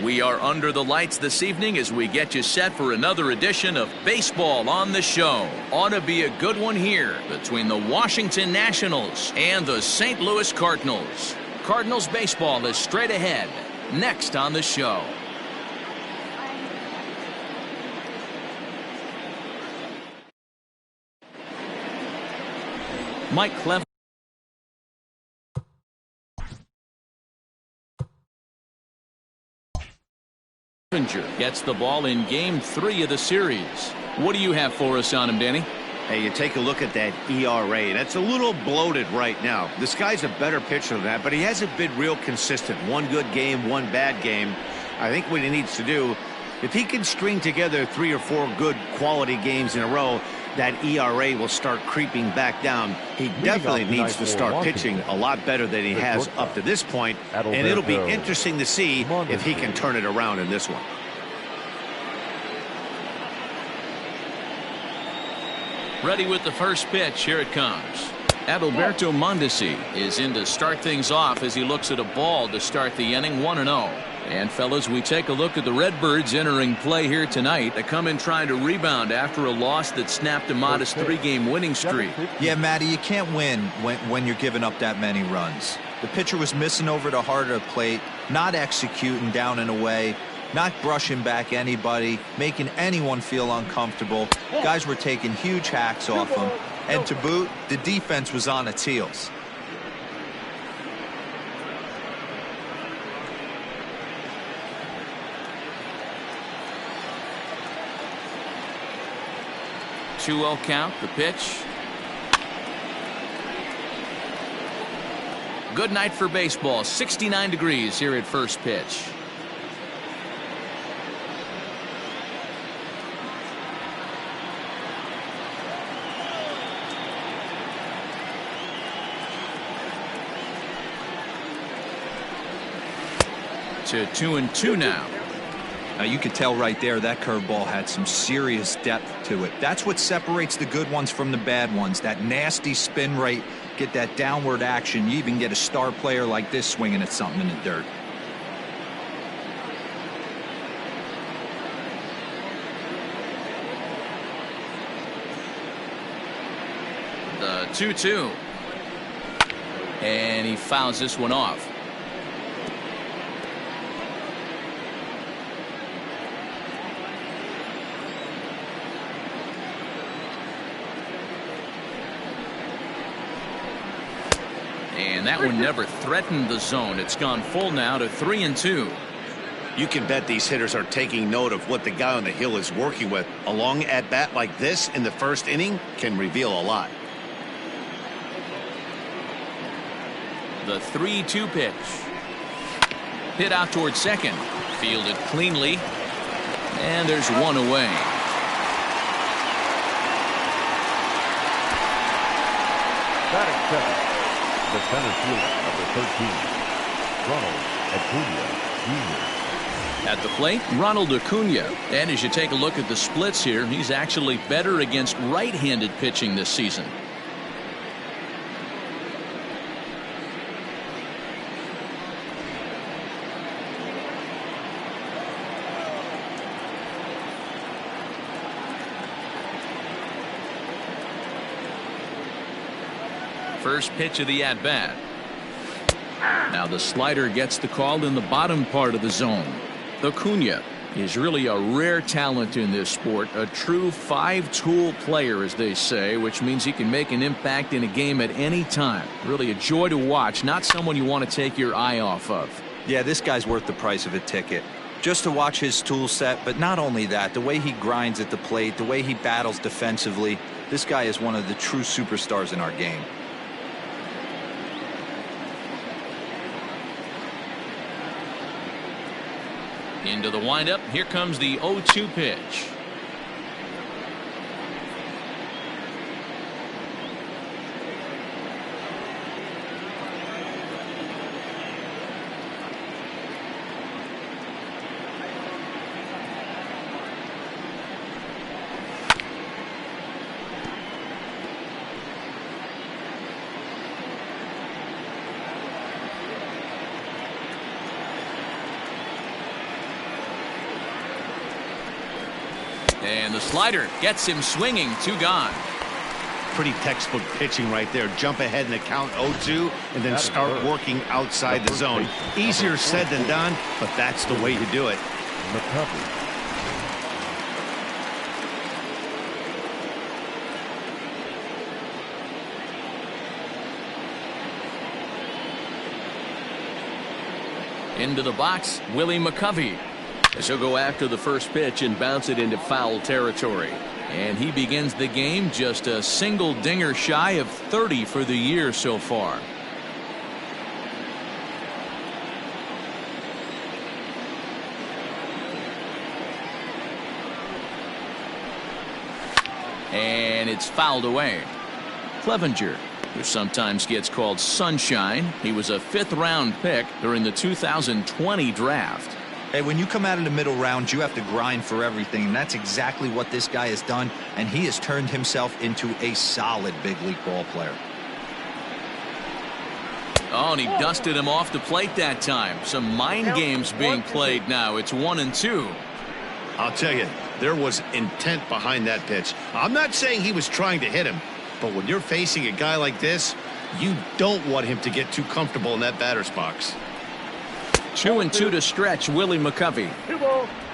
We are under the lights this evening as we get you set for another edition of Baseball on the Show. Ought to be a good one here between the Washington Nationals and the St. Louis Cardinals. Cardinals baseball is straight ahead, next on the show. Mike Clevenger gets the ball in Game 3 of the series. What do you have for us on him, Danny? Hey, you take a look at that ERA. That's a little bloated right now. This guy's a better pitcher than that, but he hasn't been real consistent. One good game, one bad game. I think what he needs to do, if he can string together 3 or 4 good quality games in a row, that ERA will start creeping back down. He definitely needs to start pitching a lot better than he has up to this point, and it'll be interesting to see if he can turn it around in this one. Ready with the first pitch. Here it comes. Adalberto Mondesi is in to start things off as he looks at a ball to start the inning, 1-0. And fellas, we take a look at the Redbirds entering play here tonight. They come in trying to rebound after a loss that snapped a modest 3-game winning streak. Yeah, Matty, you can't win when you're giving up that many runs. The pitcher was missing over the heart of the plate, not executing down and away, not brushing back anybody, making anyone feel uncomfortable. Guys were taking huge hacks off him. And to boot, the defense was on its heels. Two-0 count, the pitch. Good night for baseball. 69 degrees here at first pitch. To 2-2 now. Now you could tell right there that curveball had some serious depth to it. That's what separates the good ones from the bad ones. That nasty spin rate, get that downward action. You even get a star player like this swinging at something in the dirt. The 2-2. And he fouls this one off. And that one never threatened the zone. It's gone full now to 3-2. You can bet these hitters are taking note of what the guy on the hill is working with. A long at-bat like this in the first inning can reveal a lot. The 3-2 pitch. Hit out towards second. Fielded cleanly. And there's one away. Batting seventh, the center fielder, number 13, Ronald Acuna Jr. At the plate, Ronald Acuna. And as you take a look at the splits here, he's actually better against right-handed pitching this season. First pitch of the at-bat. Now the slider gets the call in the bottom part of the zone. Acuna is really a rare talent in this sport, a true five-tool player, as they say, which means he can make an impact in a game at any time. Really a joy to watch, not someone you want to take your eye off of. Yeah, this guy's worth the price of a ticket. Just to watch his tool set, but not only that, the way he grinds at the plate, the way he battles defensively, this guy is one of the true superstars in our game. Into the windup. Here comes the 0-2 pitch. And the slider gets him swinging. 2 gone. Pretty textbook pitching right there. Jump ahead in the count 0-2 and then start working outside the zone. Easier said than done, but that's the way to do it. McCovey. Into the box, Willie McCovey. As he'll go after the first pitch and bounce it into foul territory. And he begins the game just a single dinger shy of 30 for the year so far. And it's fouled away. Clevenger, who sometimes gets called Sunshine. He was a 5th-round pick during the 2020 draft. Hey, when you come out of the middle rounds, you have to grind for everything, and that's exactly what this guy has done, and he has turned himself into a solid big league ball player. Oh, and he dusted him off the plate that time. Some mind games being played now. It's 1-2. I'll tell you, there was intent behind that pitch. I'm not saying he was trying to hit him, but when you're facing a guy like this, you don't want him to get too comfortable in that batter's box. 2-2 to stretch Willie McCovey.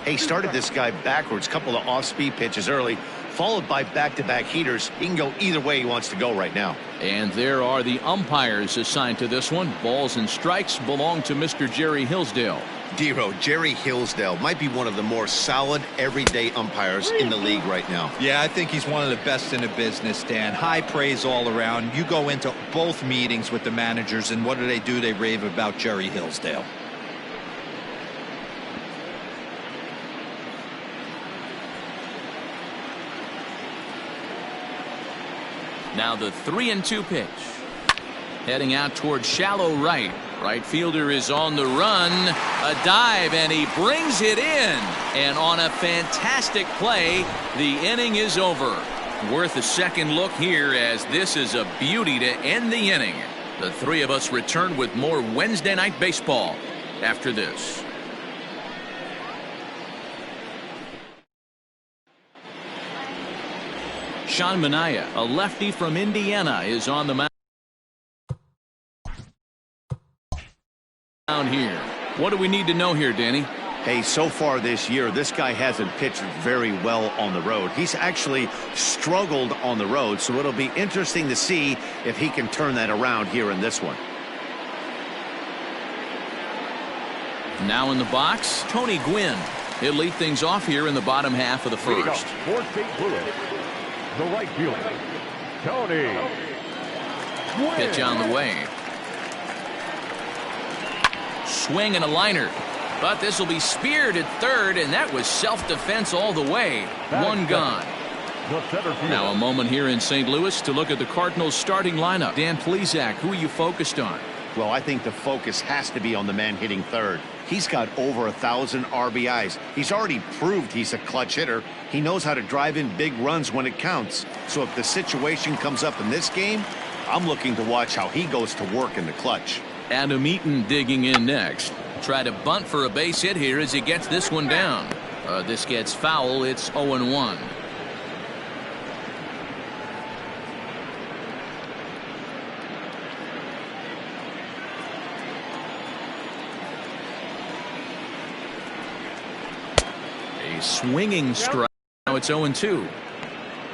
Hey, started this guy backwards, couple of off-speed pitches early, followed by back-to-back heaters. He can go either way he wants to go right now. And there are the umpires assigned to this one. Balls and strikes belong to Mr. Jerry Hillsdale. Dero, Jerry Hillsdale might be one of the more solid everyday umpires in the league right now. Yeah, I think he's one of the best in the business, Dan. High praise all around. You go into both meetings with the managers, and what do? They rave about Jerry Hillsdale. Now the 3-2 pitch. Heading out towards shallow right. Right fielder is on the run. A dive, and he brings it in. And on a fantastic play, the inning is over. Worth a second look here, as this is a beauty to end the inning. The three of us return with more Wednesday Night Baseball after this. Sean Manaea, a lefty from Indiana, is on the mound here. What do we need to know here, Danny? Hey, so far this year, this guy hasn't pitched very well on the road. He's actually struggled on the road, so it'll be interesting to see if he can turn that around here in this one. Now in the box, Tony Gwynn. He'll lead things off here in the bottom half of the first. For St. Louis, the right fielder, Tony Gwynn. Pitch on the way. Swing and a liner. But this will be speared at third, and that was self-defense all the way. One gone. Now a moment here in St. Louis to look at the Cardinals starting lineup. Dan Plesac, who are you focused on? Well, I think the focus has to be on the man hitting third. He's got over 1,000 RBIs. He's already proved he's a clutch hitter. He knows how to drive in big runs when it counts. So if the situation comes up in this game, I'm looking to watch how he goes to work in the clutch. Adam Eaton digging in next. Try to bunt for a base hit here as he gets this one down. This gets foul. It's 0-1. A swinging strike. Now it's 0-2.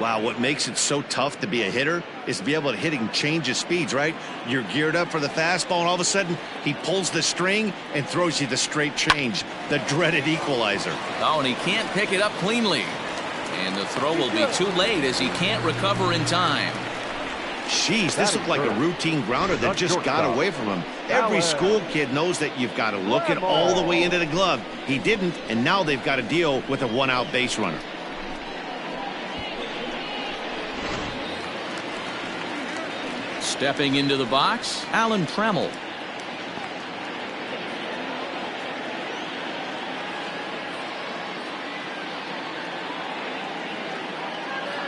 Wow, what makes it so tough to be a hitter is to be able to hit and change his speeds, right? You're geared up for the fastball, and all of a sudden, he pulls the string and throws you the straight change, the dreaded equalizer. Oh, and he can't pick it up cleanly. And the throw will be too late as he can't recover in time. Jeez, this looked like a routine grounder that just got away from him. Every school kid knows that you've got to look it all the way into the glove. He didn't, and now they've got to deal with a one-out base runner. Stepping into the box, Alan Trammell.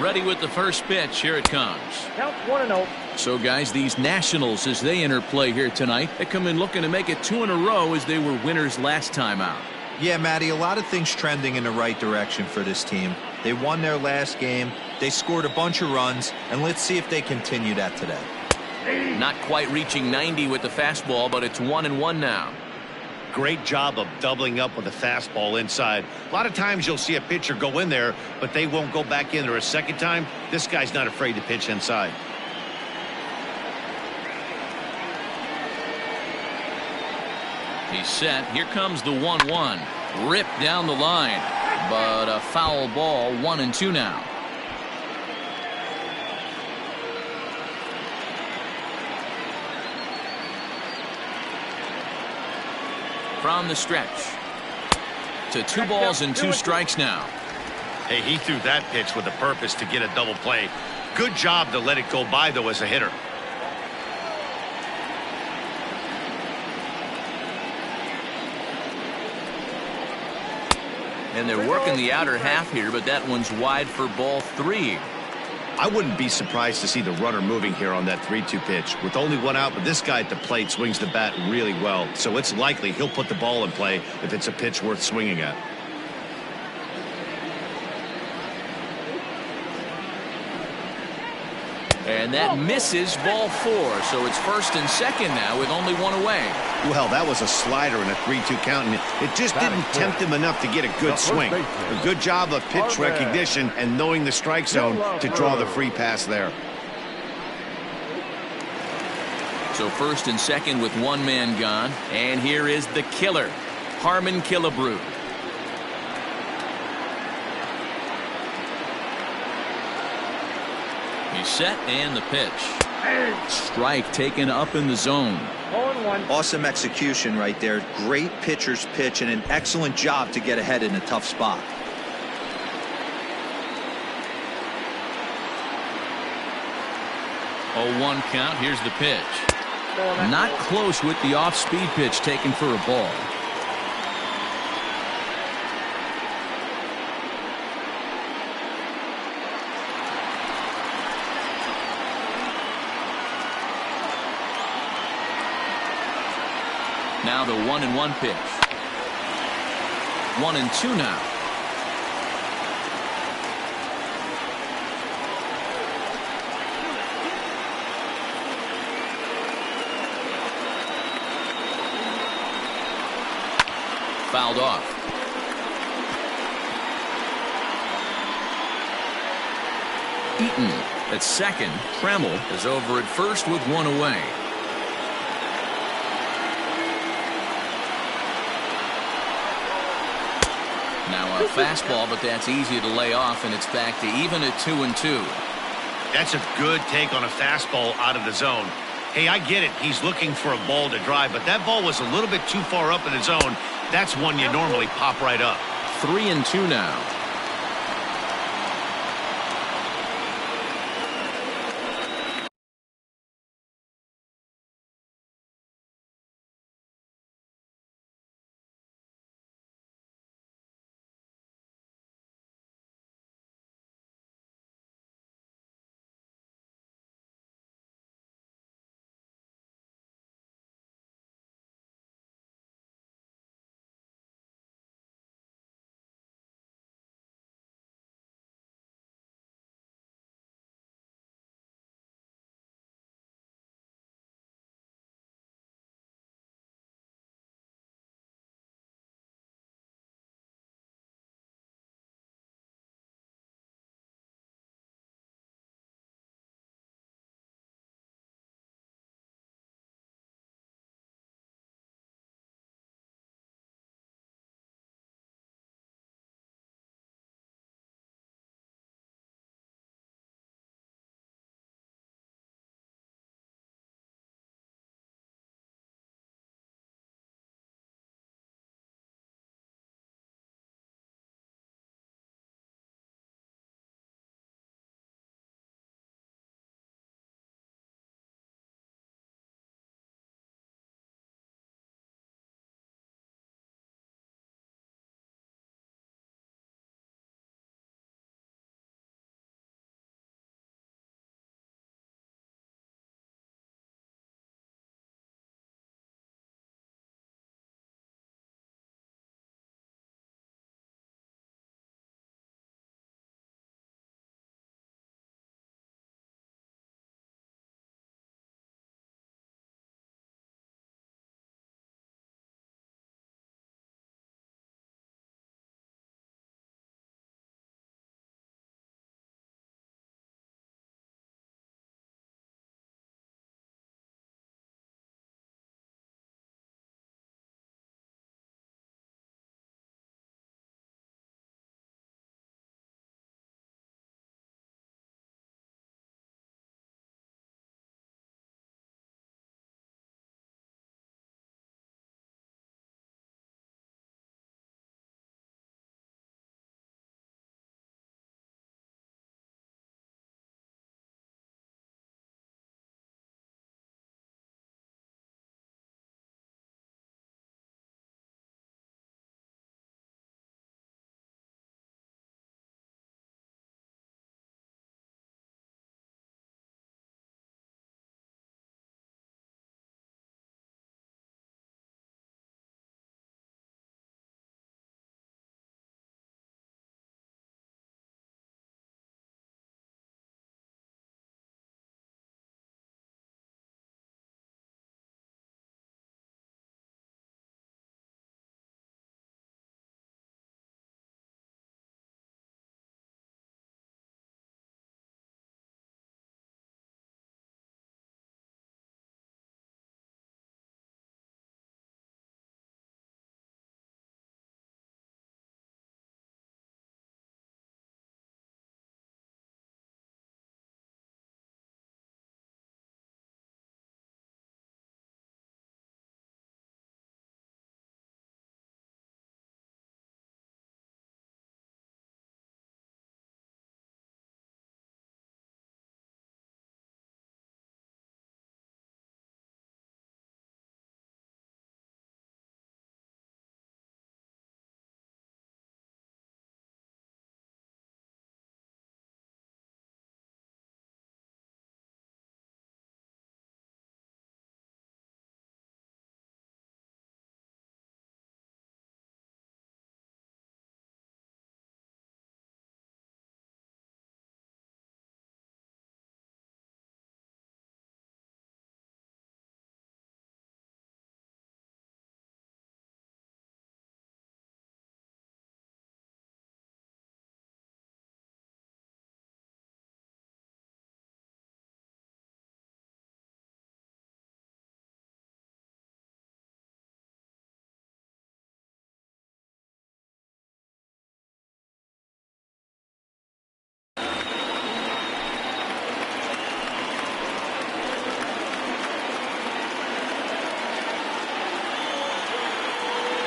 Ready with the first pitch. Here it comes. Count 1-0. So, guys, these Nationals, as they enter play here tonight, they come in looking to make it 2 in a row as they were winners last time out. Yeah, Matty, a lot of things trending in the right direction for this team. They won their last game. They scored a bunch of runs, and let's see if they continue that today. Not quite reaching 90 with the fastball, but it's 1-1 now. Great job of doubling up with a fastball inside. A lot of times you'll see a pitcher go in there, but they won't go back in there a second time. This guy's not afraid to pitch inside. He's set. Here comes the 1-1. Ripped down the line, but a foul ball. 1-2 now. From the stretch to 2 balls and 2 strikes now. Hey, he threw that pitch with a purpose to get a double play. Good job to let it go by, though, as a hitter. And they're working the outer half here, but that one's wide for ball 3. I wouldn't be surprised to see the runner moving here on that 3-2 pitch. With only 1 out, but this guy at the plate swings the bat really well, so it's likely he'll put the ball in play if it's a pitch worth swinging at. And that misses ball 4, so it's 1st and 2nd now with only 1 away. Well, that was a slider in a 3-2 count, and it just didn't tempt him enough to get a good swing. A good job of pitch recognition and knowing the strike zone to draw the free pass there. So 1st and 2nd with 1 man gone, and here is the killer, Harmon Killebrew. He's set, and the pitch. Strike taken up in the zone. Awesome execution right there. Great pitcher's pitch and an excellent job to get ahead in a tough spot. Oh, 1 count. Here's the pitch. Not close with the off-speed pitch taken for a ball. Now the 1-1 pitch. 1-2 now. Fouled off. Eaton at second. Tremmel is over at first with 1 away. Now a fastball, but that's easy to lay off, and it's back to even at 2-2. That's a good take on a fastball out of the zone. Hey, I get it. He's looking for a ball to drive, but that ball was a little bit too far up in the zone. That's one you normally pop right up. 3-2 now.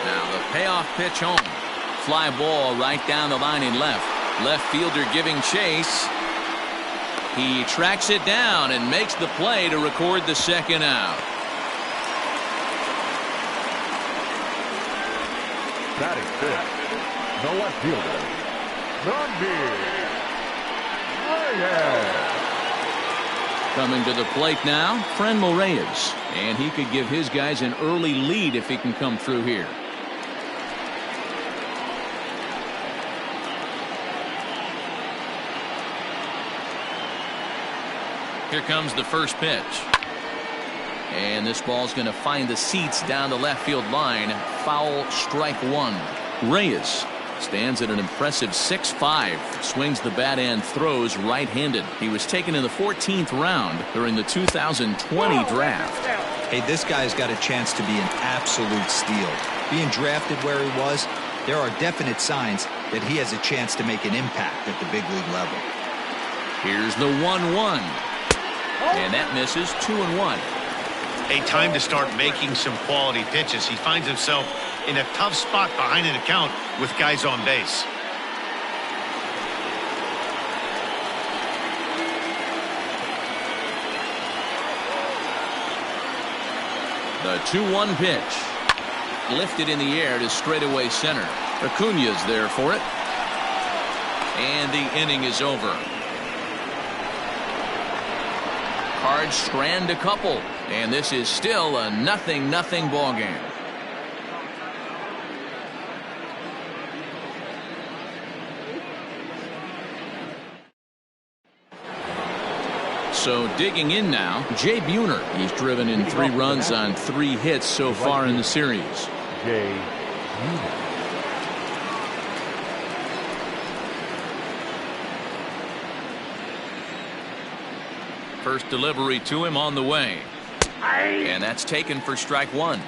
Now the payoff pitch home. Fly ball right down the line in left. Left fielder giving chase. He tracks it down and makes the play to record the second out. Batting fifth, the left fielder, Reyes. Coming to the plate now, Franmil Reyes. And he could give his guys an early lead if he can come through here. Here comes the first pitch. And this ball's going to find the seats down the left field line. Foul, strike one. Reyes stands at an impressive 6'5", swings the bat and throws right-handed. He was taken in the 14th round during the 2020 draft. Hey, this guy's got a chance to be an absolute steal. Being drafted where he was, there are definite signs that he has a chance to make an impact at the big league level. Here's the 1-1. And that misses. 2-1. A time to start making some quality pitches. He finds himself in a tough spot behind an account with guys on base. The 2-1 pitch. Lifted in the air to straightaway center. Acuna's there for it. And the inning is over. Cards strand a couple. And this is still a 0-0 ball game. So digging in now, Jay Buhner. He's driven in 3 runs on 3 hits so far in the series. Jay Buhner. First delivery to him on the way. And that's taken for strike one.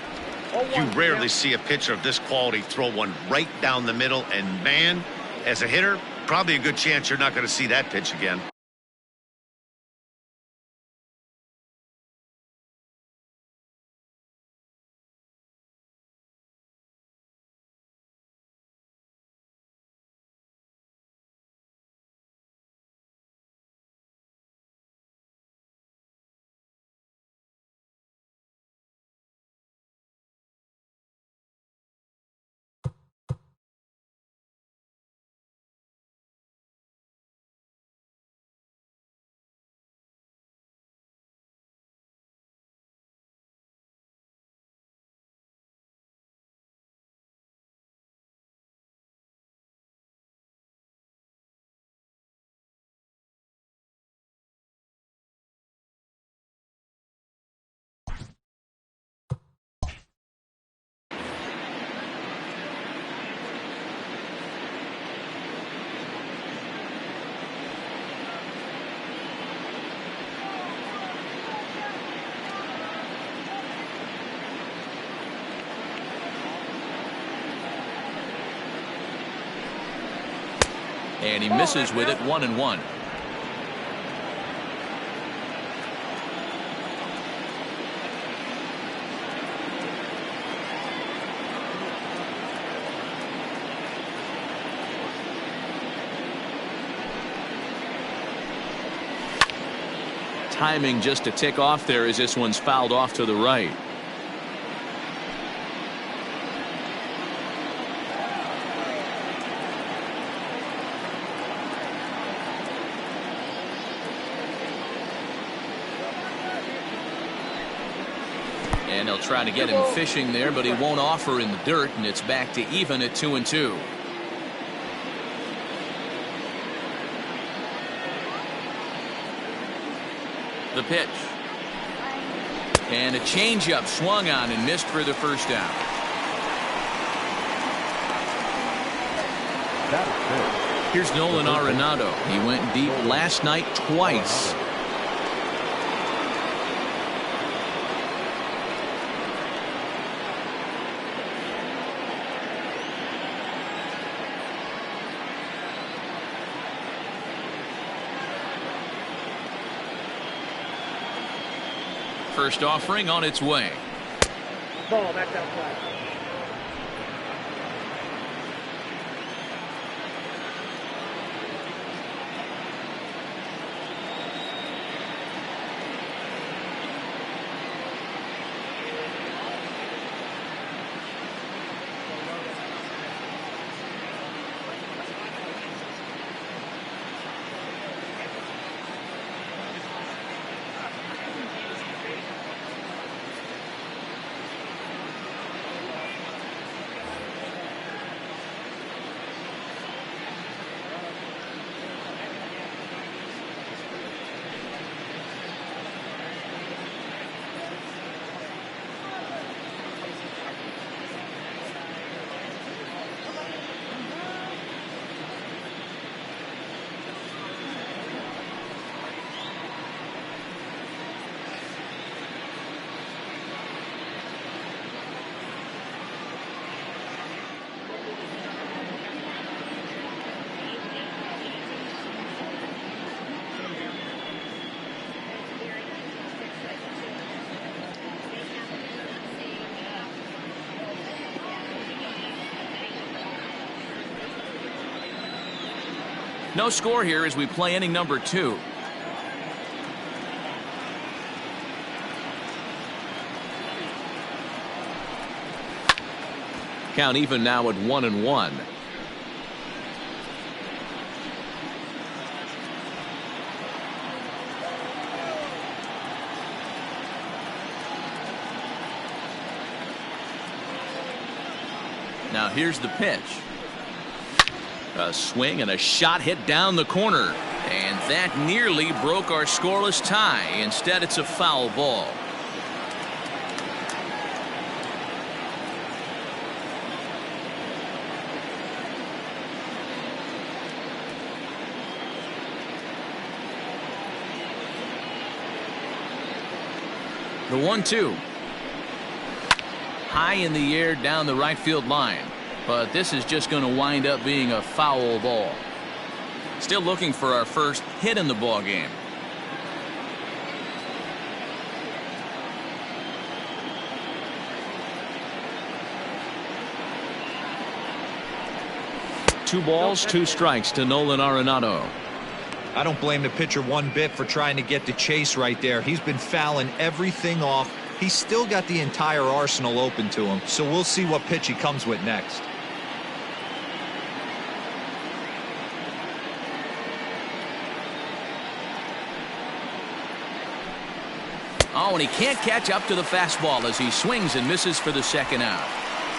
You rarely see a pitcher of this quality throw one right down the middle, and man, as a hitter, probably a good chance you're not going to see that pitch again. And he misses with it. 1-1. Timing just to tick off there as this one's fouled off to the right. And they'll try to get him fishing there, but he won't offer in the dirt, and it's back to even at 2-2. The pitch. And a changeup swung on and missed for the first down. Here's Nolan Arenado. He went deep last night twice. First offering on its way. Ball back down flat. No score here as we play inning number 2. Count even now at 1-1. Now here's the pitch. A swing and a shot hit down the corner. And that nearly broke our scoreless tie. Instead, it's a foul ball. The 1-2. High in the air down the right field line. But this is just going to wind up being a foul ball. Still looking for our first hit in the ball game. Two balls, 2 strikes to Nolan Arenado. I don't blame the pitcher one bit for trying to get the chase right there. He's been fouling everything off. He's still got the entire arsenal open to him, so we'll see what pitch he comes with next. Oh, and he can't catch up to the fastball as he swings and misses for the second out.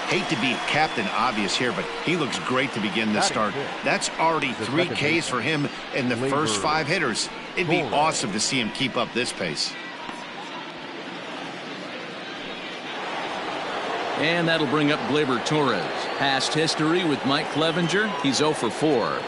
Hate to be Captain Obvious here, but he looks great to begin this start. That's already 3 Ks for him in the first 5 hitters. It'd be awesome to see him keep up this pace. And that'll bring up Gleyber Torres. Past history with Mike Clevenger, he's 0 for 4.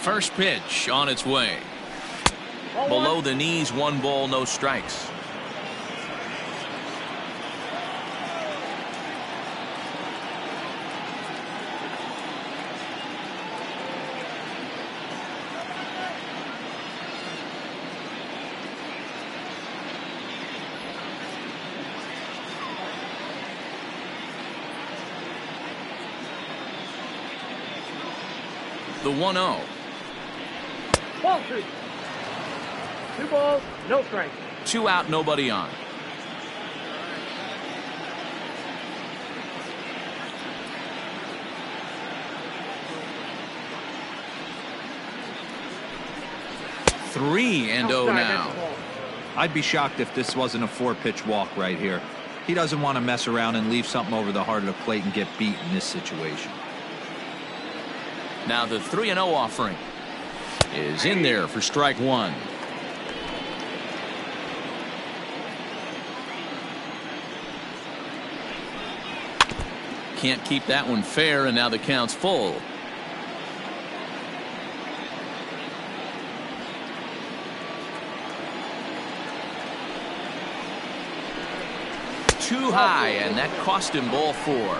First pitch on its way. Below the knees, 1 ball, no strikes. The 1-0. Ball 3. 2 balls, no strikes. 2 out, nobody on. Three and 0 now. I'd be shocked if this wasn't a 4-pitch walk right here. He doesn't want to mess around and leave something over the heart of the plate and get beat in this situation. Now the 3-0 offering is in there for strike 1. Can't keep that one fair, and now the count's full. Too high, and that cost him ball 4.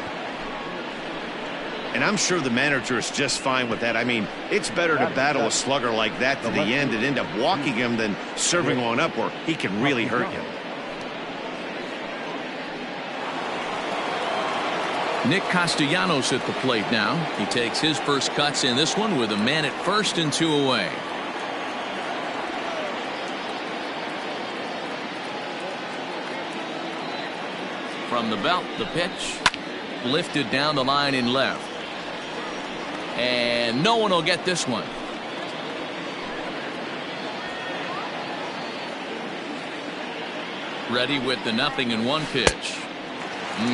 And I'm sure the manager is just fine with that. I mean, it's better to battle a slugger like that to the end and end up walking him than serving one up where he can really hurt you. Nick Castellanos at the plate now. He takes his first cuts in this one with a man at first and 2 away. From the belt, the pitch lifted down the line in left. And no one will get this one. Ready with the 0-1 pitch.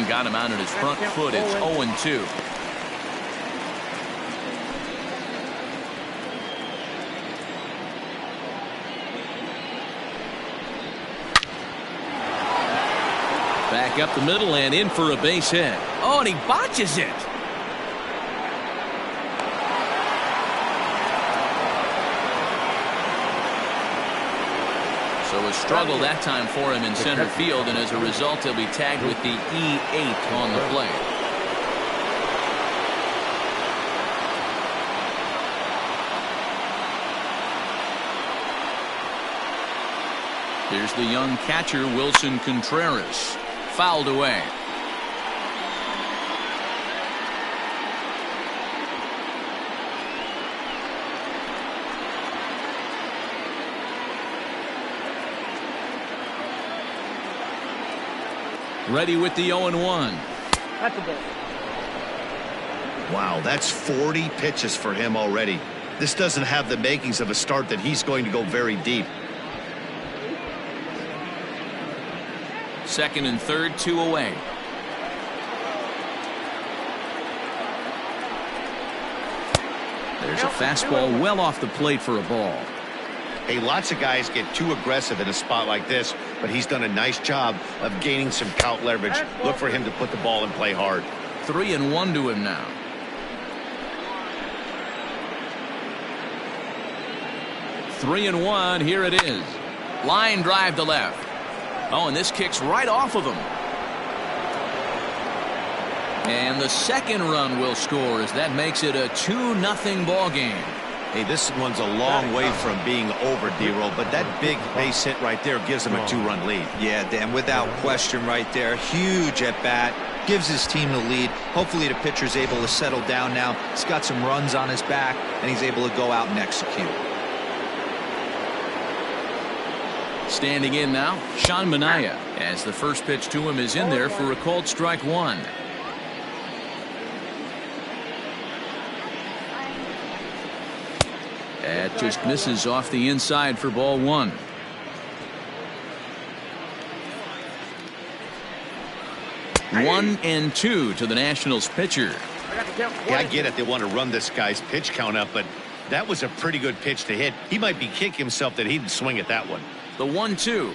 Got him out at his front foot. It's 0-2. Back up the middle and in for a base hit. Oh, and he botches it. So a struggle that time for him in center field, and as a result, he'll be tagged with the E8 on the play. Here's the young catcher, Wilson Contreras. Fouled away. Ready with the 0-1. That's a ball. Wow, that's 40 pitches for him already. This doesn't have the makings of a start that he's going to go very deep. Second and third, 2 away. There's a fastball well off the plate for a ball. Hey, lots of guys get too aggressive in a spot like this, but he's done a nice job of gaining some count leverage. Look for him to put the ball and play hard. 3-1 to him now. Three and one. Here it is. Line drive to left. Oh, and this kicks right off of him. And the second run will score as that makes it a 2-0 ball game. Hey, this one's a long way from being over, D-Roll, but that big base hit right there gives him a 2-run lead. Yeah, Dan, without question right there. Huge at bat. Gives his team the lead. Hopefully the pitcher's able to settle down now. He's got some runs on his back, and he's able to go out and execute. Standing in now, Sean Manaea, as the first pitch to him is in there for a called strike one. That just misses off the inside for ball one. One and two to the Nationals pitcher. Yeah, I get it. They want to run this guy's pitch count up, but that was a pretty good pitch to hit. He might be kicking himself that he didn't swing at that one. The 1-2.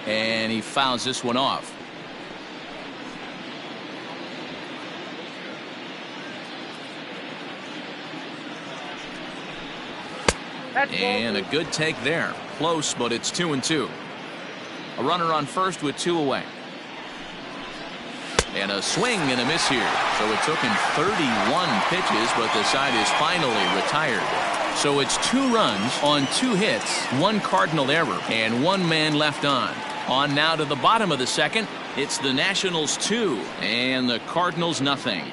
And he fouls this one off. And a good take there. Close, but it's 2-2. A runner on first with 2 away. And a swing and a miss here. So it took him 31 pitches, but the side is finally retired. So it's 2 runs on 2 hits, 1 cardinal error, and 1 man left on. On now to the bottom of the second. It's the Nationals 2 and the Cardinals nothing.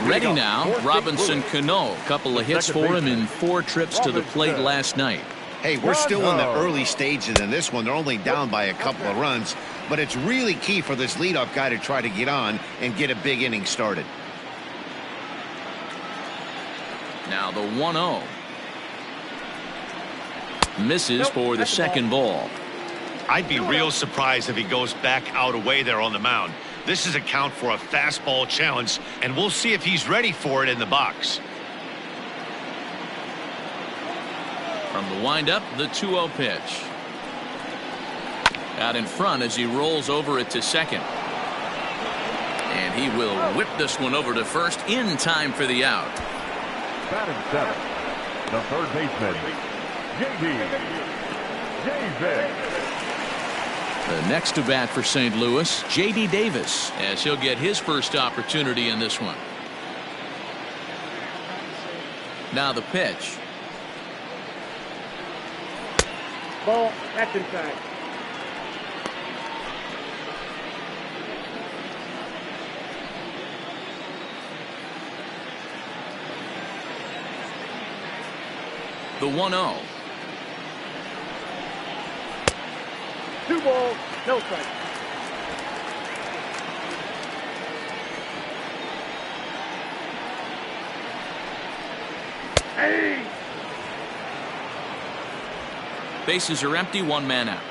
Ready now, Robinson Cano. Couple of hits for him in 4 trips to the plate last night. Hey, we're still in the early stages in this one. They're only down by a couple of runs, but it's really key for this leadoff guy to try to get on and get a big inning started. Now the 1-0. Misses for the second ball. I'd be real surprised if he goes back out away there on the mound. This is a count for a fastball challenge, and we'll see if he's ready for it in the box. From the windup, the 2-0 pitch. Out in front as he rolls over it to second. And he will whip this one over to first in time for the out. Batting 7, the third baseman, J.D. The next to bat for St. Louis, J.D. Davis, as he'll get his first opportunity in this one. Now the pitch. Ball, that's inside. The 1-0. 2 balls, no strike. Hey! Bases are empty, 1 man out.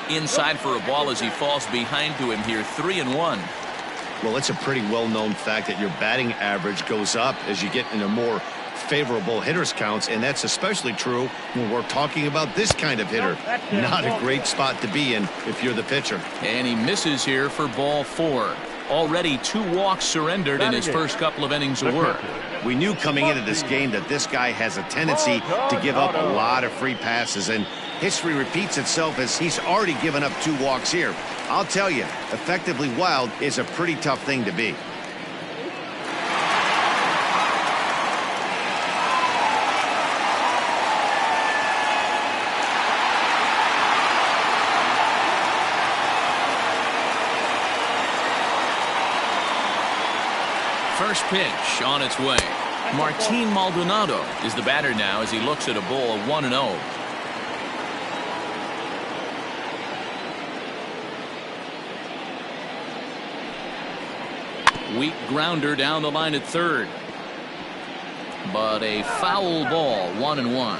Inside for a ball as he falls behind to him here, 3-1. Well, it's a pretty well-known fact that your batting average goes up as you get into more favorable hitters counts, and that's especially true when we're talking about this kind of hitter. Not a great spot to be in if you're the pitcher. And he misses here for ball 4. Already 2 walks surrendered in his first couple of innings of work. We knew coming into this game that this guy has a tendency to give up a lot of free passes, and history repeats itself as he's already given up 2 walks here. I'll tell you, effectively wild is a pretty tough thing to be. First pitch on its way. Martin Maldonado is the batter now as he looks at a ball of 1-0. Weak grounder down the line at third. But a foul ball, 1-1.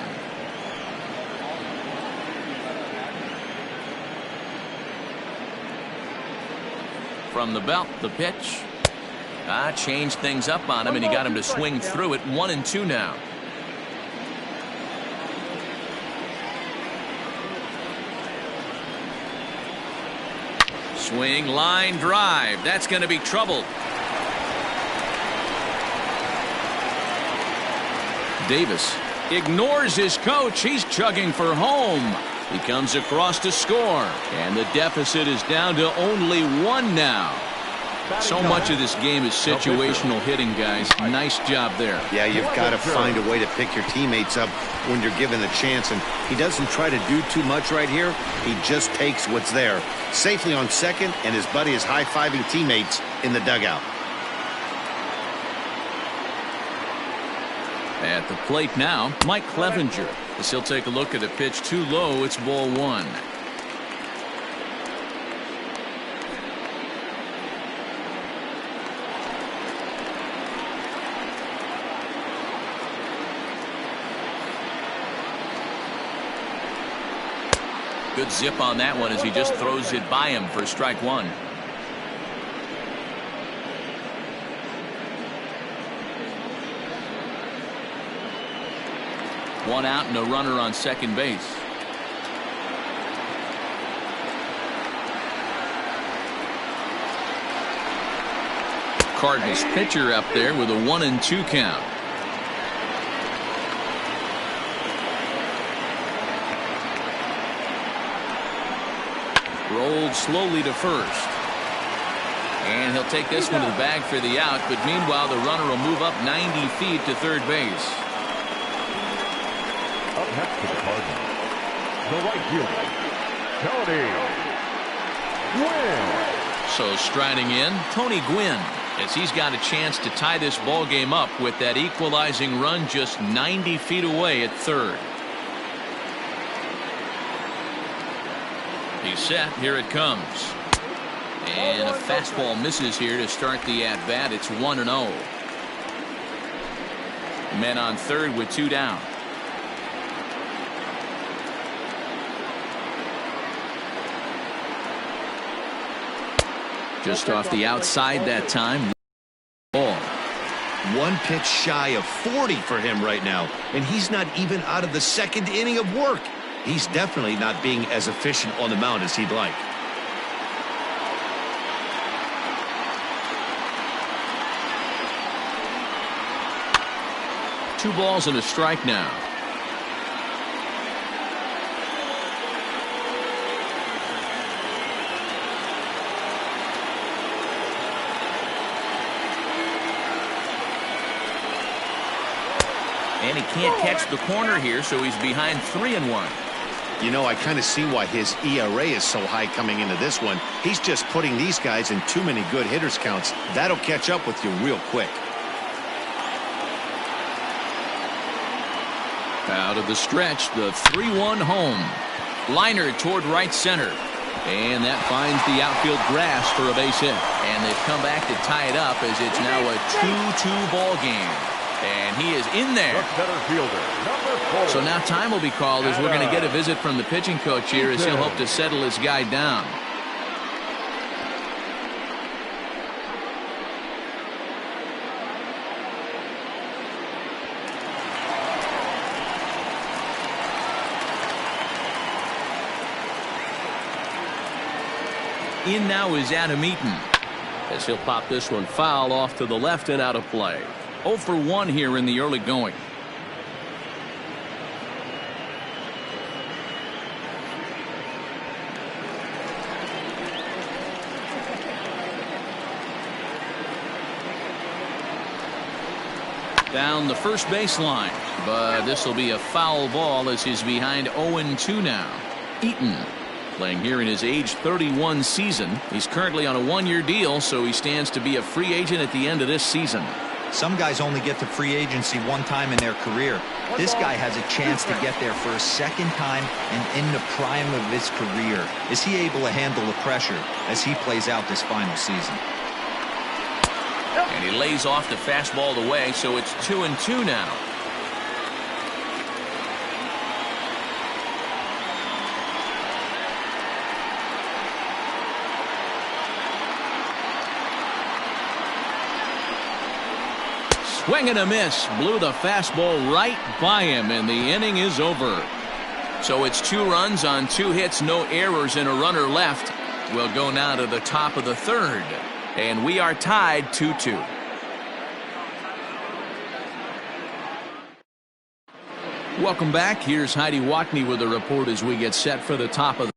From the belt, the pitch. Changed things up on him, and he got him to swing through it. 1-2 now. Swing, line drive. That's going to be trouble. Davis ignores his coach. He's chugging for home. He comes across to score, and the deficit is down to only 1 now. So much of this game is situational hitting, guys. Nice job there. Yeah, you've got to find a way to pick your teammates up when you're given the chance, and he doesn't try to do too much right here. He just takes what's there. Safely on second, and his buddy is high-fiving teammates in the dugout. At the plate now, Mike Clevenger. As he'll take a look at a pitch too low. It's ball 1. Good zip on that one as he just throws it by him for strike 1. One out and a runner on second base. Cardinals pitcher up there with a 1-2 count. Rolled slowly to first. And he'll take this one to the bag for the out, but meanwhile the runner will move up 90 feet to third base. Up next to the Cardinals, the right fielder, Tony Gwynn. So striding in, Tony Gwynn, as he's got a chance to tie this ball game up with that equalizing run just 90 feet away at third. He's set. Here it comes. And a fastball misses here to start the at-bat. It's 1-0. Men on third with 2 down. Just off the outside that time. Ball. 1 pitch shy of 40 for him right now, and he's not even out of the second inning of work. He's definitely not being as efficient on the mound as he'd like. Two balls and a strike now. And he can't catch the corner here, so he's behind 3-1. You know, I kind of see why his ERA is so high coming into this one. He's just putting these guys in too many good hitters counts. That'll catch up with you real quick. Out of the stretch, the 3-1 home. Liner toward right center. And that finds the outfield grass for a base hit. And they've come back to tie it up as it's now a 2-2 ball game. And he is in there. The center fielder, number 4. So now time will be called as we're going to get a visit from the pitching coach here as he'll hope to settle his guy down. In now is Adam Eaton. As he'll pop this one foul off to the left and out of play. 0 for 1 here in the early going. Down the first baseline, but this will be a foul ball as he's behind 0-2 now. Eaton playing here in his age 31 season. He's currently on a 1-year deal, so he stands to be a free agent at the end of this season. Some guys only get to free agency one time in their career. This guy has a chance to get there for a second time and in the prime of his career. Is he able to handle the pressure as he plays out this final season? And he lays off the fastball away, so it's 2-2 now. Swing and a miss. Blew the fastball right by him, and the inning is over. So it's 2 runs on 2 hits, no errors, and a runner left. We'll go now to the top of the third. And we are tied 2-2. Welcome back. Here's Heidi Watney with a report as we get set for the top of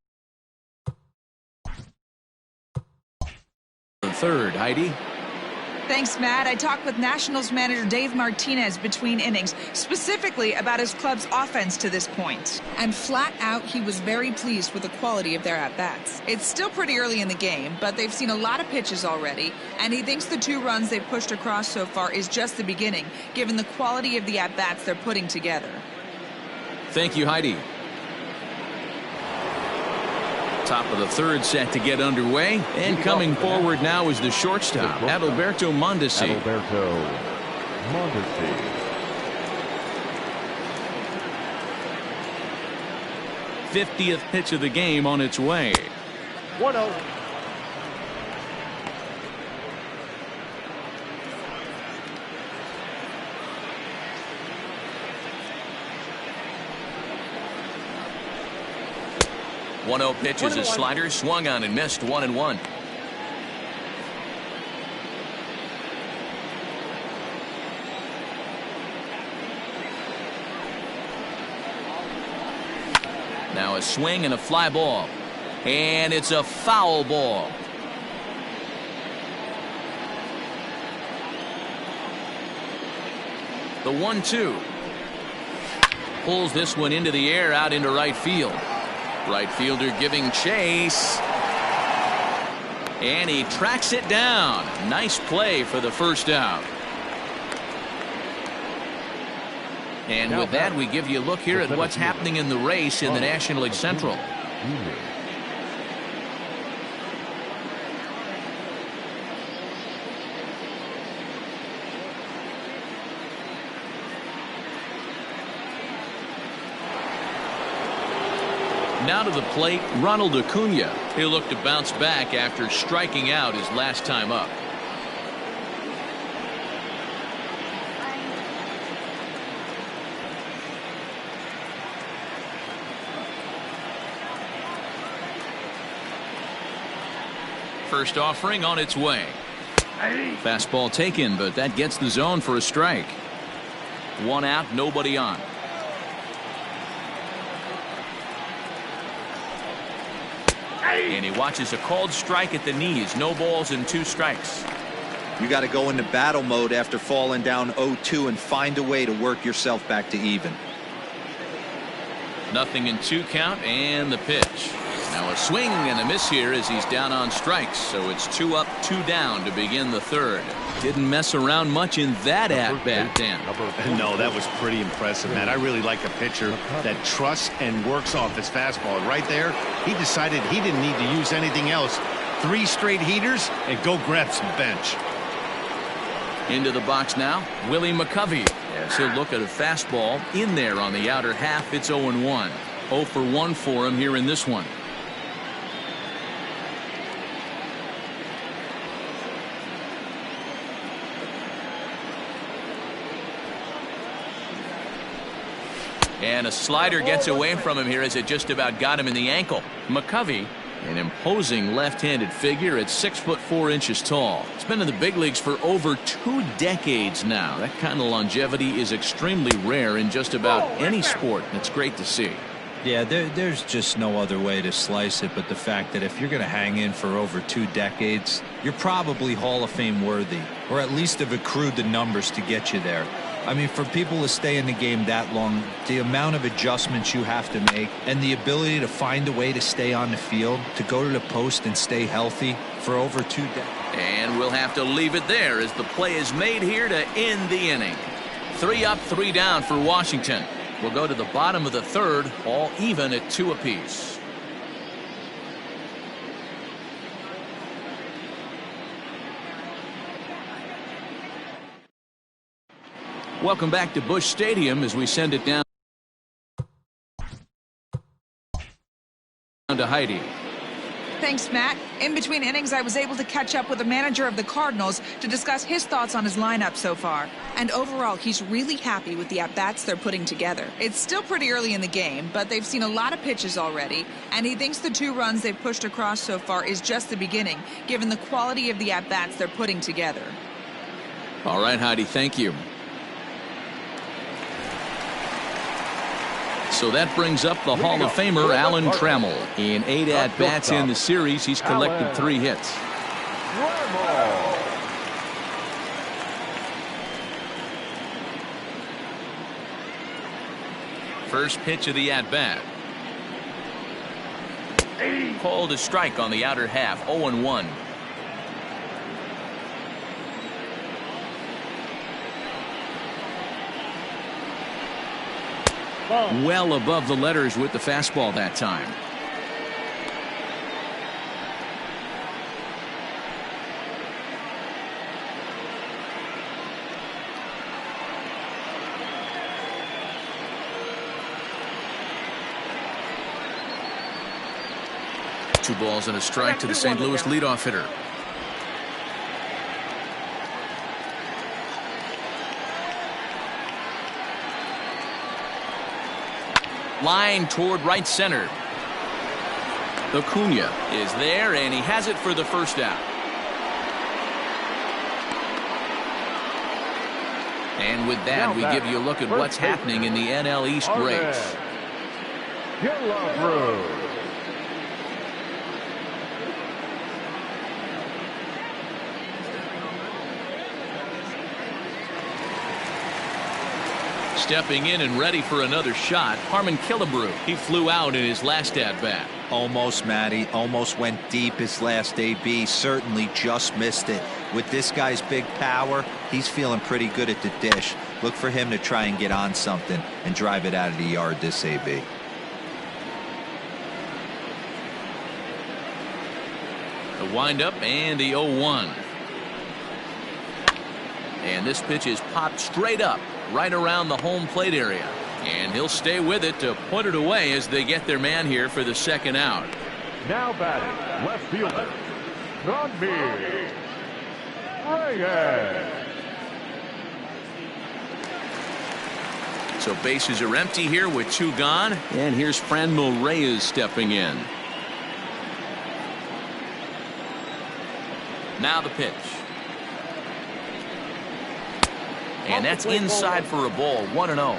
the third. Heidi? Thanks, Matt. I talked with Nationals manager Dave Martinez between innings, specifically about his club's offense to this point. And flat out, he was very pleased with the quality of their at-bats. It's still pretty early in the game, but they've seen a lot of pitches already, and he thinks the 2 runs they've pushed across so far is just the beginning, given the quality of the at-bats they're putting together. Thank you, Heidi. Top of the third set to get underway, and coming forward now is the shortstop, Adalberto Mondesi. Adalberto Mondesi. 50th pitch of the game on its way. 1-0. One-0 pitch is a slider, swung on and missed. 1-1. Now a swing and a fly ball, and it's a foul ball. The 1-2 pulls this one into the air out into right field. Right fielder giving chase, and he tracks it down. Nice play for the first out. And with that, we give you a look here at what's happening in the race in the National League Central. Now to the plate, Ronald Acuna. He'll look to bounce back after striking out his last time up. First offering on its way. Fastball taken, but that gets the zone for a strike. 1 out, nobody on. And he watches a called strike at the knees. No balls and 2 strikes. You got to go into battle mode after falling down 0-2 and find a way to work yourself back to even. Nothing in 2 count, and the pitch. Now a swing and a miss here as he's down on strikes. So it's 2 up, 2 down to begin the third. Didn't mess around much in that at-bat, Dan. No, that was pretty impressive, man. I really like a pitcher that trusts and works off his fastball. Right there, he decided he didn't need to use anything else. 3 straight heaters and go grab some bench. Into the box now, Willie McCovey. As he'll look at a fastball in there on the outer half. It's 0-1. 0 for 1 for him here in this one. And a slider gets away from him here as it just about got him in the ankle. McCovey An imposing left-handed figure at 6'4" tall. He's been in the big leagues for over 2 decades now. That kind of longevity is extremely rare in just about any sport. It's great to see. Yeah, there's just no other way to slice it but the fact that if you're going to hang in for over 2 decades, you're probably Hall of Fame worthy, or at least have accrued the numbers to get you there. I mean, for people to stay in the game that long, the amount of adjustments you have to make and the ability to find a way to stay on the field, to go to the post and stay healthy for over 2 decades. And we'll have to leave it there as the play is made here to end the inning. 3 up, 3 down for Washington. We'll go to the bottom of the 3rd, all even at 2 apiece. Welcome back to Busch Stadium as we send it down to Heidi. Thanks, Matt. In between innings, I was able to catch up with the manager of the Cardinals to discuss his thoughts on his lineup so far. And overall, he's really happy with the at-bats they're putting together. It's still pretty early in the game, but they've seen a lot of pitches already, and he thinks the 2 runs they've pushed across so far is just the beginning, given the quality of the at-bats they're putting together. All right, Heidi, thank you. So that brings up the Hall of Famer Alan Trammell. In 8 at-bats in the series, he's collected 3 hits. First pitch of the at-bat. Called a strike on the outer half, 0-1. Well above the letters with the fastball that time. Two balls and a strike to the St. Louis leadoff hitter. Line toward right center. Acuna is there, and he has it for the first out. And with that, we give you a look at what's happening in the NL East race. Stepping in and ready for another shot, Harmon Killebrew. He flew out in his last at-bat. Almost, Matty. Almost went deep his last AB. Certainly just missed it. With this guy's big power, he's feeling pretty good at the dish. Look for him to try and get on something and drive it out of the yard this AB. The windup and the 0-1. And this pitch is popped straight up, right around the home plate area. And he'll stay with it to put it away as they get their man here for the second out. Now batting, left fielder, Reyes. So bases are empty here with 2 gone. And here's Franmil Reyes stepping in. Now the pitch. And that's inside for a ball, 1-0.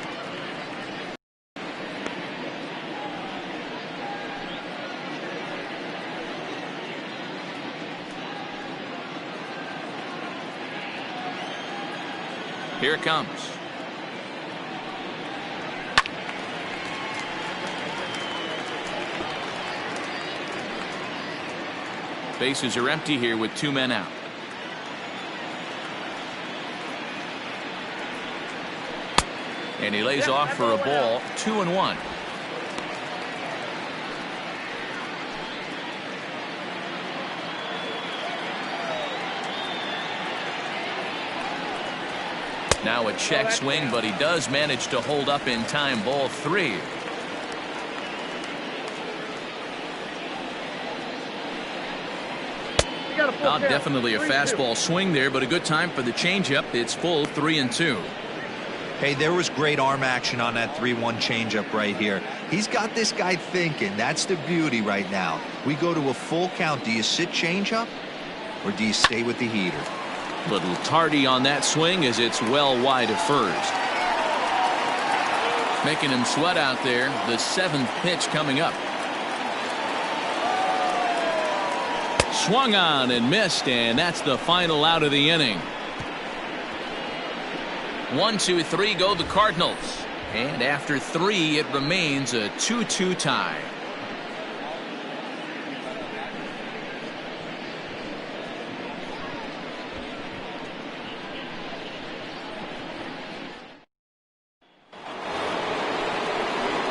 Here it comes. Bases are empty here with 2 men out. And he lays off for a ball, 2-1. Now a check swing, but he does manage to hold up in time, ball 3. Definitely a fastball swing there, but a good time for the changeup. It's full, 3-2. Hey, there was great arm action on that 3-1 changeup right here. He's got this guy thinking. That's the beauty right now. We go to a full count. Do you sit changeup or do you stay with the heater? Little tardy on that swing as it's well wide of first. Making him sweat out there. The 7th pitch coming up. Swung on and missed, and that's the final out of the inning. 1, 2, 3 go the Cardinals. And after 3, it remains a 2-2 tie.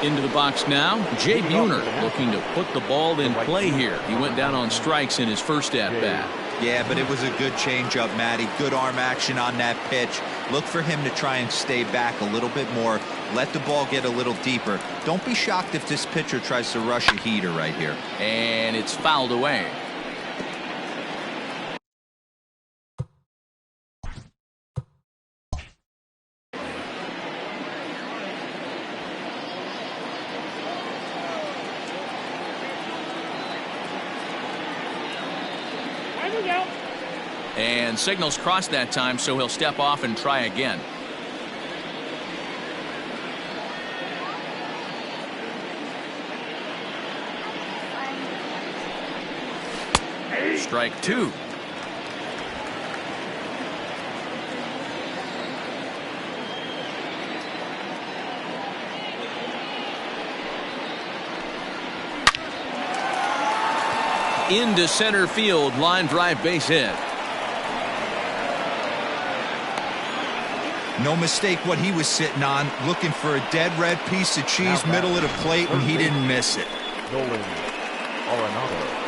Into the box now, Jay Buhner looking to put the ball in play here. He went down on strikes in his first at-bat. Yeah, but it was a good changeup, Matty. Good arm action on that pitch. Look for him to try and stay back a little bit more. Let the ball get a little deeper. Don't be shocked if this pitcher tries to rush a heater right here. And it's fouled away. And signals crossed that time, so he'll step off and try again. Strike 2. Into center field, line drive, base hit. No mistake what he was sitting on, looking for a dead red piece of cheese middle of the plate, and he didn't miss it. Nolan Arenado.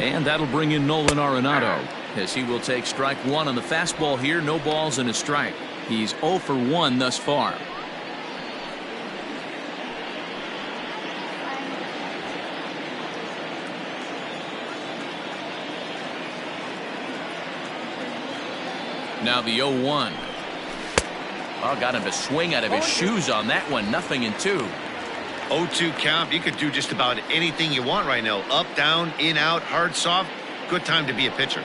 And that'll bring in Nolan Arenado, as he will take strike 1 on the fastball here. No balls and a strike. He's 0 for 1 thus far. Now the 0-1. Oh, got him to swing out of his shoes on that one. 0-2. 0-2 count. You could do just about anything you want right now. Up, down, in, out, hard, soft. Good time to be a pitcher.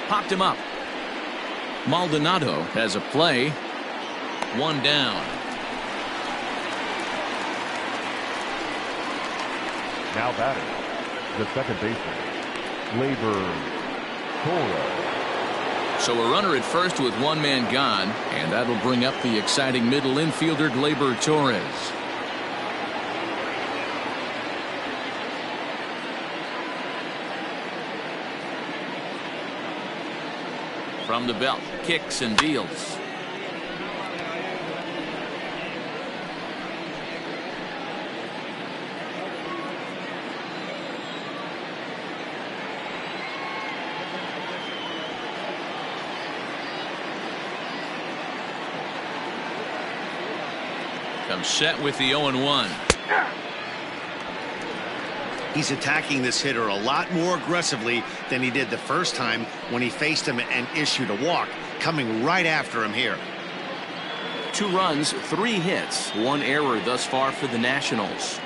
Popped him up. Maldonado has a play. 1 down. Now batting, the second baseman, Gleyber Torres. So a runner at first with 1 man gone, and that'll bring up the exciting middle infielder Gleyber Torres. From the belt, kicks and deals. Comes set with the 0-1. He's attacking this hitter a lot more aggressively than he did the first time when he faced him and issued a walk. Coming right after him here. 2 runs, 3 hits, 1 error thus far for the Nationals.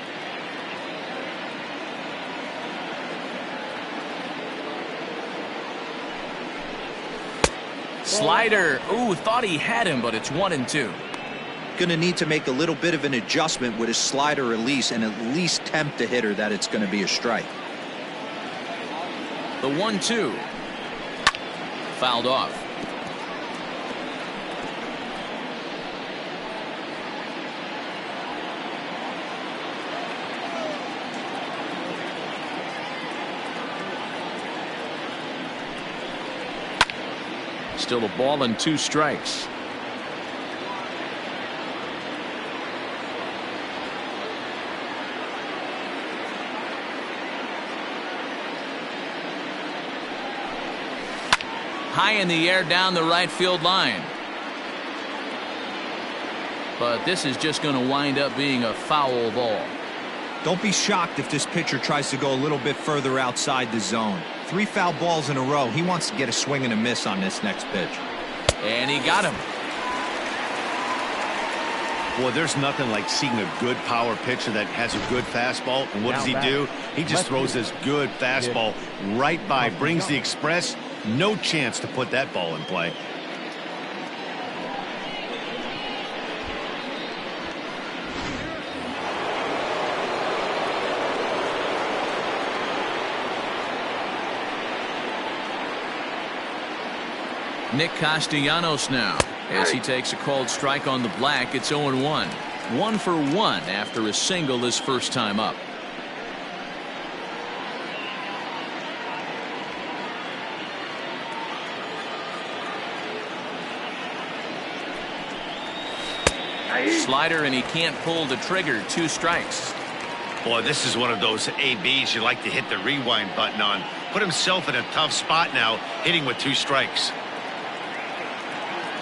Slider. Ooh, thought he had him, but it's 1-2. Going to need to make a little bit of an adjustment with his slider release and at least tempt the hitter that it's going to be a strike. The 1-2. Fouled off. Still a ball and 2 strikes. high in the air down the right field line. But this is just going to wind up being a foul ball. Don't be shocked if this pitcher tries to go a little bit further outside the zone. 3 foul balls in a row. He wants to get a swing and a miss on this next pitch. And he got him. Boy, there's nothing like seeing a good power pitcher that has a good fastball. And what does he do? He just throws this good fastball right by, brings the express. No chance to put that ball in play. Nick Castellanos now, as he takes a called strike on the black. It's 0-1. 1 for 1 after a single his first time up. Slider, and he can't pull the trigger. 2 strikes. Boy, this is one of those ABs you like to hit the rewind button on. Put himself in a tough spot now, hitting with 2 strikes.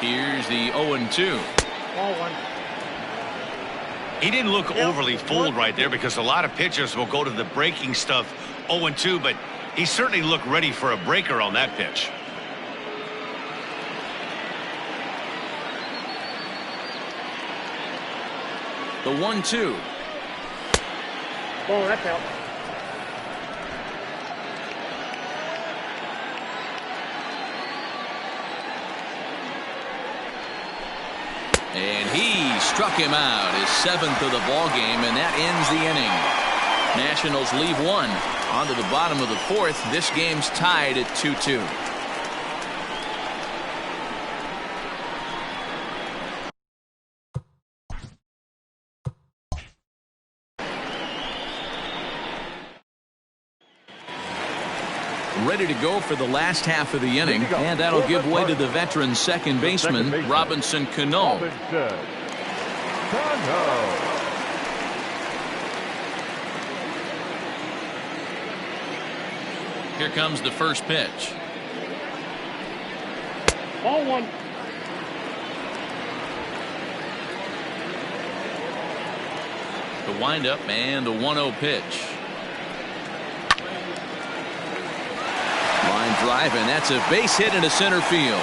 Here's the 0-2. Ball 1. He didn't look overly fooled right there, because a lot of pitchers will go to the breaking stuff 0-2, but he certainly looked ready for a breaker on that pitch. The 1-2. Ball, that's out. And he struck him out, his 7th of the ball game, and that ends the inning. Nationals leave 1. On to the bottom of the 4th. This game's tied at 2-2. Ready to go for the last half of the inning, and that'll give way to the veteran second baseman, Robinson Cano. Here comes the first pitch. Ball 1. The windup and the 1-0 pitch. Line drive, and that's a base hit into center field.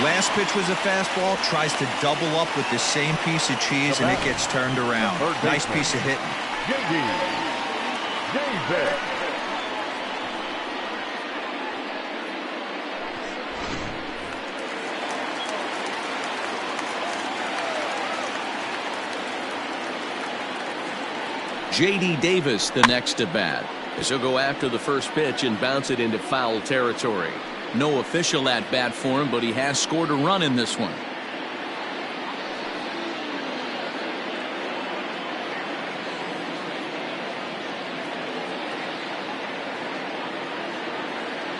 Last pitch was a fastball, tries to double up with the same piece of cheese, and it gets turned around. Nice piece of hitting. J.D. Davis the next to bat, as he'll go after the first pitch and bounce it into foul territory. No official at bat for him, but he has scored a run in this one.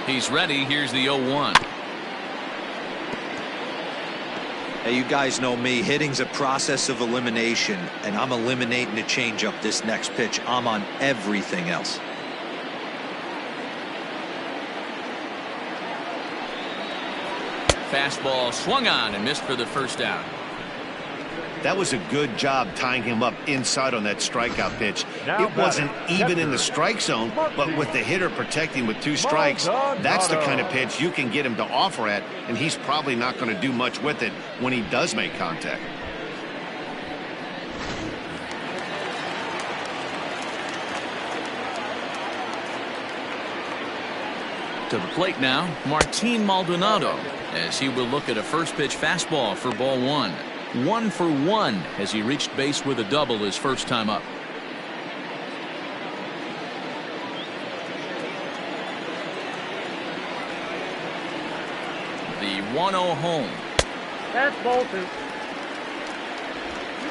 He's ready. Here's the 0-1. Hey, you guys know me. Hitting's a process of elimination, and I'm eliminating the changeup this next pitch. I'm on everything else. Fastball swung on and missed for the first out. That was a good job tying him up inside on that strikeout pitch. It wasn't even in the strike zone, but with the hitter protecting with 2 strikes, that's the kind of pitch you can get him to offer at, and he's probably not going to do much with it when he does make contact. To the plate now, Martin Maldonado, as he will look at a first pitch fastball for ball 1. 1 for 1 as he reached base with a double his first time up. The 1-0 home. That's ball 2. 2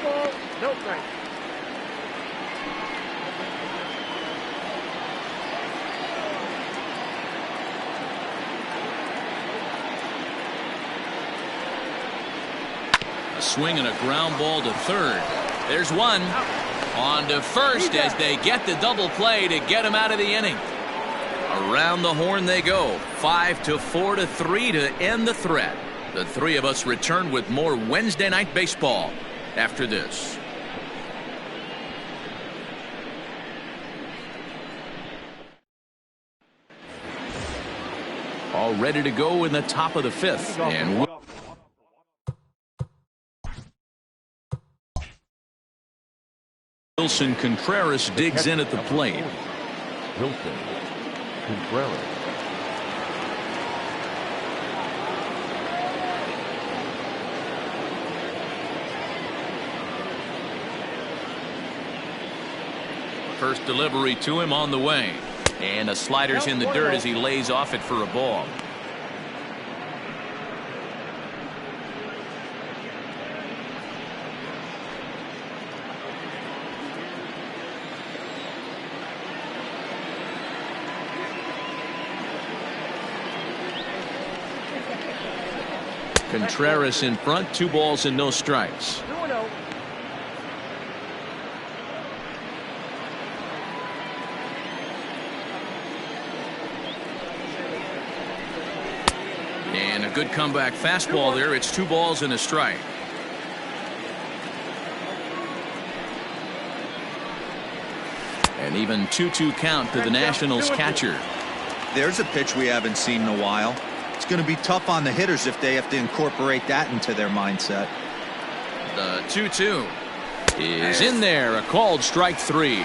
balls, no strikes. Swing and a ground ball to third. There's one. On to first as they get the double play to get him out of the inning. A Around the horn they go. 5-4 to 3 to end the threat. The three of us return with more Wednesday Night Baseball after this. All ready to go in the top of the fifth. And Wilson Contreras digs in at the plate. Wilson Contreras. First delivery to him on the way. And a slider's in the dirt as he lays off it for a ball. Contreras in front, 2 balls and no strikes. 2-0. And a good comeback fastball there. It's 2 balls and a strike. An even 2-2 count to the Nationals catcher. There's a pitch we haven't seen in a while. It's going to be tough on the hitters if they have to incorporate that into their mindset. The 2-2 is in there. A called strike 3. You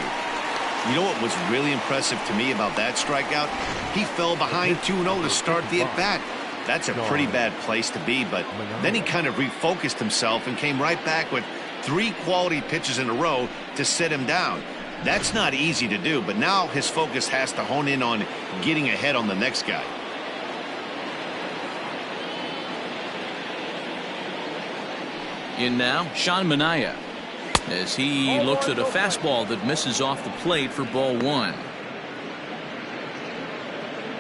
know what was really impressive to me about that strikeout? He fell behind 2-0 to start the at-bat. That's a pretty bad place to be, but then he kind of refocused himself and came right back with 3 quality pitches in a row to sit him down. That's not easy to do, but now his focus has to hone in on getting ahead on the next guy. In now, Sean Manaea, as he looks at a fastball that misses off the plate for ball 1.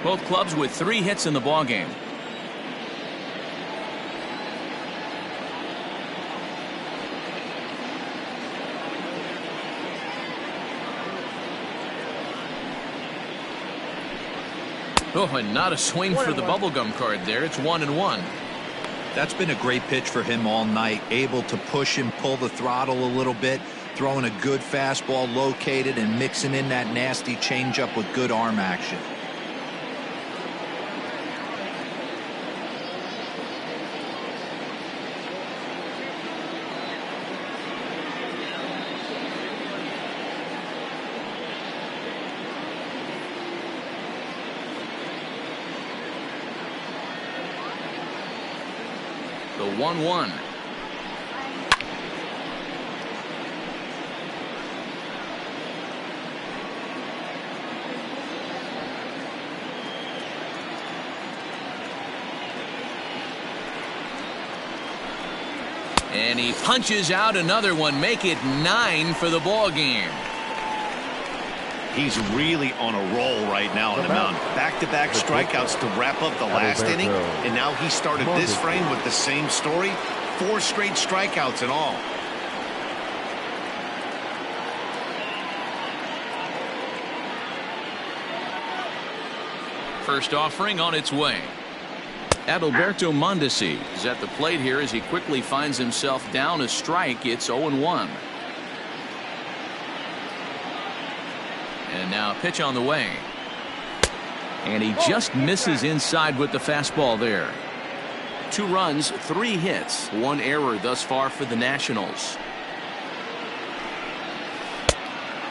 Both clubs with 3 hits in the ballgame. Oh, and not a swing for the bubblegum card there. It's 1-1. That's been a great pitch for him all night. Able to push and pull the throttle a little bit, throwing a good fastball located and mixing in that nasty changeup with good arm action. The 1-1. And he punches out another one. Make it 9 for the ball game. He's really on a roll right now on the mound. Back-to-back strikeouts to wrap up the last inning, and now he started this frame with the same story. 4 straight strikeouts in all. First offering on its way. Adalberto Mondesi is at the plate here as he quickly finds himself down a strike. It's 0-1. And now a pitch on the way. And he just misses inside with the fastball there. 2 runs, 3 hits, 1 error thus far for the Nationals.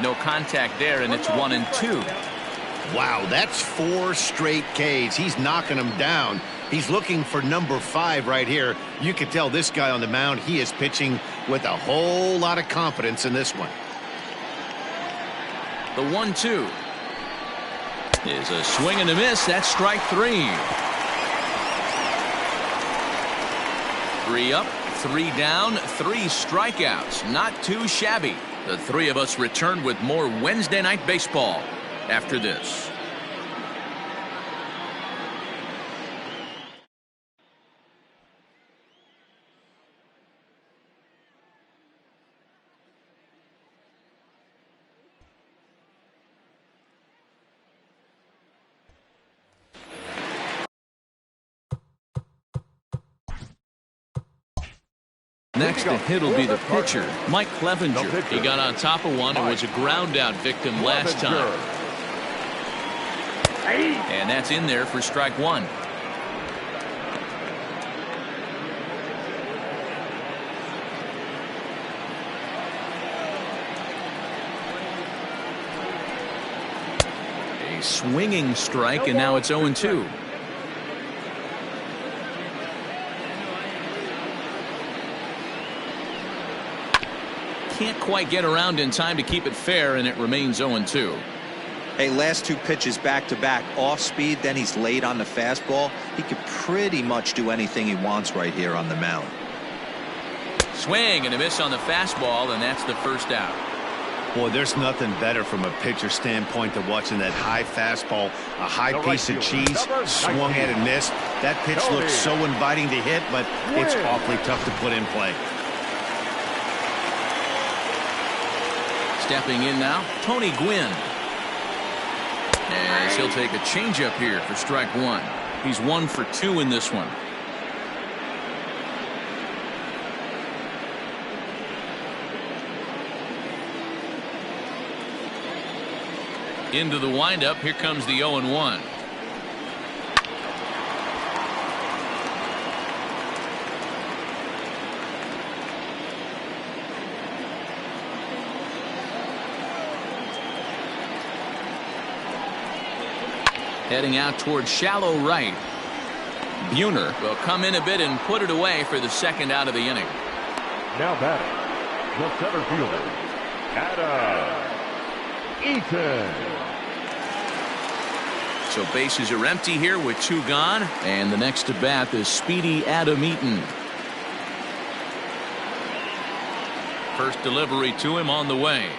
No contact there, and it's 1-2. Wow, that's 4 straight Ks. He's knocking them down. He's looking for number 5 right here. You can tell this guy on the mound, he is pitching with a whole lot of confidence in this one. The 1-2 is a swing and a miss. That's strike 3. 3 up, 3 down, 3 strikeouts. Not too shabby. The three of us return with more Wednesday Night Baseball after this. Next to hit will be the pitcher, Mike Clevenger. He got on top of one and was a ground out victim last time. And that's in there for strike one. A swinging strike, and now it's 0-2. Can't quite get around in time to keep it fair, and it remains 0-2. Hey, last two pitches back-to-back off speed, then he's late on the fastball. He could pretty much do anything he wants right here on the mound. Swing and a miss on the fastball, and that's the first out. Boy, there's nothing better from a pitcher standpoint than watching that high fastball, a high piece of cheese, swung at and missed. That pitch looks so inviting to hit, but it's awfully tough to put in play. Stepping in now, Tony Gwynn. As he'll take a changeup here for strike one. He's 1 for 2 in this one. Into the windup, here comes the 0-1. Heading out towards shallow right. Buhner will come in a bit and put it away for the second out of the inning. Now batting, the center fielder, Adam Eaton. So bases are empty here with 2 gone, and the next to bat is speedy Adam Eaton. First delivery to him on the way.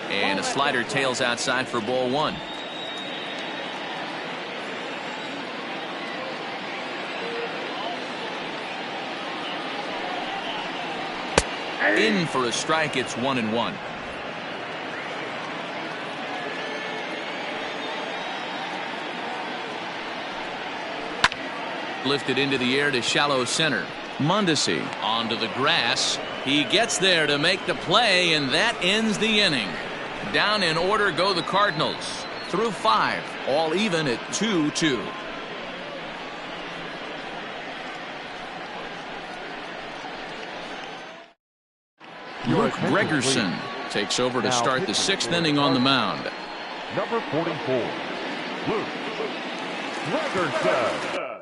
And a slider tails outside for ball 1. In for a strike. It's 1-1. Lifted into the air to shallow center. Mondesi onto the grass. He gets there to make the play, and that ends the inning. Down in order go the Cardinals. Through 5, all even at 2-2. Luke Gregerson takes over to start the 6th inning on the mound. Number 44, Luke Gregerson.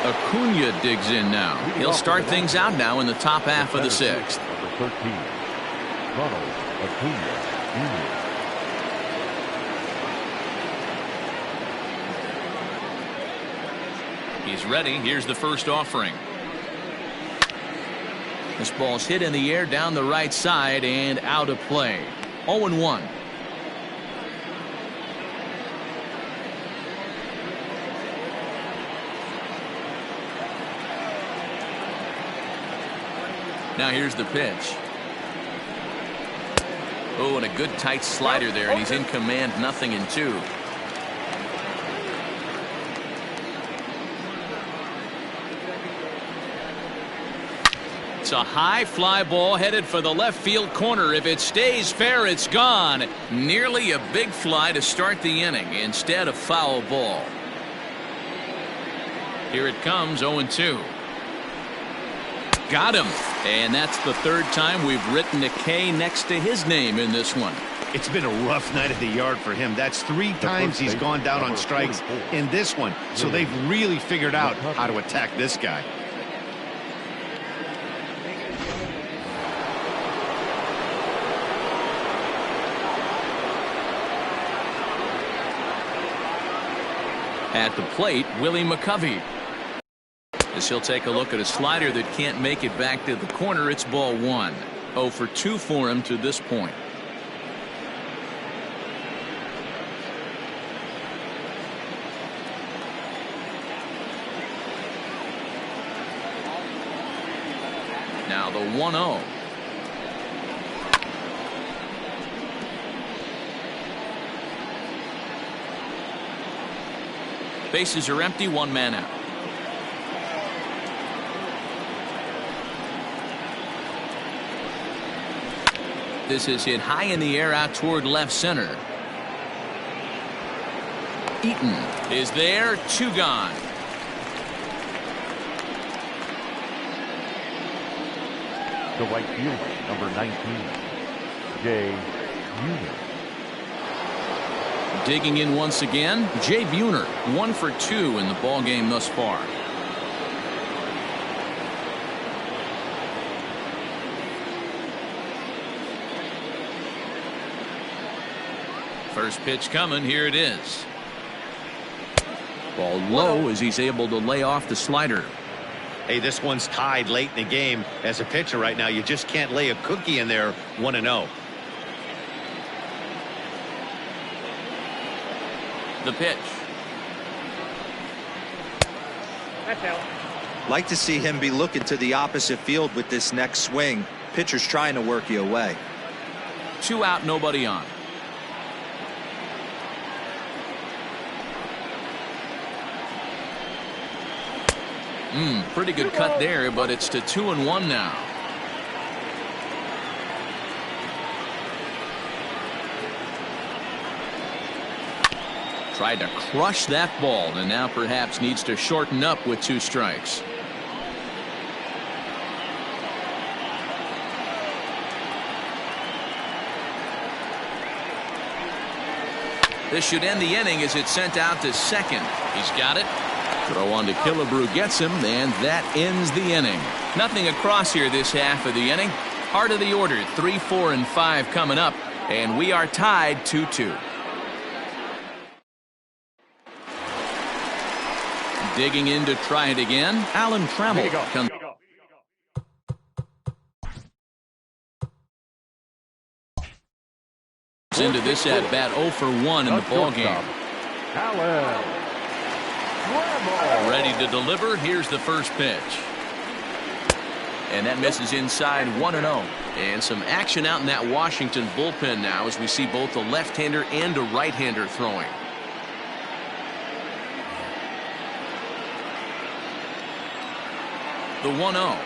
Acuna digs in now. He'll start things out now in the top half of the 6th. Number 13, Ronald Acuna Jr. He's ready. Here's the first offering. This ball's hit in the air down the right side and out of play. 0-1. Now here's the pitch. Oh, and a good tight slider there, and he's in command. 0-2. It's a high fly ball headed for the left field corner. If it stays fair, it's gone. Nearly a big fly to start the inning. Instead, a foul ball. Here it comes, 0-2. Got him. And that's the 3rd time we've written a K next to his name in this one. It's been a rough night at the yard for him. That's 3 times he's gone down on strikes in this one. So they've really figured out how to attack this guy. At the plate, Willie McCovey. As he'll take a look at a slider that can't make it back to the corner. It's ball 1. 0 for 2 for him to this point. Now the 1-0. Bases are empty, one man out. This is hit high in the air out toward left center. Eaton is there, 2 gone. The right fielder, number 19, Jay Buhner. Digging in once again, Jay Buhner, 1 for 2 in the ball game thus far. First pitch coming, here it is. Ball low as he's able to lay off the slider. Hey, this one's tied late in the game. As a pitcher right now, you just can't lay a cookie in there 1-0. The pitch. That's out. Like to see him be looking to the opposite field with this next swing. Pitcher's trying to work you away. 2 out, nobody on. Pretty good cut there, but it's to 2-1 now. Tried to crush that ball, and now perhaps needs to shorten up with 2 strikes. This should end the inning as it's sent out to second. He's got it. Throw on to Killebrew gets him, and that ends the inning. Nothing across here this half of the inning. Heart of the order, 3, 4, and 5 coming up, and we are tied 2-2. Digging in to try it again, Alan Trammell comes into this at bat 0 for 1 in the ball game. Alan. Ready to deliver. Here's the first pitch. And that misses inside, 1-0. And some action out in that Washington bullpen now as we see both a left-hander and a right-hander throwing. The 1-0.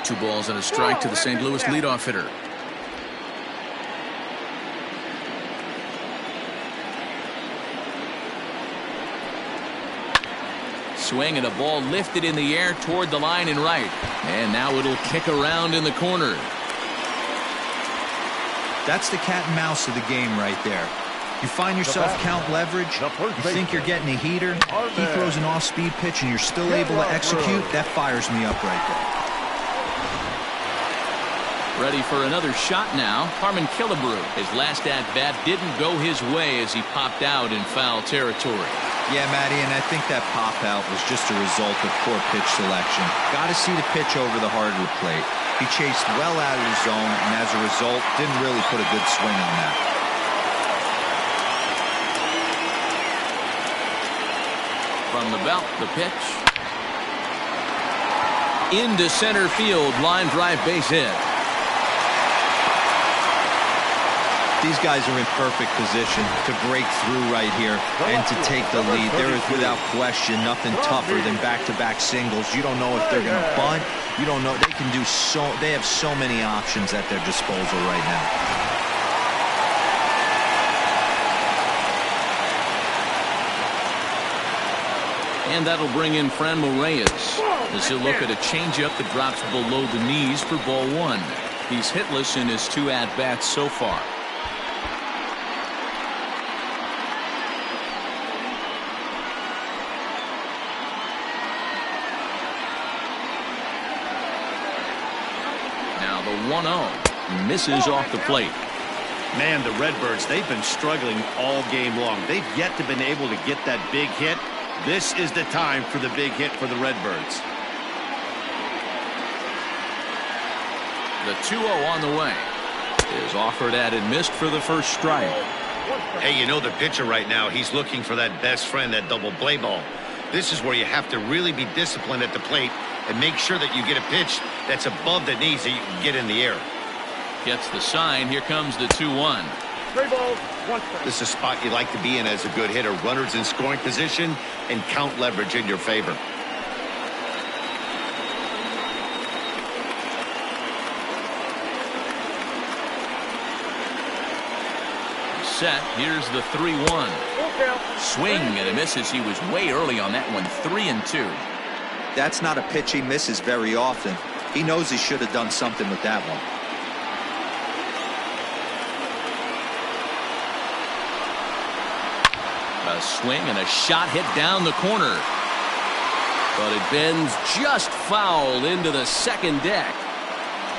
Two balls and a strike to the St. Louis leadoff hitter. Swing and a ball lifted in the air toward the line and right. And now it'll kick around in the corner. That's the cat and mouse of the game right there. You find yourself count leverage, you think you're getting a heater, he throws an off-speed pitch and you're still able to execute. That fires me up right there. Ready for another shot now. Harmon Killebrew. His last at-bat didn't go his way as he popped out in foul territory. Yeah, Matty, and I think that pop-out was just a result of poor pitch selection. Got to see the pitch over the heart of the plate. He chased well out of the zone, and as a result, didn't really put a good swing on that. From the belt, the pitch. Into center field, line drive base hit. These guys are in perfect position to break through right here and to take the lead. There is without question nothing tougher than back-to-back singles. You don't know if they're going to bunt. You don't know. They can do so. They have so many options at their disposal right now. And that'll bring in Franmil Reyes as he'll look at a changeup that drops below the knees for ball 1. He's hitless in his 2 at-bats so far. Now the 1-0 misses off the plate. Man, the Redbirds, they've been struggling all game long. They've yet to been able to get that big hit. This is the time for the big hit for the Redbirds. The 2-0 on the way is offered at and missed for the first strike. One strike. Hey, you know the pitcher right now, he's looking for that best friend, that double play ball. This is where you have to really be disciplined at the plate and make sure that you get a pitch that's above the knees that you can get in the air. Gets the sign. Here comes the 2-1. 3 balls, 1 strike. This is a spot you like to be in as a good hitter. Runners in scoring position and count leverage in your favor. Set. Here's the 3-1. Full count. Swing and a misses. He was way early on that one. 3-2. That's not a pitch he misses very often. He knows he should have done something with that one. A swing and a shot hit down the corner. But it bends just foul into the second deck.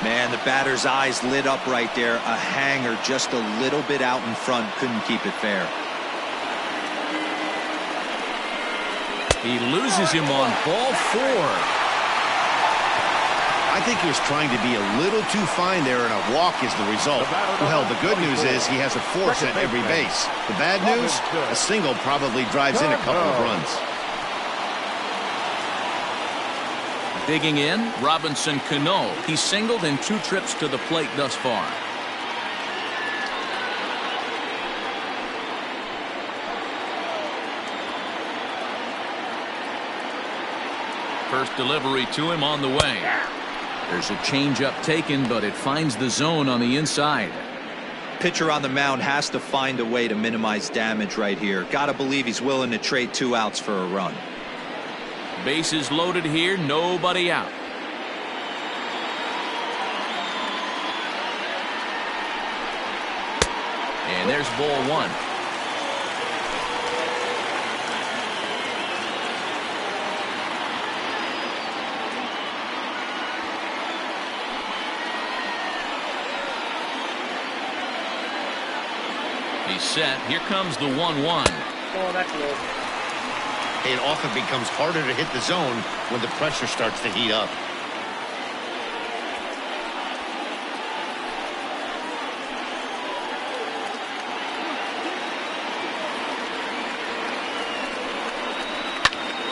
Man, the batter's eyes lit up right there. A hanger just a little bit out in front. Couldn't keep it fair. He loses him on ball 4. I think he was trying to be a little too fine there, and a walk is the result. Well, the good news is he has a force at every base. The bad news, a single probably drives in a couple of runs. Digging in, Robinson Cano. He singled in 2 trips to the plate thus far. First delivery to him on the way. There's a changeup taken, but it finds the zone on the inside. Pitcher on the mound has to find a way to minimize damage right here. Gotta believe he's willing to trade 2 outs for a run. Bases loaded here, nobody out. And there's ball 1. He's set. Here comes the 1-1. Oh, that's low. It often becomes harder to hit the zone when the pressure starts to heat up.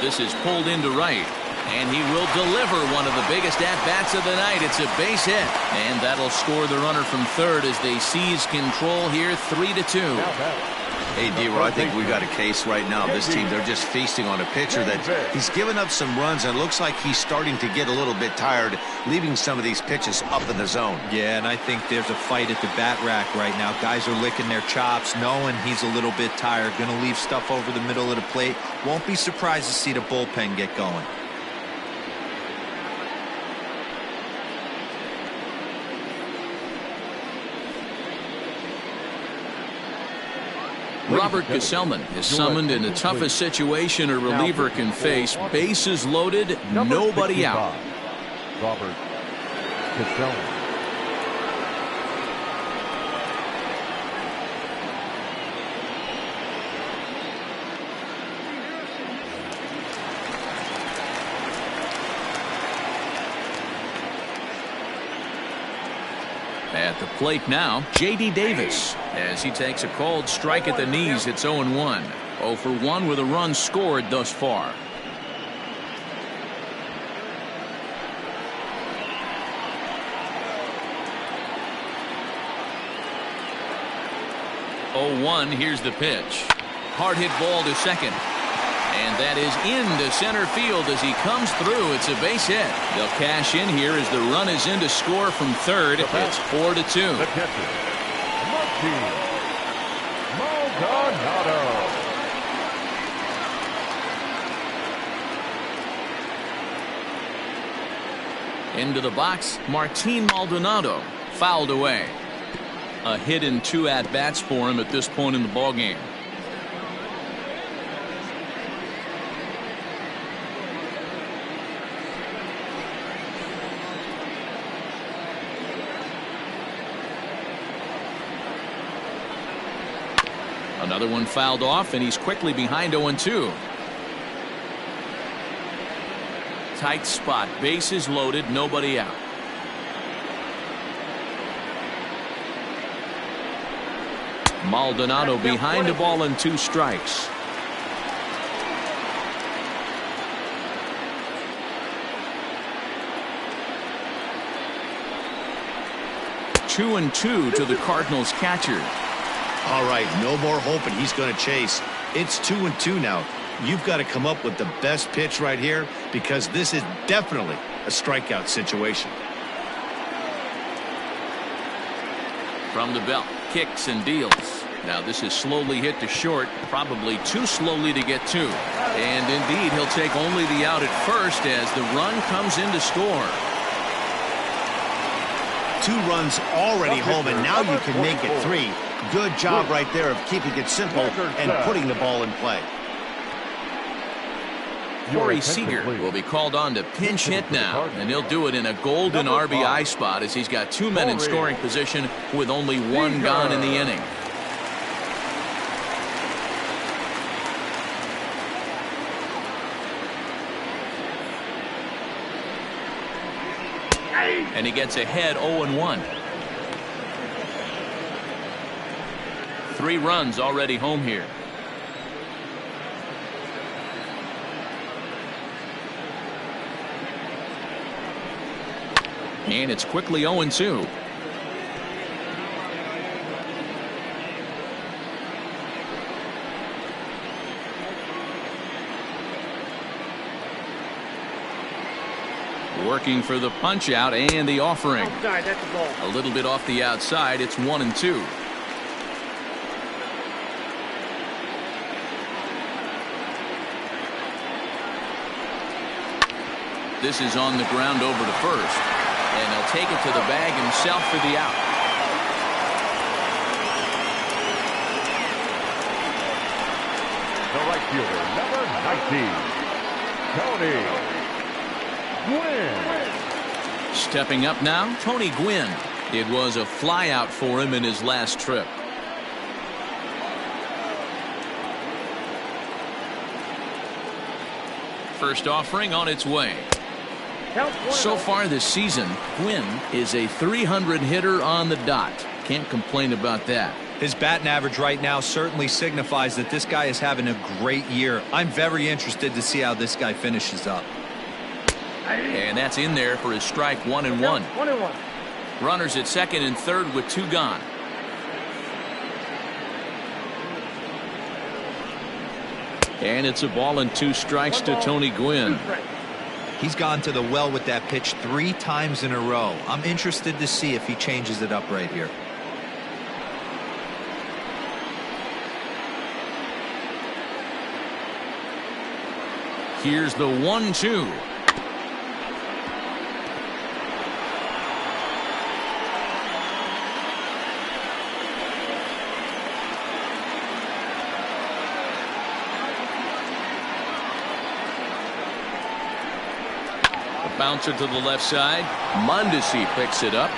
This is pulled into right, and he will deliver one of the biggest at-bats of the night. It's a base hit, and that'll score the runner from third as they seize control here, 3-2. Hey, D-Roy, I think we got a case right now. This team, they're just feasting on a pitcher that he's given up some runs, and it looks like he's starting to get a little bit tired, leaving some of these pitches up in the zone. Yeah, and I think there's a fight at the bat rack right now. Guys are licking their chops, knowing he's a little bit tired, going to leave stuff over the middle of the plate. Won't be surprised to see the bullpen get going. Robert Gesellman is summoned in the toughest situation a reliever can face. Bases loaded, nobody out. Robert Gesellman. At the plate now, J.D. Davis, as he takes a called strike at the knees. It's 0-1. 0 for 1 with a run scored thus far. Here's the pitch. Hard hit ball to second. And that is into center field as he comes through. It's a base hit. They'll cash in here as the run is in to score from third. It's 4-2. The catcher, Martin Maldonado. Into the box, Martin Maldonado fouled away. A hit in 2 at-bats for him at this point in the ballgame. Another one fouled off, and he's quickly behind 0-2. Tight spot, bases loaded, nobody out. Maldonado behind the ball and 2 strikes. Two and 2 to the Cardinals catcher. All right, no more hope, and he's going to chase. It's 2 and 2 now. You've got to come up with the best pitch right here because this is definitely a strikeout situation. From the belt, kicks and deals. Now this is slowly hit to short, probably too slowly to get to. And indeed, he'll take only the out at first as the run comes in to score. 2 runs already home, and now you can make it 3. Good job right there of keeping it simple and putting the ball in play. Corey Seager will be called on to pinch hit now, and he'll do it in a golden RBI spot as he's got 2 men in scoring position with only 1 gone in the inning. And he gets ahead 0-1. 3 runs already home here. And it's quickly 0-2. Working for the punch out and the offering. Outside, that's the ball. A little bit off the outside. It's 1-2. This is on the ground over to first. And he'll take it to the bag himself for the out. The right fielder, number 19, Tony Gwynn. Stepping up now, Tony Gwynn. It was a flyout for him in his last trip. First offering on its way. So far this season, Gwynn is a 300 hitter on the dot. Can't complain about that. His batting average right now certainly signifies that this guy is having a great year. I'm very interested to see how this guy finishes up. And that's in there for his strike 1-1. 1-1. Runners at second and third with 2 gone. And it's a ball and 2 strikes to Tony Gwynn. He's gone to the well with that pitch 3 times in a row. I'm interested to see if he changes it up right here. Here's the 1-2. Bouncer to the left side. Mondesi picks it up.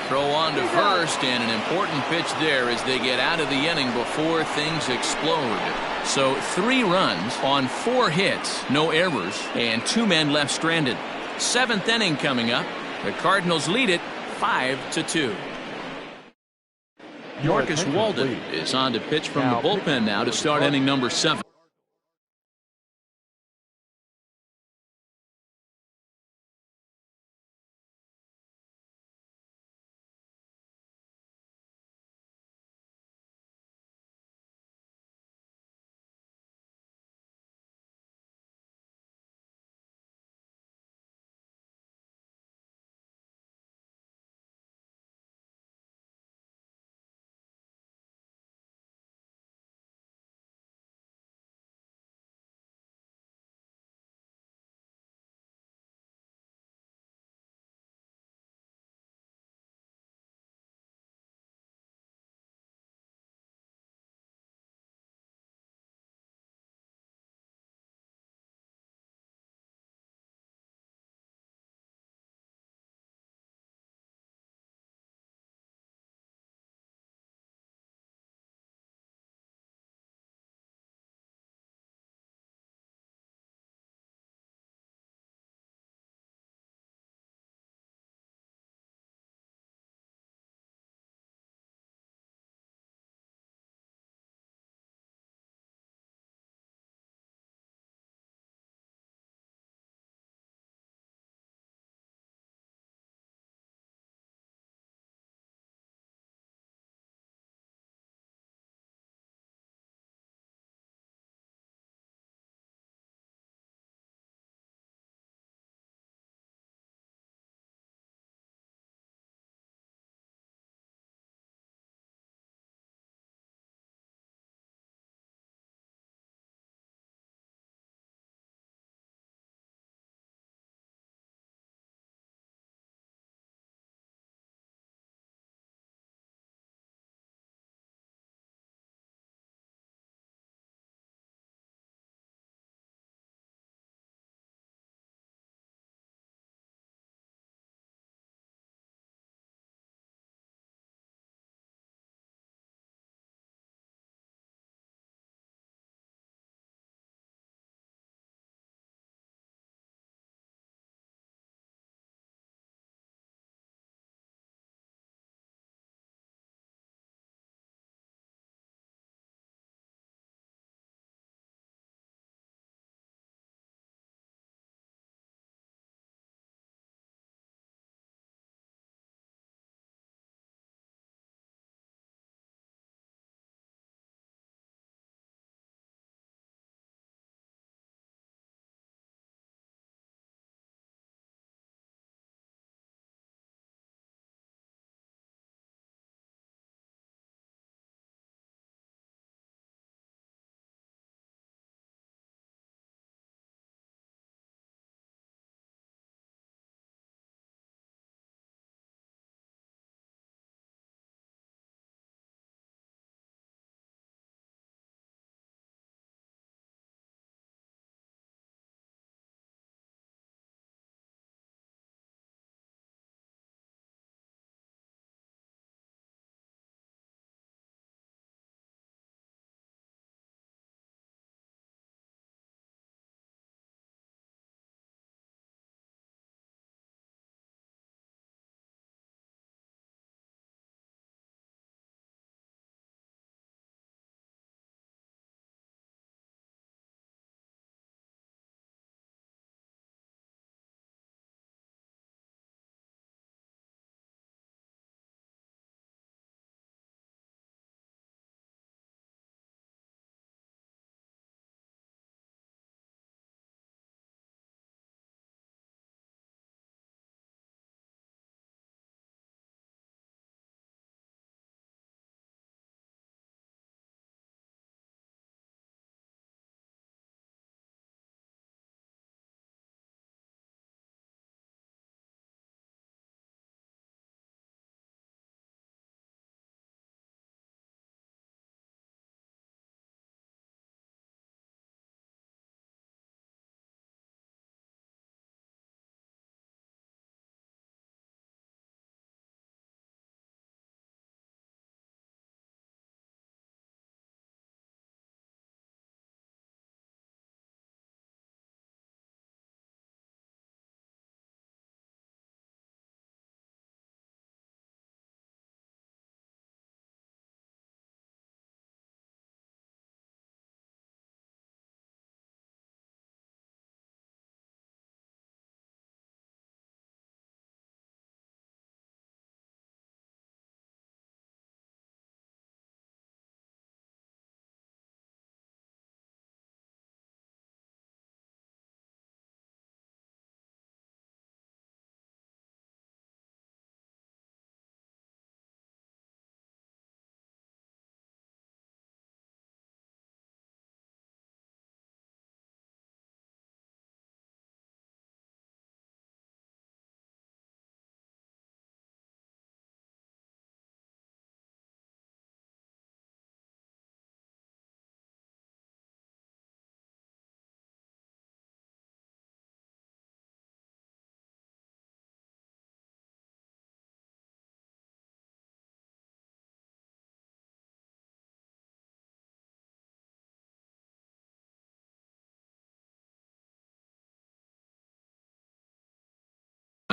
Throw on to first, and an important pitch there as they get out of the inning before things explode. So 3 runs on 4 hits, no errors, and 2 men left stranded. 7th inning coming up. The Cardinals lead it 5-2. Marcus Walden is on to pitch from the bullpen now to start inning number 7.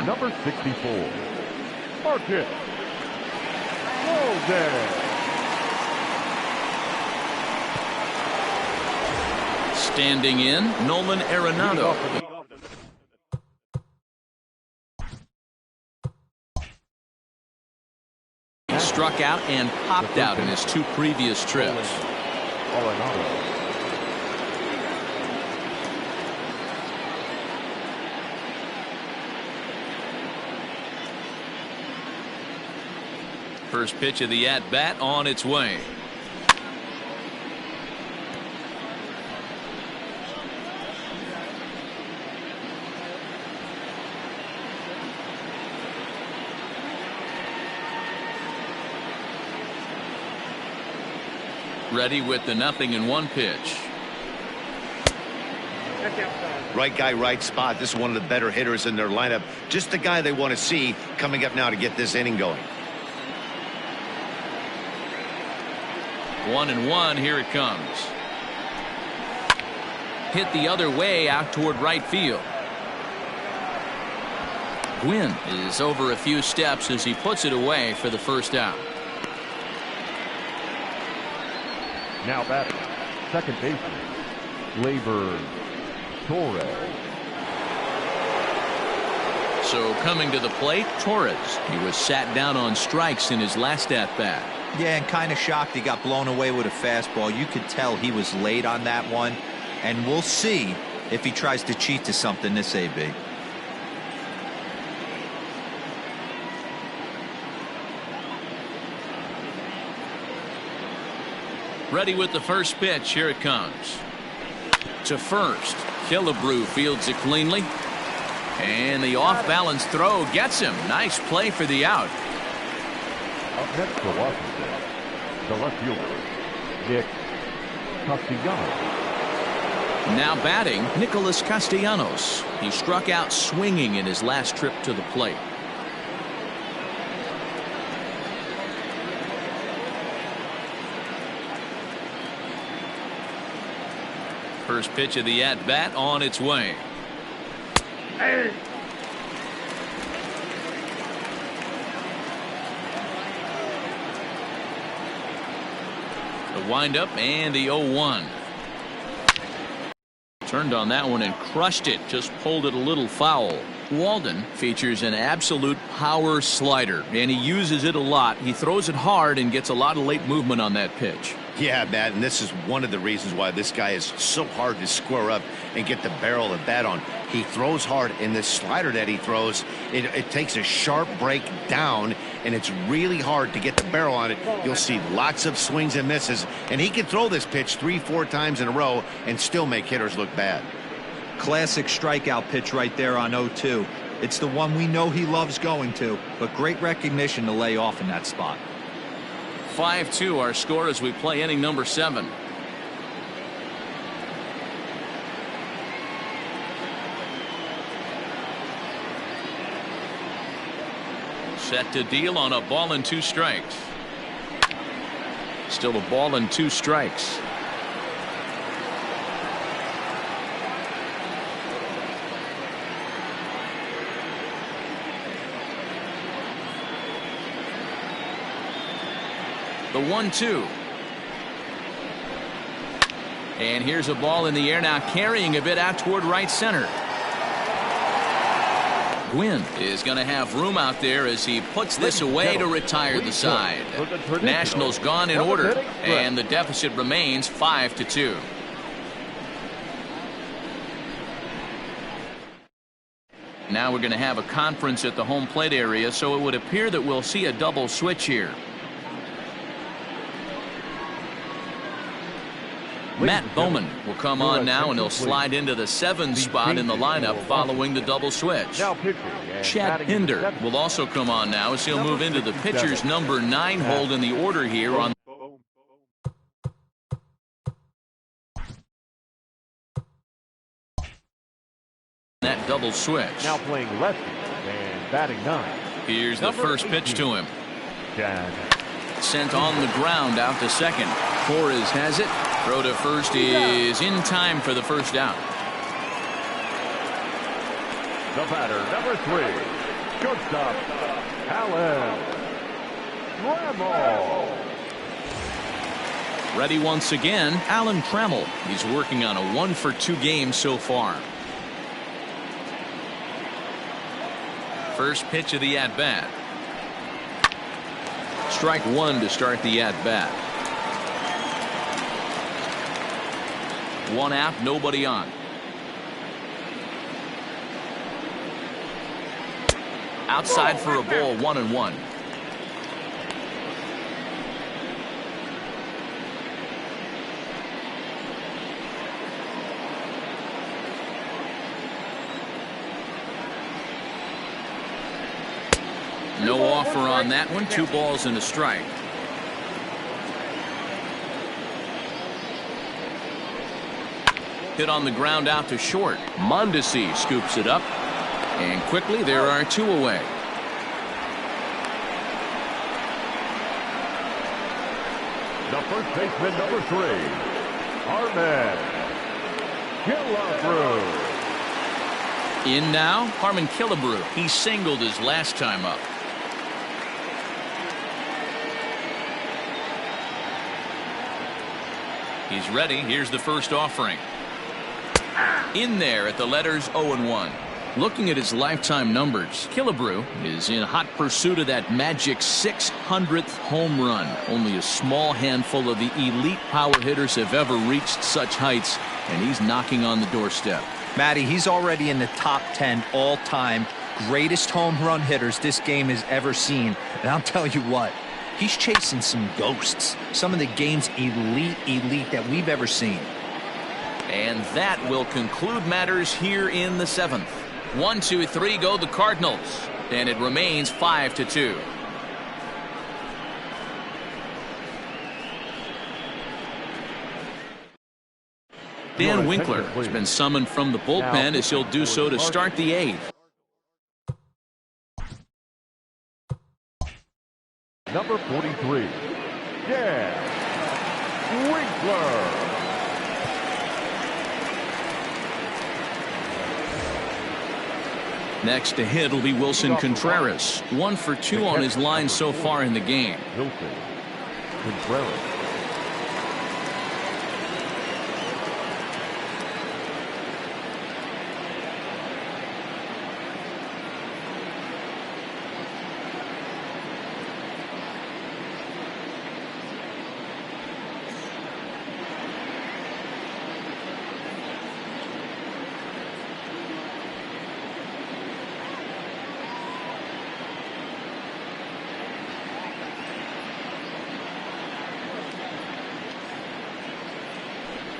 number 64, Marcus Golden. Standing in, Nolan Arenado. He struck out and popped out in his 2 previous trips. First pitch of the at-bat on its way. Ready with the 0-1 pitch. Right guy, right spot. This is one of the better hitters in their lineup. Just the guy they want to see coming up now to get this inning going. 1-1, here it comes. Hit the other way out toward right field. Gwynn is over a few steps as he puts it away for the first out. Now batting, second baseman, Gleyber Torres. So coming to the plate, Torres. He was sat down on strikes in his last at-bat. Yeah, and kind of shocked he got blown away with a fastball. You could tell he was late on that one, and we'll see if he tries to cheat to something this AB. Ready with the first pitch. Here it comes. To first. Killebrew fields it cleanly. And the off-balance throw gets him. Nice play for the out. Up next for Washington, the left fielder, Nick Castellanos. Now batting, Nicholas Castellanos. He struck out swinging in his last trip to the plate. First pitch of the at-bat on its way. The windup and the 0-1. Turned on that one and crushed it. Just pulled it a little foul. Walden features an absolute power slider, and he uses it a lot. He throws it hard and gets a lot of late movement on that pitch. Yeah, Matt, and this is one of the reasons why this guy is so hard to square up and get the barrel of the bat on. He throws hard, and this slider that he throws, it takes a sharp break down, and it's really hard to get the barrel on it. You'll see lots of swings and misses, and he can throw this pitch 3-4 times in a row and still make hitters look bad. Classic strikeout pitch right there on 0-2. It's the one we know he loves going to, but great recognition to lay off in that spot. 5-2 our score as we play inning number 7. Set to deal on a ball and 2 strikes. Still a ball and 2 strikes. The 1-2. And here's a ball in the air now, carrying a bit out toward right center. Gwynn is going to have room out there as he puts this away to retire the side. Nationals gone in order, and the deficit remains 5-2. Now we're going to have a conference at the home plate area, so it would appear that we'll see a double switch here. Matt Bowman will come on now, and he'll slide into the 7 spot in the lineup following the double switch. Chad Pinder will also come on now as he'll move into the pitcher's number 9 hold in the order here on that double switch. Now playing lefty and batting 9. Here's the first pitch to him. Chad. Sent on the ground out to second. Torres has it. Throw to first is in time for the first out. The batter, number 3, Shortstop, Alan Trammell. Ready once again, Alan Trammell. He's working on a 1-for-2 game so far. First pitch of the at-bat. Strike one to start the at-bat. One out, nobody on. Outside for a ball, 1-1. No offer on that one. 2 balls and a strike. Hit on the ground out to short. Mondesi scoops it up. And quickly there are 2 away. The first baseman, number 3, Harmon Killebrew. In now, Harmon Killebrew. He singled his last time up. He's ready. Here's the first offering. In there at the letters 0-1. Looking at his lifetime numbers, Killebrew is in hot pursuit of that magic 600th home run. Only a small handful of the elite power hitters have ever reached such heights, and he's knocking on the doorstep. Matty, he's already in the top 10 all-time greatest home run hitters this game has ever seen. And I'll tell you what, he's chasing some ghosts. Some of the game's elite that we've ever seen. And that will conclude matters here in the 7th. 1, 2, 3 go the Cardinals. And it remains 5-2. Dan Winkler has been summoned from the bullpen as he'll do so to start the 8th. Number 43, Dan Winkler. Next to hit will be Wilson Contreras. 1 for 2 on his line so far in the game. Wilson Contreras.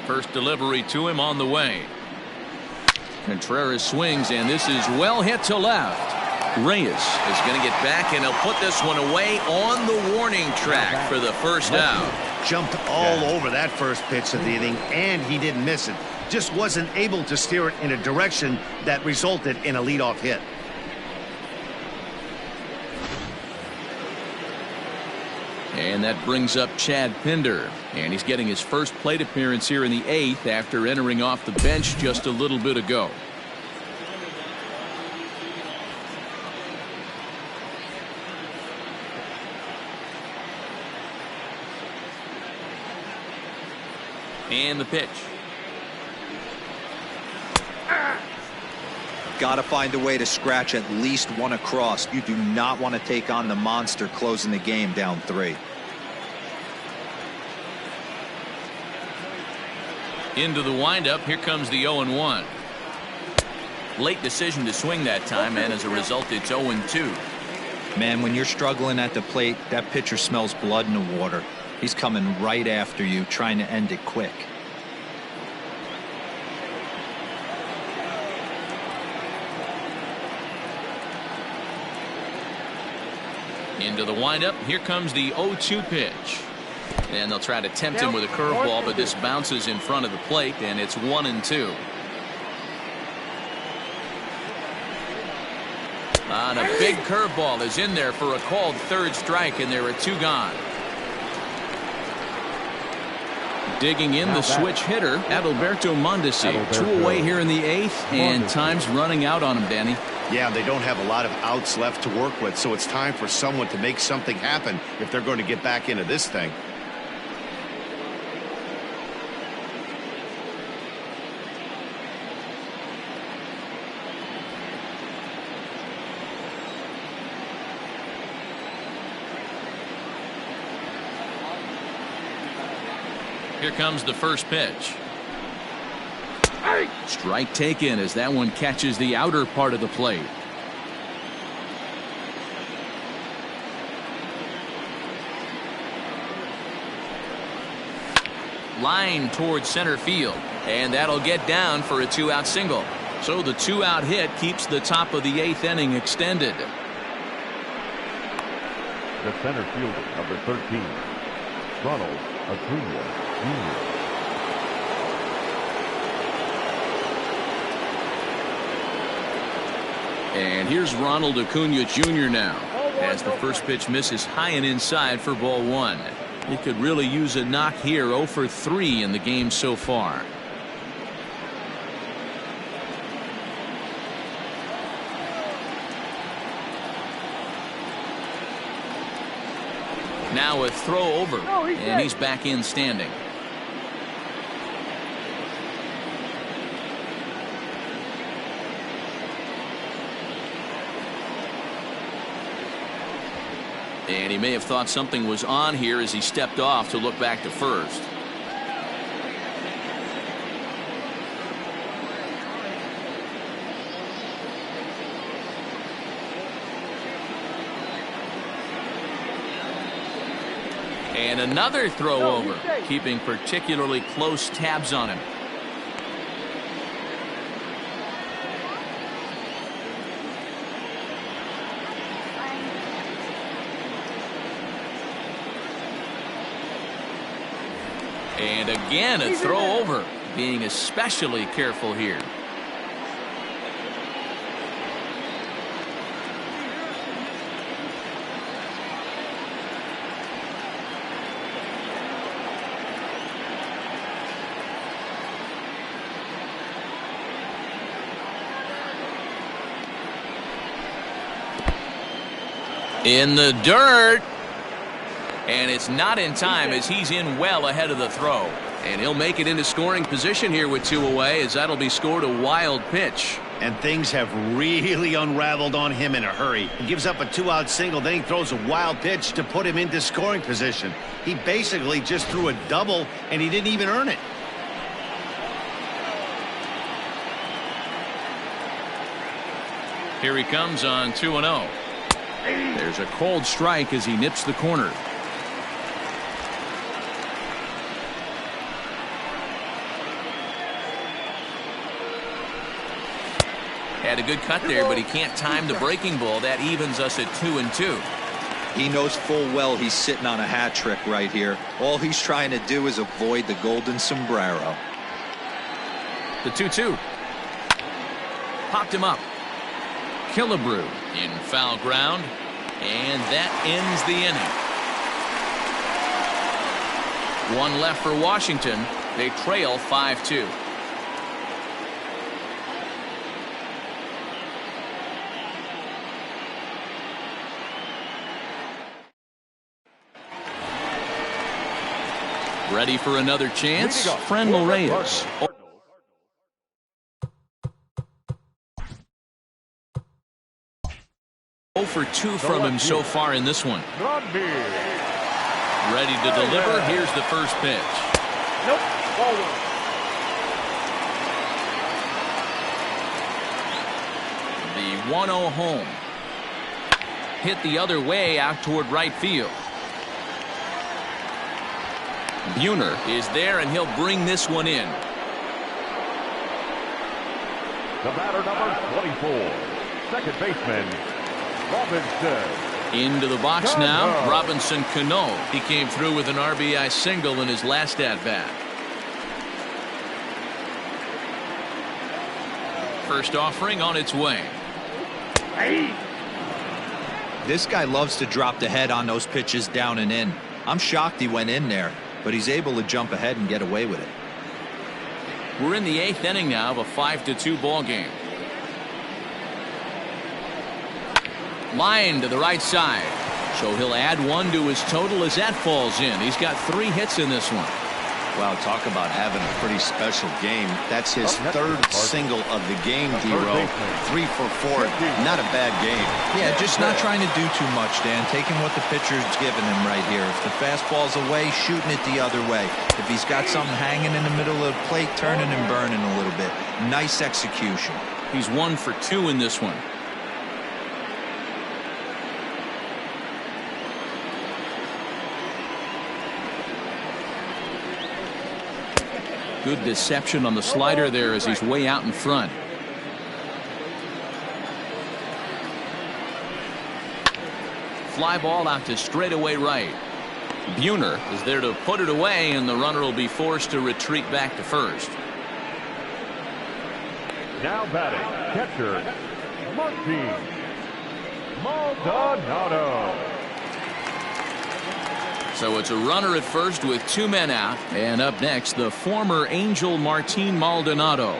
First delivery to him on the way. Contreras swings, and this is well hit to left. Reyes is going to get back, and he'll put this one away on the warning track for the first out. Jumped all over that first pitch of the inning, and he didn't miss it. Just wasn't able to steer it in a direction that resulted in a leadoff hit. And that brings up Chad Pinder. And he's getting his first plate appearance here in the 8th after entering off the bench just a little bit ago. And the pitch. Got to find a way to scratch at least one across. You do not want to take on the monster closing the game down 3. Into the windup. Here comes the 0-1. Late decision to swing that time, and as a result, it's 0-2. Man, when you're struggling at the plate, that pitcher smells blood in the water. He's coming right after you, trying to end it quick. Into the windup. Here comes the 0-2 pitch. And they'll try to tempt him with a curveball, but this bounces in front of the plate, and it's 1-2. And a big curveball is in there for a called third strike, and there are 2 gone. Digging in the switch hitter, Adalberto Mondesi. 2 away here in the 8th, and time's running out on him, Danny. Yeah, they don't have a lot of outs left to work with, so it's time for someone to make something happen if they're going to get back into this thing. Here comes the first pitch. Strike taken as that one catches the outer part of the plate. Line towards center field, and that'll get down for a 2-out single. So the 2-out hit keeps the top of the 8th inning extended. The center fielder, number 13, Ronald Acuna Jr. And here's Ronald Acuna Jr. now, as the first pitch misses high and inside for ball 1. He could really use a knock here. 0 for 3 in the game so far. Now a throw over, and he's back in standing. And he may have thought something was on here as he stepped off to look back to first. And another throw over, keeping particularly close tabs on him. And again, a throw over, being especially careful here. In the dirt. And it's not in time as he's in well ahead of the throw. And he'll make it into scoring position here with 2 away, as that'll be scored a wild pitch. And things have really unraveled on him in a hurry. He gives up a 2-out single, then he throws a wild pitch to put him into scoring position. He basically just threw a double, and he didn't even earn it. Here he comes on 2-0. There's a cold strike as he nips the corner. Had a good cut there, but he can't time the breaking ball. That evens us at 2-2. He knows full well he's sitting on a hat trick right here. All he's trying to do is avoid the golden sombrero. The 2-2. Popped him up. Killebrew in foul ground, and that ends the inning. 1 left for Washington. They trail 5-2. Ready for another chance? Franmil Reyes. 0 for 2 from him so far in this one. Ready to deliver. Here's the first pitch. Nope. Ball 1. The 1-0 home. Hit the other way out toward right field. Buhner is there, and he'll bring this one in. The batter, number 24, second baseman, Robinson. Into the box now, Robinson Cano. He came through with an RBI single in his last at-bat. First offering on its way. This guy loves to drop the head on those pitches down and in. I'm shocked he went in there. but he's able to jump ahead and get away with it. We're in the 8th inning now of a 5-2 ball game. Line to the right side. So he'll add 1 to his total as that falls in. He's got 3 hits in this one. Wow, talk about having a pretty special game. That's his 3rd single of the game, D-Row. 3 for 4. Not a bad game. Yeah, just not trying to do too much, Dan. Taking what the pitcher's giving him right here. If the fastball's away, shooting it the other way. If he's got something hanging in the middle of the plate, turning and burning a little bit. Nice execution. He's 1 for 2 in this one. Good deception on the slider there as he's way out in front. Fly ball out to straightaway right. Buhner is there to put it away, and the runner will be forced to retreat back to first. Now batting, catcher, Martin Maldonado. So it's a runner at first with 2 men out. And up next, the former Angel Martin Maldonado.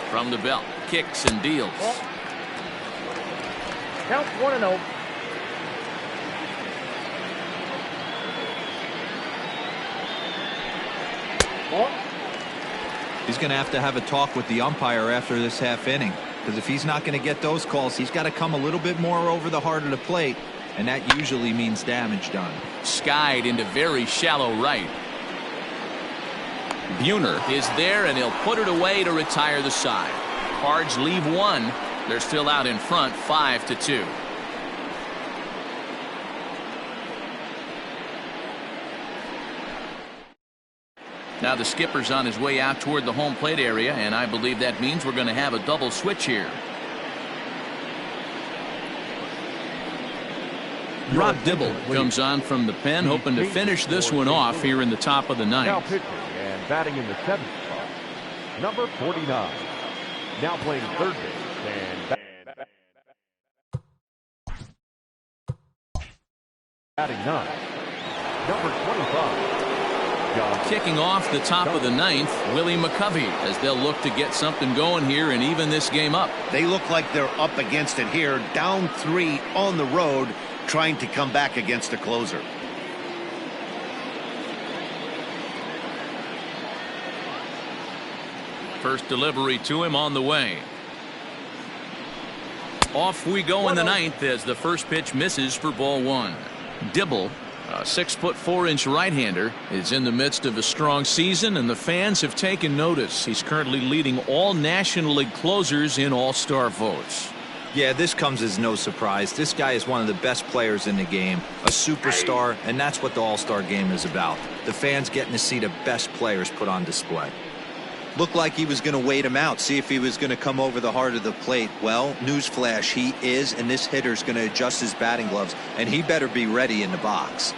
From the belt, kicks and deals. Count 1-0. He's going to have a talk with the umpire after this half inning. Because if he's not going to get those calls, he's got to come a little bit more over the heart of the plate, and that usually means damage done. Skied into very shallow right. Buhner is there, and he'll put it away to retire the side. Cards leave 1. They're still out in front, 5-2. Now the skipper's on his way out toward the home plate area, and I believe that means we're going to have a double switch here. Rob Dibble comes on from the pen, hoping to finish this one off here in the top of the Now 9th. pitching and batting in the 7th spot, number 49. Now playing third base and batting 9, number 25. Kicking off the top of the 9th, Willie McCovey, as they'll look to get something going here and even this game up. They look like they're up against it here, down 3 on the road, trying to come back against the closer. First delivery to him on the way. Off we go in the 9th as the first pitch misses for ball 1. Dibble, a 6'4" right-hander, is in the midst of a strong season, and the fans have taken notice. He's currently leading all National League closers in all-star votes. Yeah, this comes as no surprise. This guy is one of the best players in the game, a superstar, and that's what the All-Star game is about. The fans getting to see the best players put on display. Looked like he was going to wait him out, see if he was going to come over the heart of the plate. Well, newsflash, he is, and this hitter's going to adjust his batting gloves, and he better be ready in the box.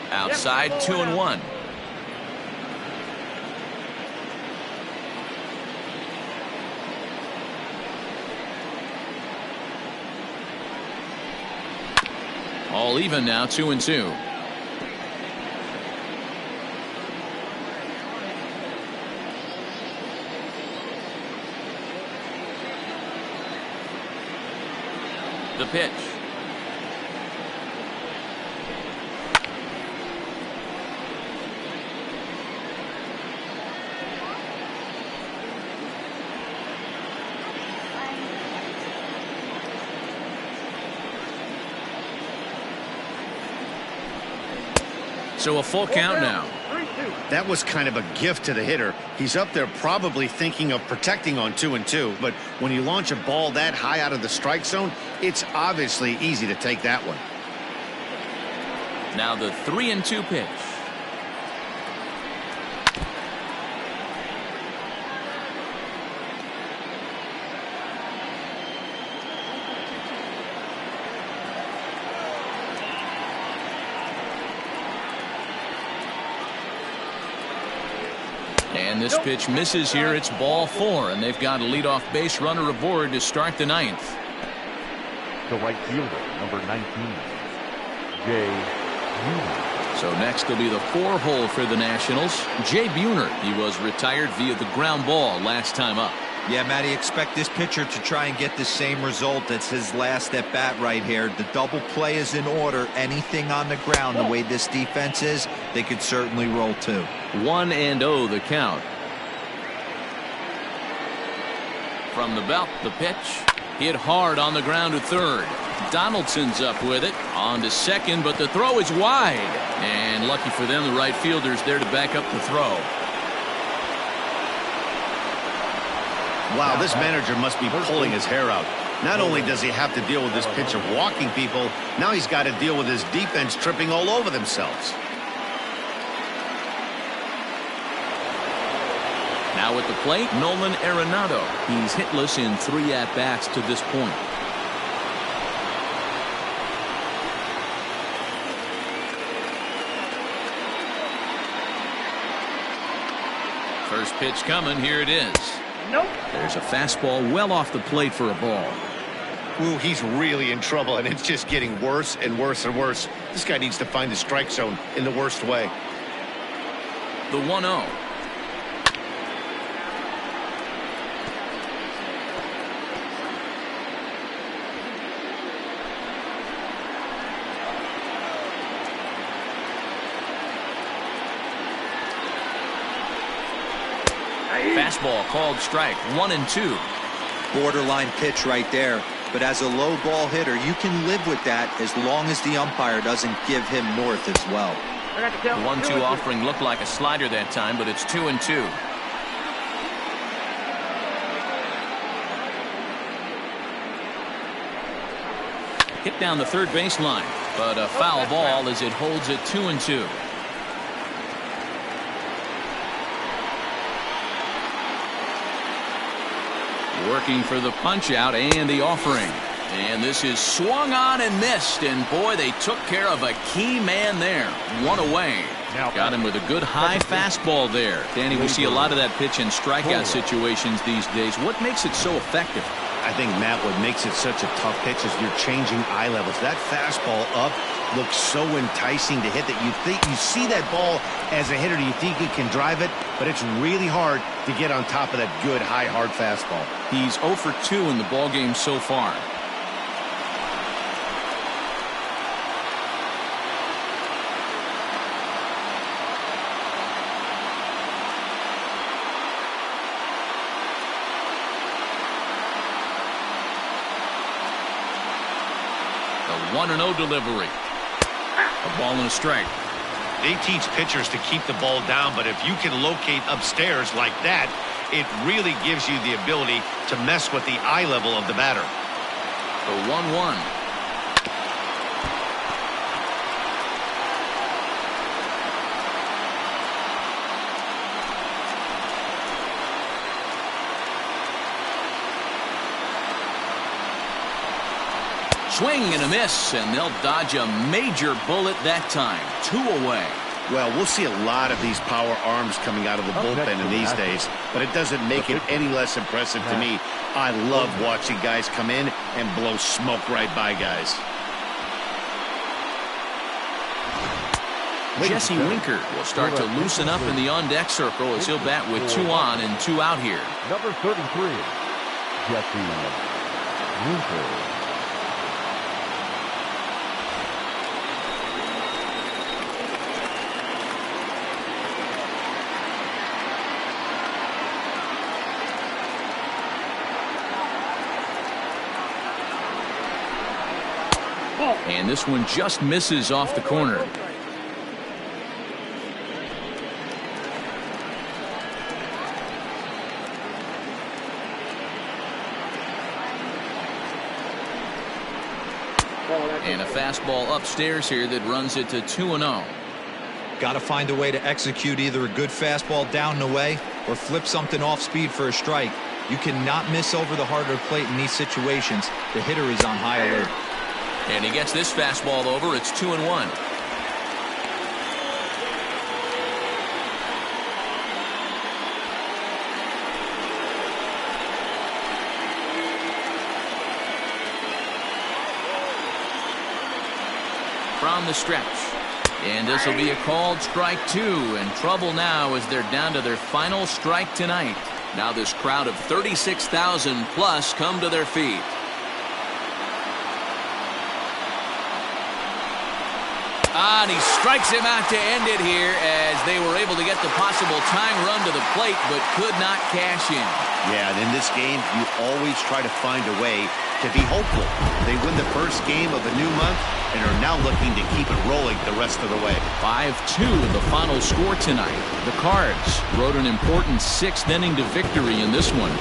Outside, 2-1. All even now, 2-2. The pitch. So a full count now. That was kind of a gift to the hitter. He's up there probably thinking of protecting on 2-2, but when you launch a ball that high out of the strike zone, it's obviously easy to take that one. Now the 3-2 pitch. And this pitch misses here. It's ball 4, and they've got a leadoff base runner aboard to start the 9th. The right fielder, number 19, Jay Buhner. So next will be the 4-hole for the Nationals. Jay Buhner. He was retired via the ground ball last time up. Yeah, Matty, expect this pitcher to try and get the same result. It's his last at bat right here. The double play is in order. Anything on the ground, the way this defense is, they could certainly roll too. 1-0 the count. From the belt, the pitch. Hit hard on the ground to third. Donaldson's up with it. On to second, but the throw is wide. And lucky for them, the right fielder's there to back up the throw. Wow, this manager must be pulling his hair out. Not only does he have to deal with this pitcher walking people, now he's got to deal with his defense tripping all over themselves. Now at the plate, Nolan Arenado. He's hitless in 3 at-bats to this point. First pitch coming. Here it is. Nope. There's a fastball well off the plate for a ball. Ooh, he's really in trouble, and it's just getting worse and worse and worse. This guy needs to find the strike zone in the worst way. The 1-0. Fastball called strike. 1-2. Borderline pitch right there. But as a low ball hitter, you can live with that as long as the umpire doesn't give him north as well. The 1-2 offering looked like a slider that time, but it's 2-2. Hit down the third baseline, but a foul ball as it holds it 2-2. Working for the punch out and the offering. And this is swung on and missed. And boy, they took care of a key man there. 1 away. Got him with a good high fastball there. Danny, we see a lot of that pitch in strikeout situations these days. What makes it so effective? I think, Matt, what makes it such a tough pitch is you're changing eye levels. That fastball up looks so enticing to hit that you see that ball as a hitter, you think you can drive it, but it's really hard to get on top of that good high hard fastball. He's 0 for 2 in the ball game so far. The 1-0 delivery. A ball and a strike. They teach pitchers to keep the ball down, but if you can locate upstairs like that, it really gives you the ability to mess with the eye level of the batter. The 1-1. Swing and a miss, and they'll dodge a major bullet that time. 2 away. Well, we'll see a lot of these power arms coming out of the bullpen in these days, but it doesn't make it any less impressive to me. I love watching guys come in and blow smoke right by guys. Jesse Winker will start to loosen up in the on-deck circle as he'll bat with 2 on and 2 out here. Number 33, Jesse Winker. And this one just misses off the corner. And a fastball upstairs here that runs it to 2-0. Got to find a way to execute either a good fastball down and away or flip something off speed for a strike. You cannot miss over the harder plate in these situations. The hitter is on high alert. And he gets this fastball over. It's 2-1. down the stretch. And this will be a called strike 2, and trouble now as they're down to their final strike tonight. Now this crowd of 36,000 plus come to their feet. And he strikes him out to end it here as they were able to get the possible tying run to the plate but could not cash in. Yeah, and in this game, you always try to find a way to be hopeful. They win the first game of a new month and are now looking to keep it rolling the rest of the way. 5-2 the final score tonight. The Cards rode an important 6th inning to victory in this one.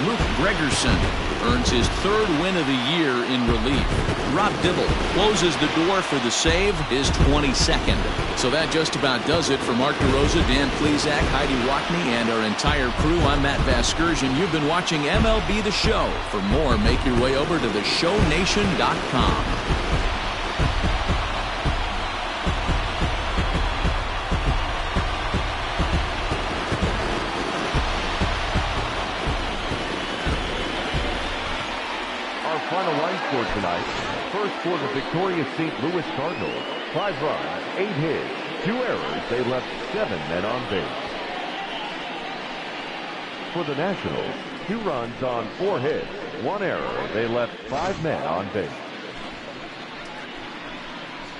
Luke Gregerson earns his 3rd win of the year in relief. Rob Dibble closes the door for the save, his 22nd. So that just about does it for Mark DeRosa, Dan Plesac, Heidi Watney, and our entire crew. I'm Matt Vasgersian. You've been watching MLB The Show. For more, make your way over to theshownation.com. Final line score tonight. First for the victorious St. Louis Cardinals. 5 runs, 8 hits, 2 errors. They left 7 men on base. For the Nationals, 2 runs on 4 hits, 1 error. They left 5 men on base.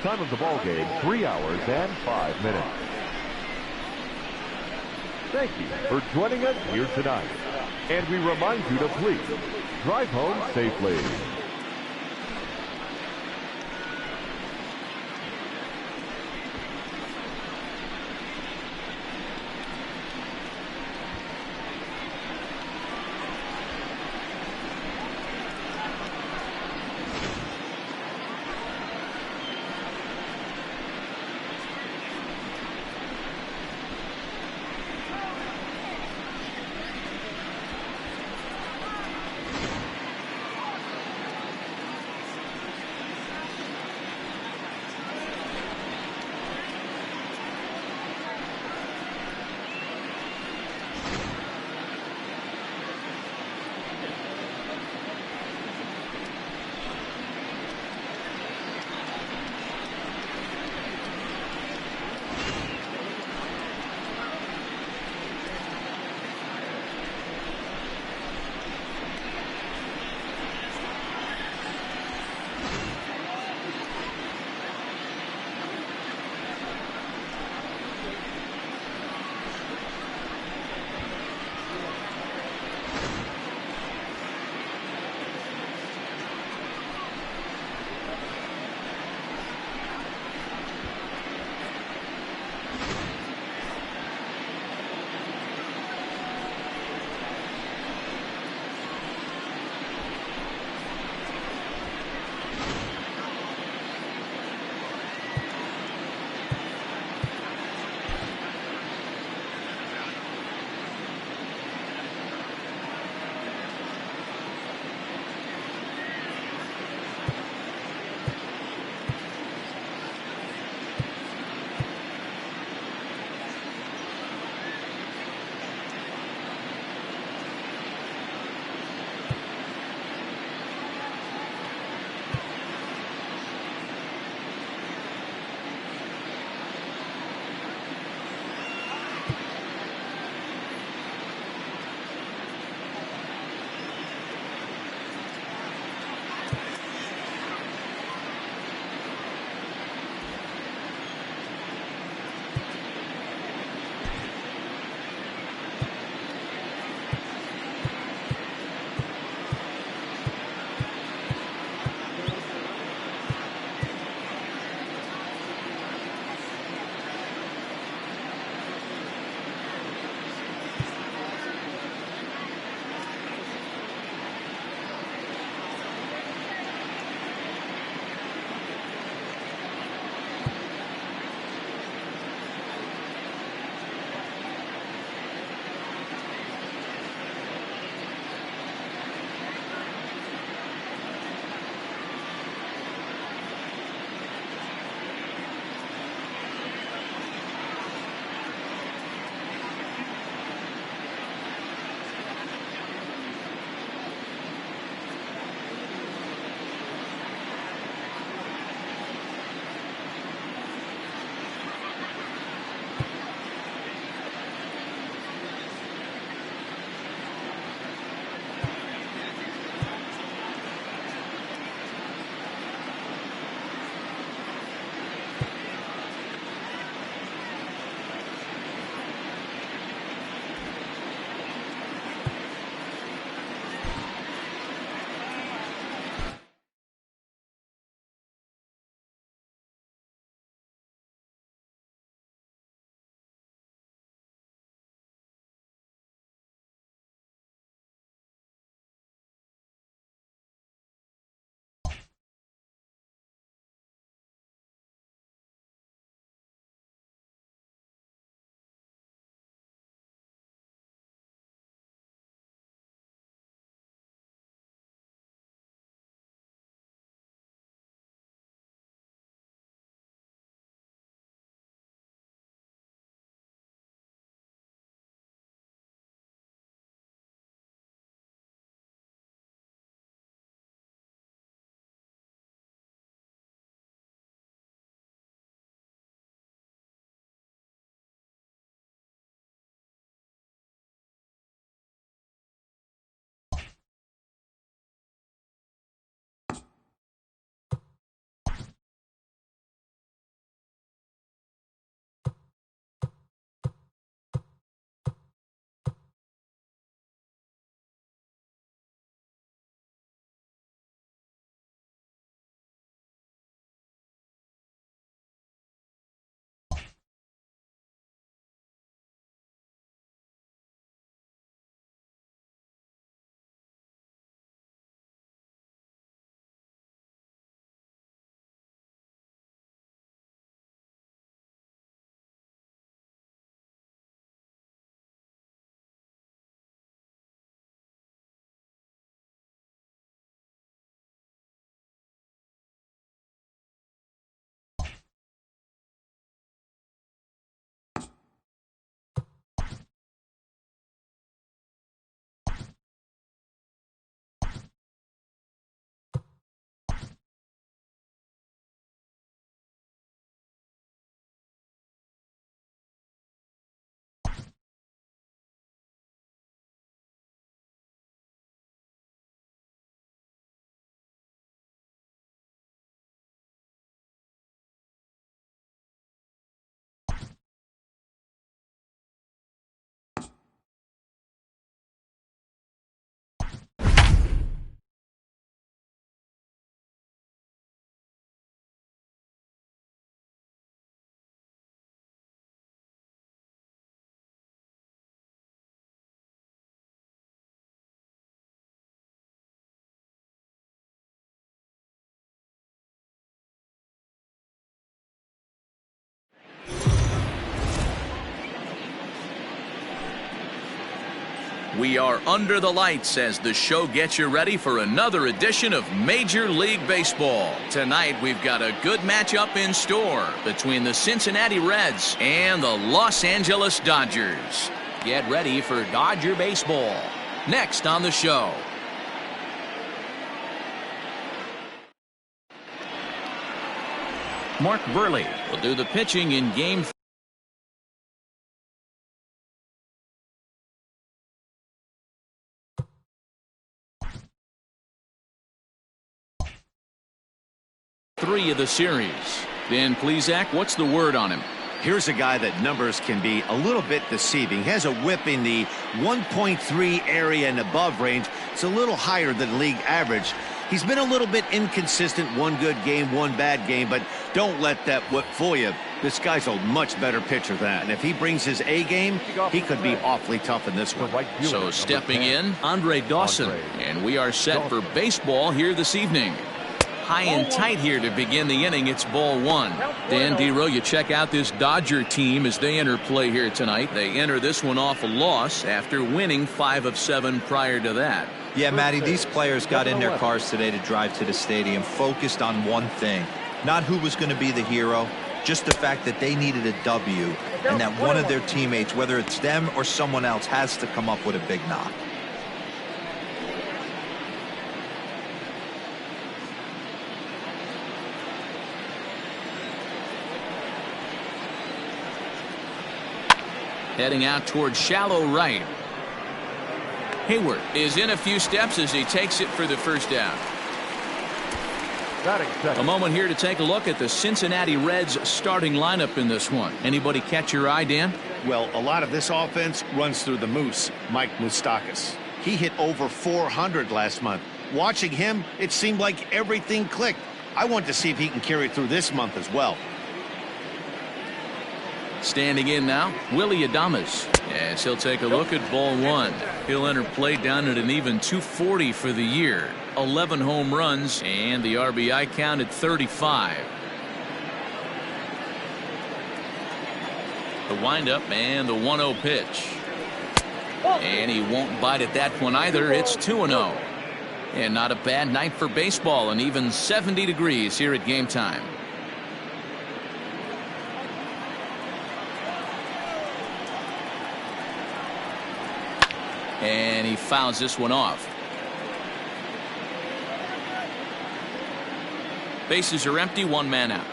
Time of the ball game, 3 hours and 5 minutes. Thank you for joining us here tonight. And we remind you to please drive home safely. We are under the lights as the show gets you ready for another edition of Major League Baseball. Tonight, we've got a good matchup in store between the Cincinnati Reds and the Los Angeles Dodgers. Get ready for Dodger baseball. Next on the show. Mark Burley will do the pitching in Game 3 of the series. Dan Plesac, what's the word on him? Here's a guy that numbers can be a little bit deceiving. He has a whip in the 1.3 area and above range. It's a little higher than league average. He's been a little bit inconsistent. One good game, one bad game, but don't let that whip fool you. This guy's a much better pitcher than that. And if he brings his A game, he could be awfully tough in this one. So stepping in, Andre Dawson. And we are set for baseball here this evening. High and tight here to begin the inning. It's ball 1. Dan Dero, you check out this Dodger team as they enter play here tonight. They enter this one off a loss after winning 5 of 7 prior to that. Yeah, Matty, these players got in their cars today to drive to the stadium focused on one thing. Not who was going to be the hero, just the fact that they needed a W and that one of their teammates, whether it's them or someone else, has to come up with a big knock. Heading out towards shallow right. Hayward is in a few steps as he takes it for the first down. A moment here to take a look at the Cincinnati Reds starting lineup in this one. Anybody catch your eye, Dan? Well, a lot of this offense runs through the Moose, Mike Moustakas. He hit over 400 last month. Watching him, it seemed like everything clicked. I want to see if he can carry it through this month as well. Standing in now, Willie Adames, as he'll take a look at ball 1. He'll enter play down at an even 240 for the year. 11 home runs, and the RBI count at 35. The windup and the 1-0 pitch. And he won't bite at that one either. It's 2-0. And not a bad night for baseball, and even 70 degrees here at game time. And he fouls this one off. Bases are empty, 1 man out.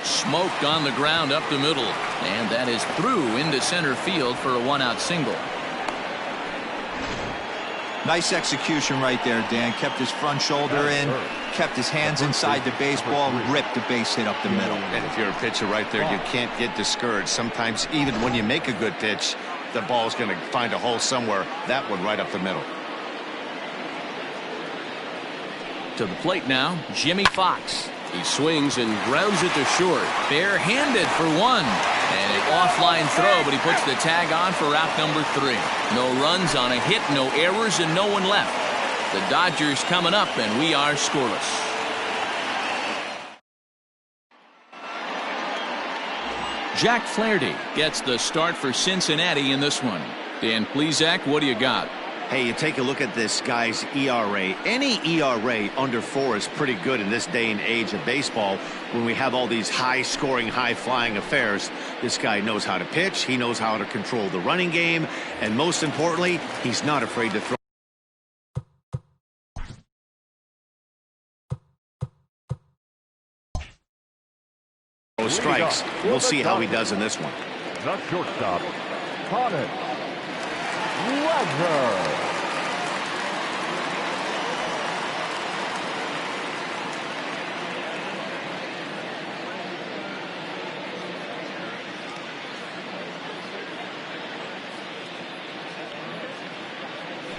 Smoked on the ground up the middle. And that is through into center field for a 1-out single. Nice execution right there, Dan. Kept his front shoulder in, kept his hands inside the baseball, ripped the base hit up the middle. And if you're a pitcher right there, you can't get discouraged. Sometimes even when you make a good pitch, the ball's going to find a hole somewhere. That one right up the middle. To the plate now, Jimmy Fox. He swings and grounds it to short. Barehanded for 1. And an offline throw, but he puts the tag on for route number 3. No runs on a hit, no errors, and no one left. The Dodgers coming up, and we are scoreless. Jack Flaherty gets the start for Cincinnati in this one. Dan Plesac, what do you got? Hey, you take a look at this guy's ERA. Any ERA under 4 is pretty good in this day and age of baseball when we have all these high-scoring, high-flying affairs. This guy knows how to pitch. He knows how to control the running game. And most importantly, he's not afraid to throw. Strikes. We'll see how he does in this one. The shortstop, Connor.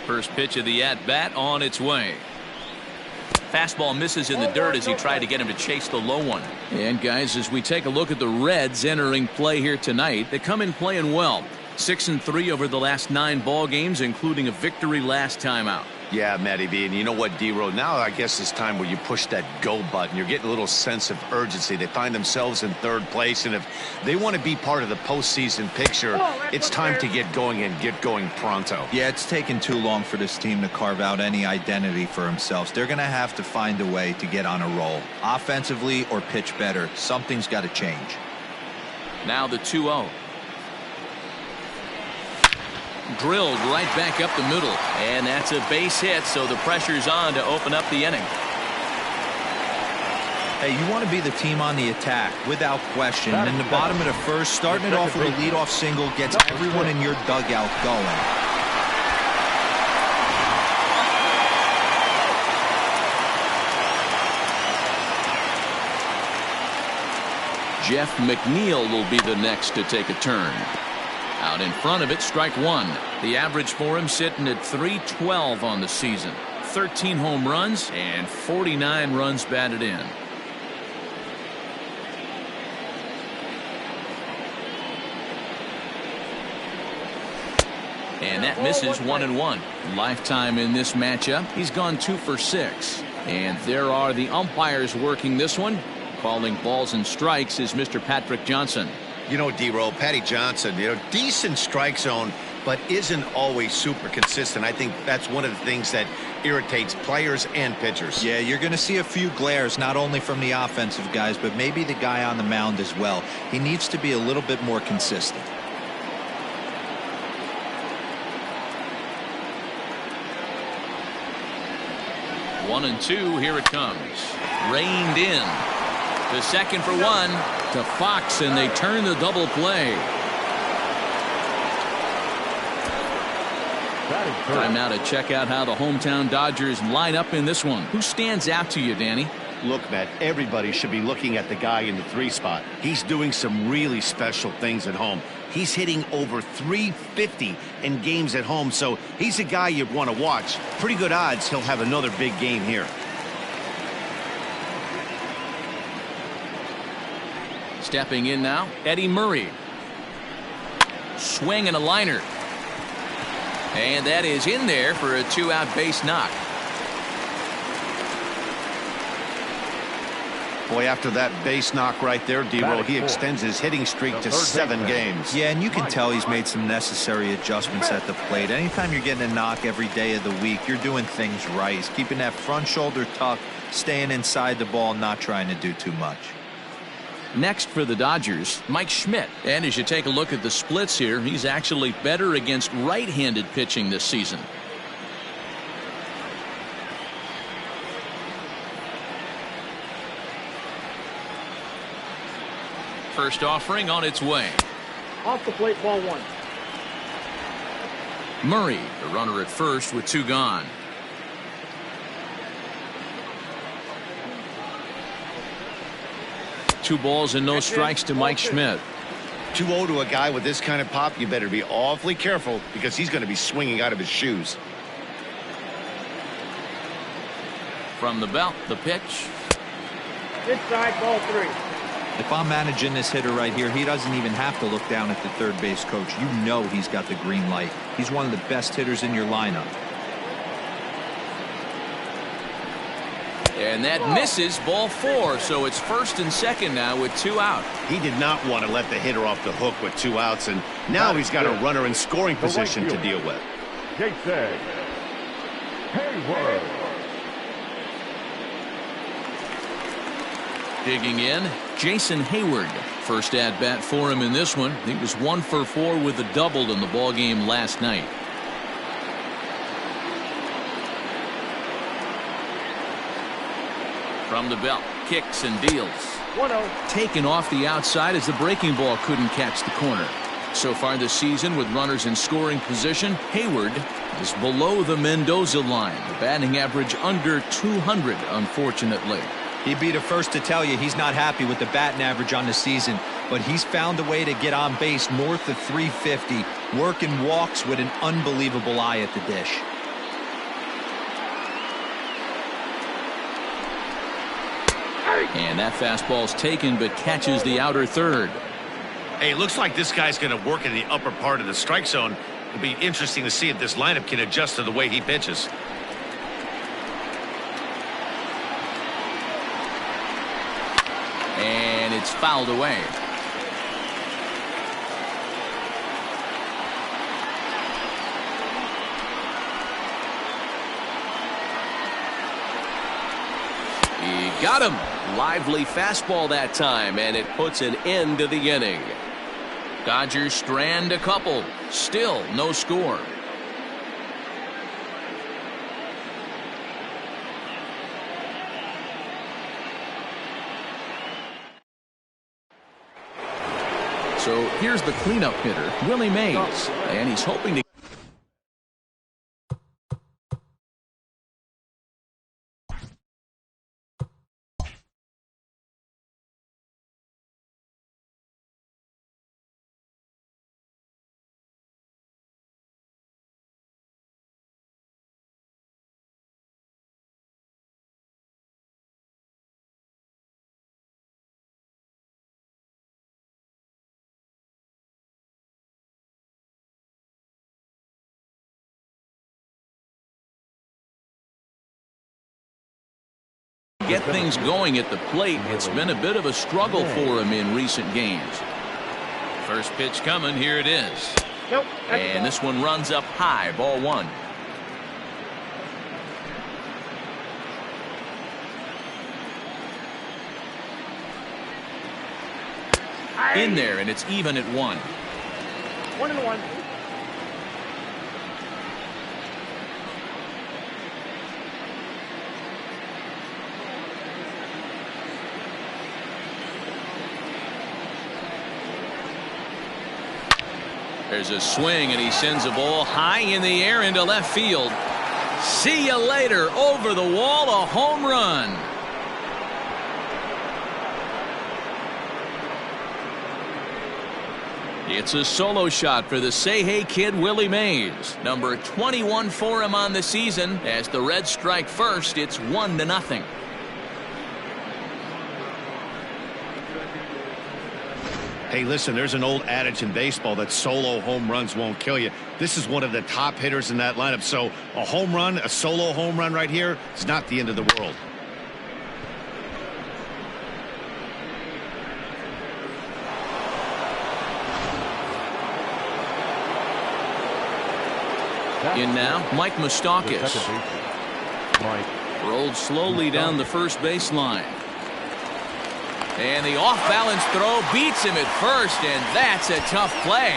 First pitch of the at-bat on its way. Fastball misses in the dirt as he tried to get him to chase the low one. And guys, as we take a look at the Reds entering play here tonight, they come in playing well. 6-3 over the last 9 ball games, including a victory last time out. Yeah, Matty B. And you know what, D-Row? Now I guess it's time where you push that go button. You're getting a little sense of urgency. They find themselves in third place, and if they want to be part of the postseason picture, it's time to get going and get going pronto. Yeah, it's taken too long for this team to carve out any identity for themselves. They're going to have to find a way to get on a roll, offensively or pitch better. Something's got to change. Now the 2-0. Drilled right back up the middle, and that's a base hit, so the pressure's on to open up the inning. Hey, you want to be the team on the attack, without question. And in the bottom of the first, starting it off with a leadoff single gets everyone in your dugout going. Jeff McNeil will be the next to take a turn. Out in front of it, strike one. The average for him sitting at .312 on the season. 13 home runs and 49 runs batted in. And that misses 1-1. Lifetime in this matchup, he's gone 2 for 6. And there are the umpires working this one. Calling balls and strikes is Mr. Patrick Johnson. You know, D-Row, Patty Johnson, decent strike zone, but isn't always super consistent. I think that's one of the things that irritates players and pitchers. Yeah, you're going to see a few glares, not only from the offensive guys, but maybe the guy on the mound as well. He needs to be a little bit more consistent. One and two, here it comes. Reined in. The second for one to Fox, and they turn the double play. Time now to check out how the hometown Dodgers line up in this one. Who stands out to you, Danny? Look, Matt, everybody should be looking at the guy in the 3 spot. He's doing some really special things at home. He's hitting over .350 in games at home, so he's a guy you'd want to watch. Pretty good odds he'll have another big game here. Stepping in now, Eddie Murray. Swing and a liner. And that is in there for a 2-out base knock. Boy, after that base knock right there, D-Row, he extends his hitting streak to 7 games. Yeah, and you can tell he's made some necessary adjustments at the plate. Anytime you're getting a knock every day of the week, you're doing things right. He's keeping that front shoulder tucked, staying inside the ball, not trying to do too much. Next for the Dodgers, Mike Schmidt. And as you take a look at the splits here, he's actually better against right-handed pitching this season. First offering on its way. Off the plate, ball 1. Murray, the runner at first with 2 gone. Two balls and no strikes to Mike Schmidt. 2-0 to a guy with this kind of pop, you better be awfully careful because he's going to be swinging out of his shoes. From the belt, the pitch. Inside, ball 3. If I'm managing this hitter right here, he doesn't even have to look down at the third base coach. You know he's got the green light. He's one of the best hitters in your lineup. And that misses, ball 4, so it's first and second now with 2 out. He did not want to let the hitter off the hook with 2 outs, and now he's got a runner in scoring position to deal with. Jason Hayward. Digging in, Jason Hayward. First at bat for him in this one. He was 1 for 4 with a double in the ballgame last night. From the belt, kicks and deals. 1-0. Taken off the outside as the breaking ball couldn't catch the corner. So far this season with runners in scoring position, Hayward is below the Mendoza line. The batting average under 200, unfortunately. He'd be the first to tell you he's not happy with the batting average on the season, but he's found a way to get on base north of 350, working walks with an unbelievable eye at the dish. And that fastball's taken but catches the outer third. Hey, it looks like this guy's going to work in the upper part of the strike zone. It'll be interesting to see if this lineup can adjust to the way he pitches. it's fouled away. He got him. Lively fastball that time, and it puts an end to the inning. Dodgers strand a couple. Still no score. So here's the cleanup hitter, Willie Mays, and he's hoping to get things going at the plate. It's been a bit of a struggle for him in recent games. First pitch coming. Here it is. Nope. And this one runs up high. Ball one. In there, and it's even at 1. 1-1. There's a swing, and he sends a ball high in the air into left field. See you later. Over the wall, a home run. It's a solo shot for the Say Hey kid, Willie Mays. Number 21 for him on the season. As the Reds strike first, it's 1-0. Hey, listen, there's an old adage in baseball that solo home runs won't kill you. This is one of the top hitters in that lineup. So a home run, a solo home run right here is not the end of the world. In now, Mike Moustakas. Rolled slowly down the first baseline. And the off-balance throw beats him at first, and that's a tough play.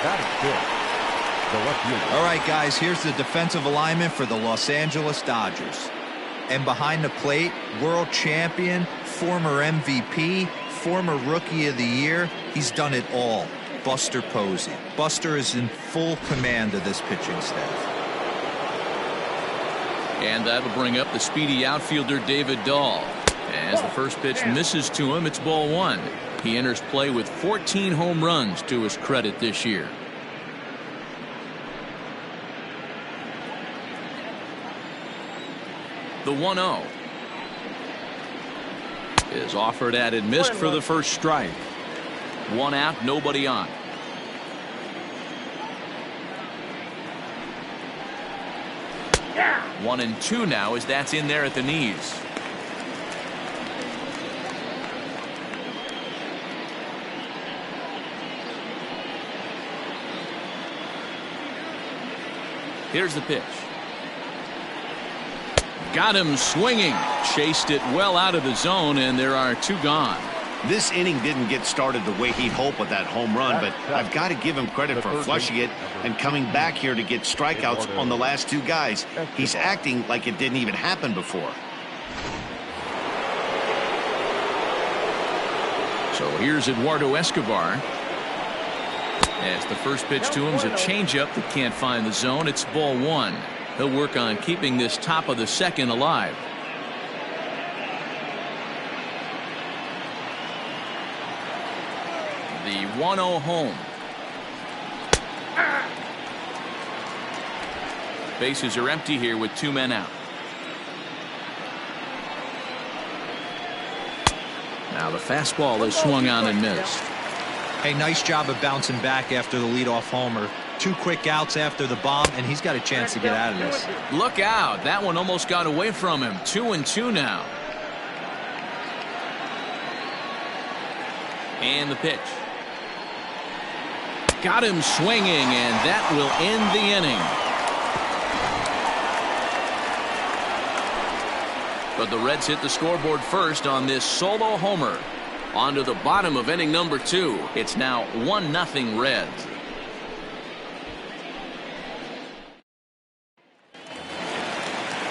That is good. All right, guys, here's the defensive alignment for the Los Angeles Dodgers. And behind the plate, world champion, former MVP, former Rookie of the Year, he's done it all. Buster Posey. Buster is in full command of this pitching staff. And that'll bring up the speedy outfielder David Dahl. As the first pitch misses to him, it's ball one. He enters play with 14 home runs to his credit this year. The 1-0 is offered at and missed for the first strike. 1 out, nobody on. Yeah. 1-2 now, as that's in there at the knees. Here's the pitch. Got him swinging. Chased it well out of the zone, and there are 2 gone. This inning didn't get started the way he'd hoped with that home run, but I've got to give him credit for flushing it and coming back here to get strikeouts on the last 2 guys. He's acting like it didn't even happen before. So here's Eduardo Escobar. As the first pitch to him is a changeup that can't find the zone. It's ball one. He'll work on keeping this top of the second alive. The 1-0 home. Bases are empty here with 2 men out. Now the fastball is swung on and missed. Hey, nice job of bouncing back after the leadoff homer. 2 quick outs after the bomb, and he's got a chance to get out of this. Look out. That one almost got away from him. 2-2 now. And the pitch. Got him swinging, and that will end the inning. But the Reds hit the scoreboard first on this solo homer. On to the bottom of inning number 2. It's now 1-0 Reds.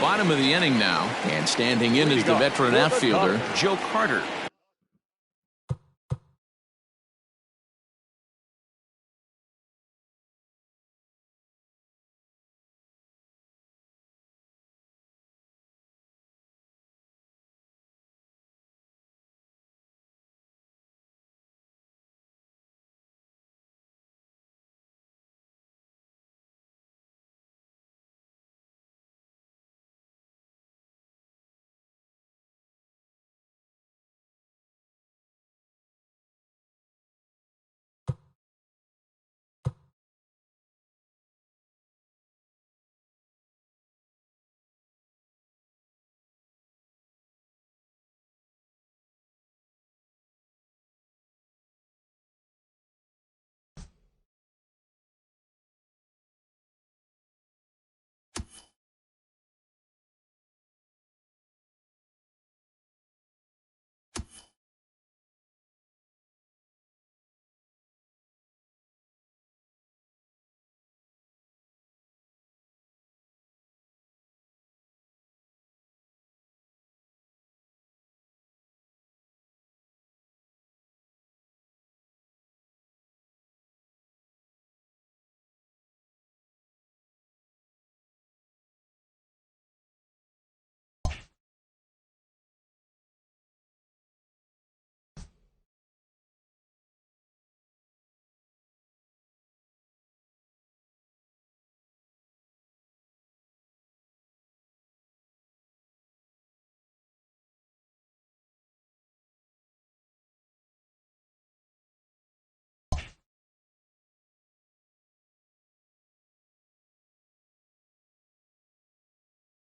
Bottom of the inning now, and standing in is the veteran outfielder, Joe Carter.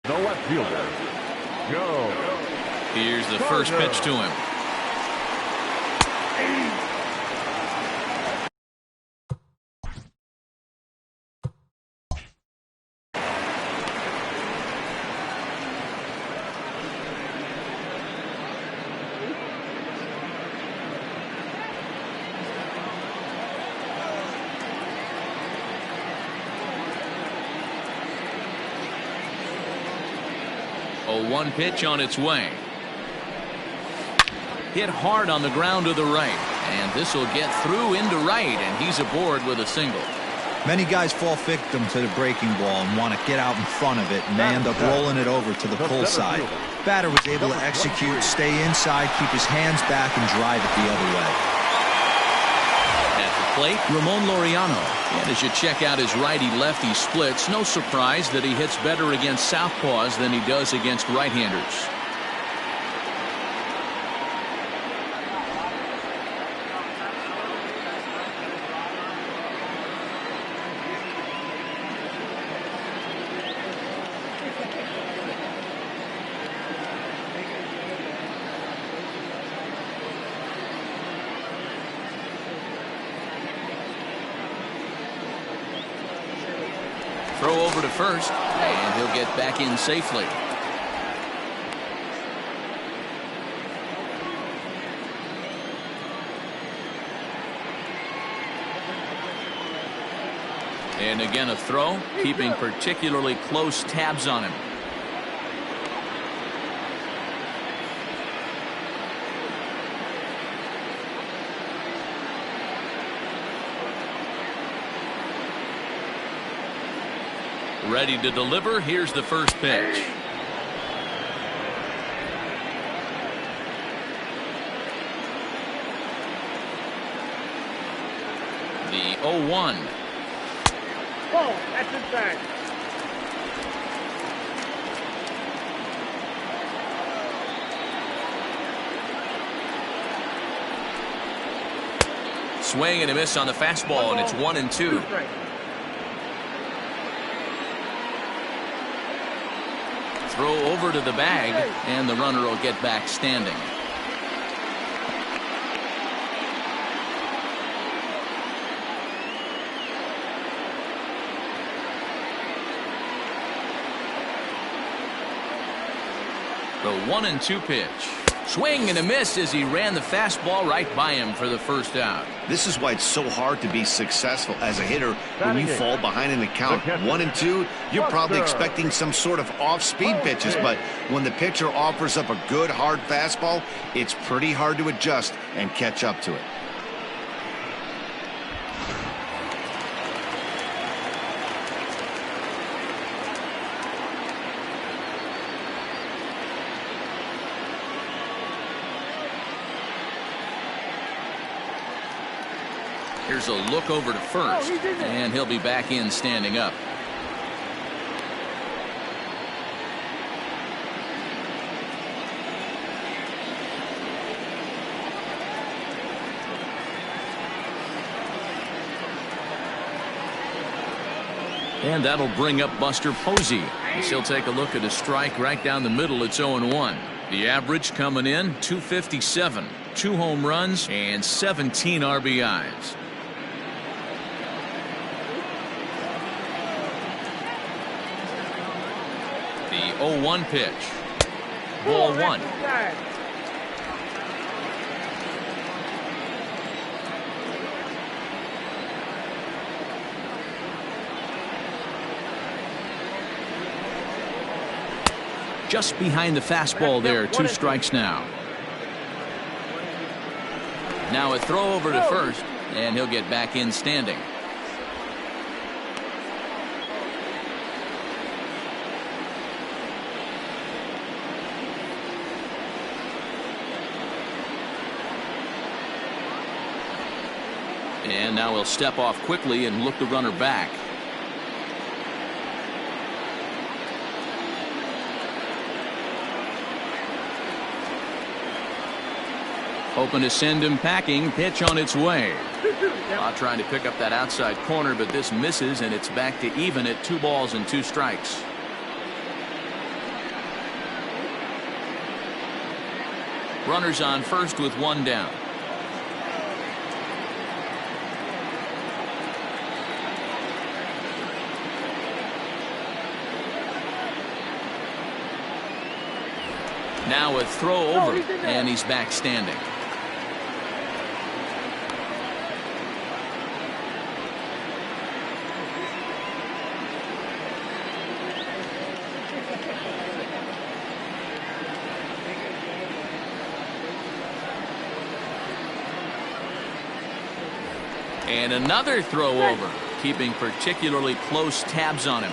The left fielder, Joe. Here's the first pitch to him. A 1 pitch on its way. Hit hard on the ground to the right, and this will get through into right, and he's aboard with a single. Many guys fall victim to the breaking ball and want to get out in front of it, and they end up rolling it over to the pull side. Batter was able to execute, stay inside, keep his hands back, and drive it the other way. At the plate, Ramon Laureano. And as you check out his righty-lefty splits, no surprise that he hits better against southpaws than he does against right-handers. Throw over to first, and he'll get back in safely. And again a throw, keeping particularly close tabs on him. Ready to deliver. Here's the first pitch. The 0-1. Whoa, that's inside. Swing and a miss on the fastball, and it's 1-2. Throw over to the bag, and the runner will get back standing. The 1-2 pitch. Swing and a miss as he ran the fastball right by him for the first out. This is why it's so hard to be successful as a hitter when you fall behind in the count. 1-2, you're probably expecting some sort of off-speed pitches, but when the pitcher offers up a good hard fastball, it's pretty hard to adjust and catch up to it. Here's a look over to first, and he'll be back in standing up. And that'll bring up Buster Posey. He'll take a look at a strike right down the middle. It's 0-1. The average coming in, 257. 2 home runs and 17 RBIs. The 0-1 pitch. Ball 1. Just behind the fastball there. 2 strikes now. Now a throw over to first, and he'll get back in standing. And now he'll step off quickly and look the runner back. Hoping to send him packing. Pitch on its way. Trying to pick up that outside corner, but this misses, and it's back to even at 2 balls and 2 strikes. Runners on first with 1 down. Now a throw over, and he's back standing. And another throw over, keeping particularly close tabs on him.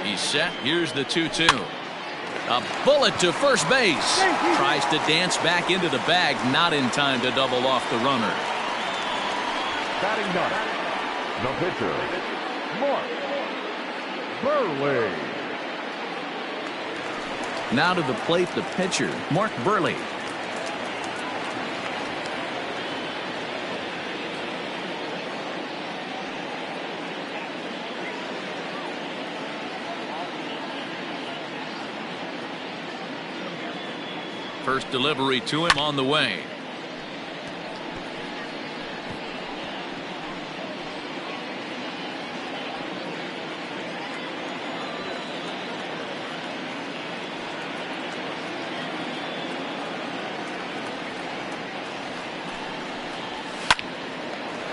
He's set. Here's the 2-2. A bullet to first base. Tries to dance back into the bag. Not in time to double off the runner. Batting 9, the pitcher, Mark Burley. Now to the plate, the pitcher, Mark Burley. First delivery to him on the way.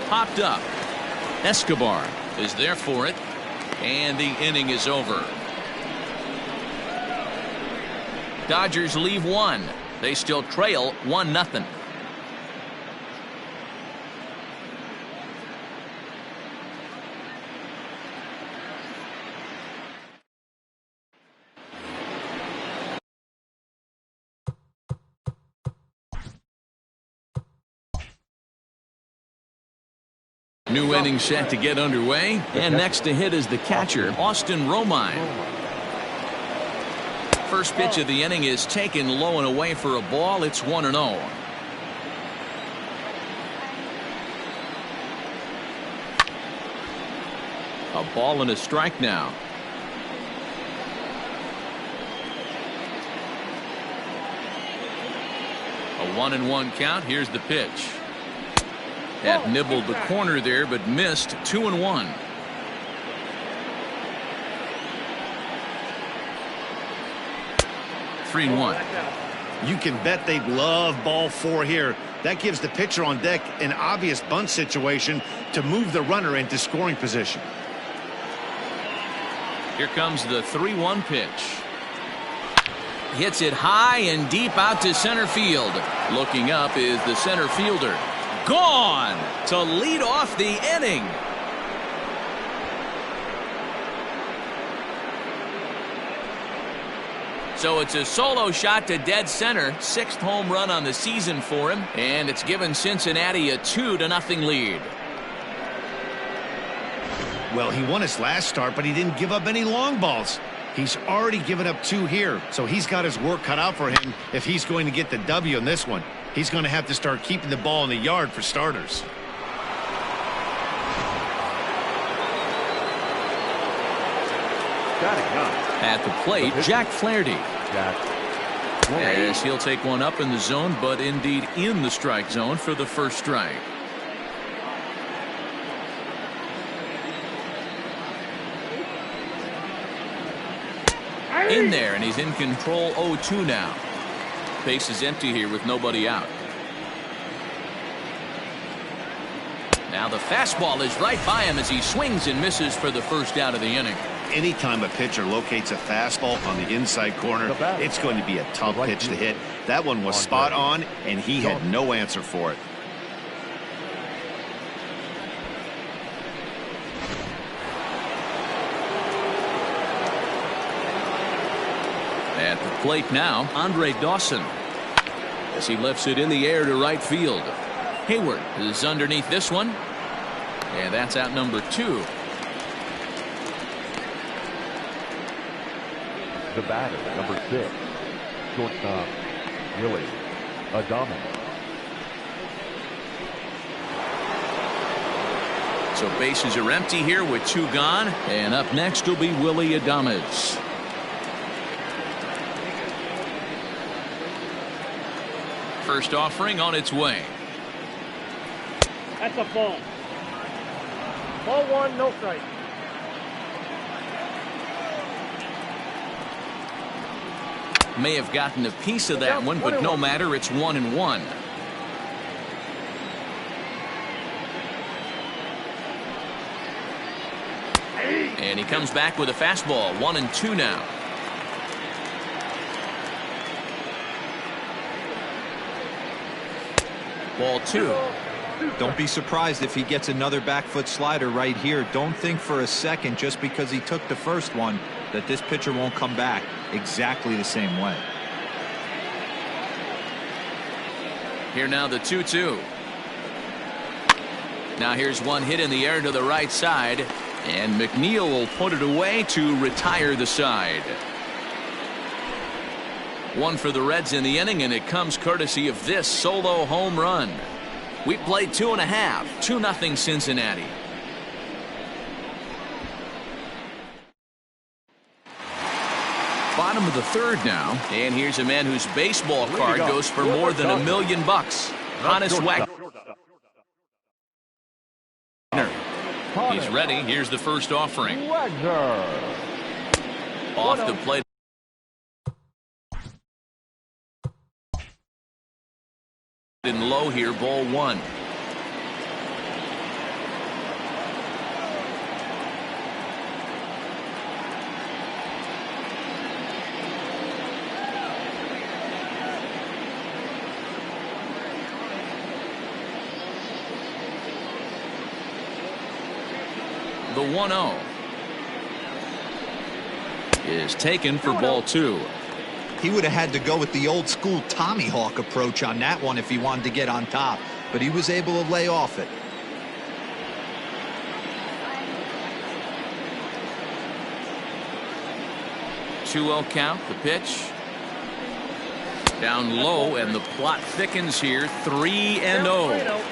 Popped up. Escobar is there for it, and the inning is over. Dodgers leave 1. They still trail 1-0. New inning set to get underway, and next to hit is the catcher, Austin Romine. First pitch of the inning is taken low and away for a ball. It's 1-0. A ball and a strike now. A 1-1 count. Here's the pitch. That nibbled the corner there, but missed. 2-1. Three and 1. You can bet they'd love ball 4 here. That gives the pitcher on deck an obvious bunt situation to move the runner into scoring position. Here comes the 3-1 pitch. Hits it high and deep out to center field. Looking up is the center fielder. Gone to lead off the inning. So it's a solo shot to dead center. 6th home run on the season for him. And it's given Cincinnati a 2-0 lead. Well, he won his last start, but he didn't give up any long balls. He's already given up 2 here, so he's got his work cut out for him if he's going to get the W in this one. He's going to have to start keeping the ball in the yard for starters. At the plate, Jack Flaherty. Yes, he'll take one up in the zone, but indeed in the strike zone for the first strike. In there, and he's in control. 0-2 now. Base is empty here with nobody out. Now the fastball is right by him as he swings and misses for the first out of the inning. Anytime a pitcher locates a fastball on the inside corner, it's going to be a tough pitch to hit. That one was spot on, and he had no answer for it. At the plate now, Andre Dawson, as he lifts it in the air to right field. Hayward is underneath this one, and that's out number 2. The batter, number 6, shortstop, Willie Adames. So bases are empty here with 2 gone, and up next will be Willie Adames. First offering on its way. That's a ball. Ball 1, no strike. May have gotten a piece of that one, but no matter. It's 1-1. And he comes back with a fastball. 1-2 now. Ball 2. Don't be surprised if he gets another back foot slider right here. Don't think for a second, just because he took the first one, that this pitcher won't come back exactly the same way. Here now the 2-2. Now here's one hit in the air to the right side, and McNeil will put it away to retire the side. One for the Reds in the inning, and it comes courtesy of this solo home run. We played 2.5. 2-0 Cincinnati. Bottom of the 3rd now, and here's a man whose baseball card goes for more than $1 million. Honest Wagner. He's ready. Here's the first offering. Off the plate. In low here, ball 1. The 1-0 is taken for ball 2. He would have had to go with the old school Tommy Hawk approach on that one if he wanted to get on top, but he was able to lay off it. Two-0 count. The pitch down low, and the plot thickens here. 3-0.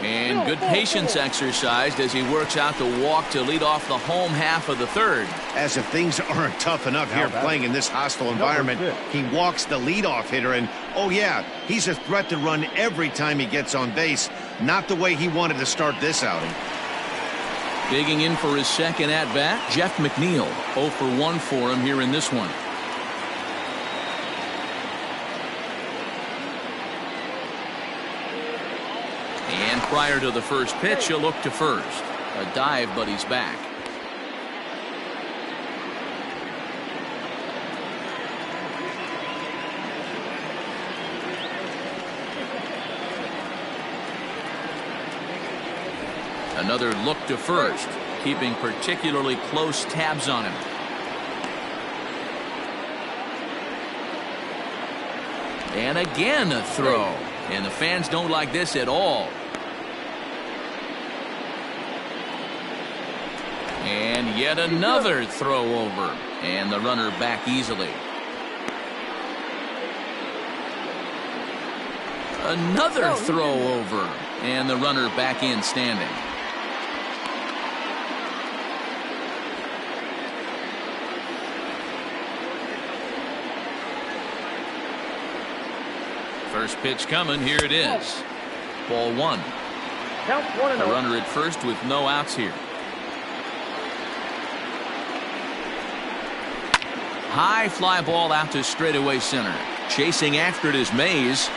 And good patience exercised as he works out the walk to lead off the home half of the third. As if things aren't tough enough here playing in this hostile environment, he walks the leadoff hitter, and oh yeah, he's a threat to run every time he gets on base. Not the way he wanted to start this outing. Digging in for his second at-bat, Jeff McNeil. 0 for 1 for him here in this one. And prior to the first pitch, he'll look to first. A dive, but he's back. Another look to first, keeping particularly close tabs on him. And again a throw. And the fans don't like this at all. And yet another throw over. And the runner back easily. Another throw over. And the runner back in standing. First pitch coming. Here it is. Ball 1. Count 1-0. A runner at first with no outs here. High fly ball out to straightaway center. Chasing after it is Mays.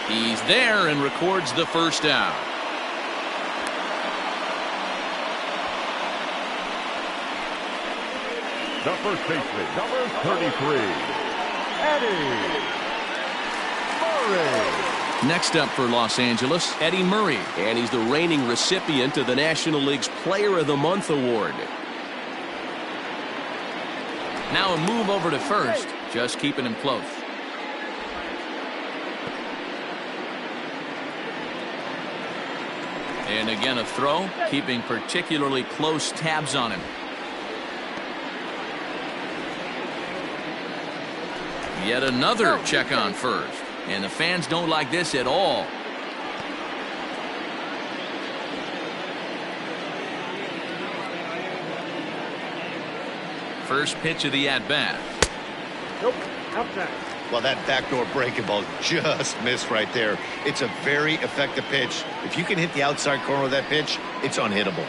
He's there and records the first out. The first baseman, number 33, Eddie Murray. Next up for Los Angeles, Eddie Murray. And he's the reigning recipient of the National League's Player of the Month award. Now a move over to first, just keeping him close. And again a throw, keeping particularly close tabs on him. Yet another check on first. And the fans don't like this at all. First pitch of the at-bat. Nope. Outside. Well, that backdoor breaking ball just missed right there. It's a very effective pitch. If you can hit the outside corner of that pitch, it's unhittable.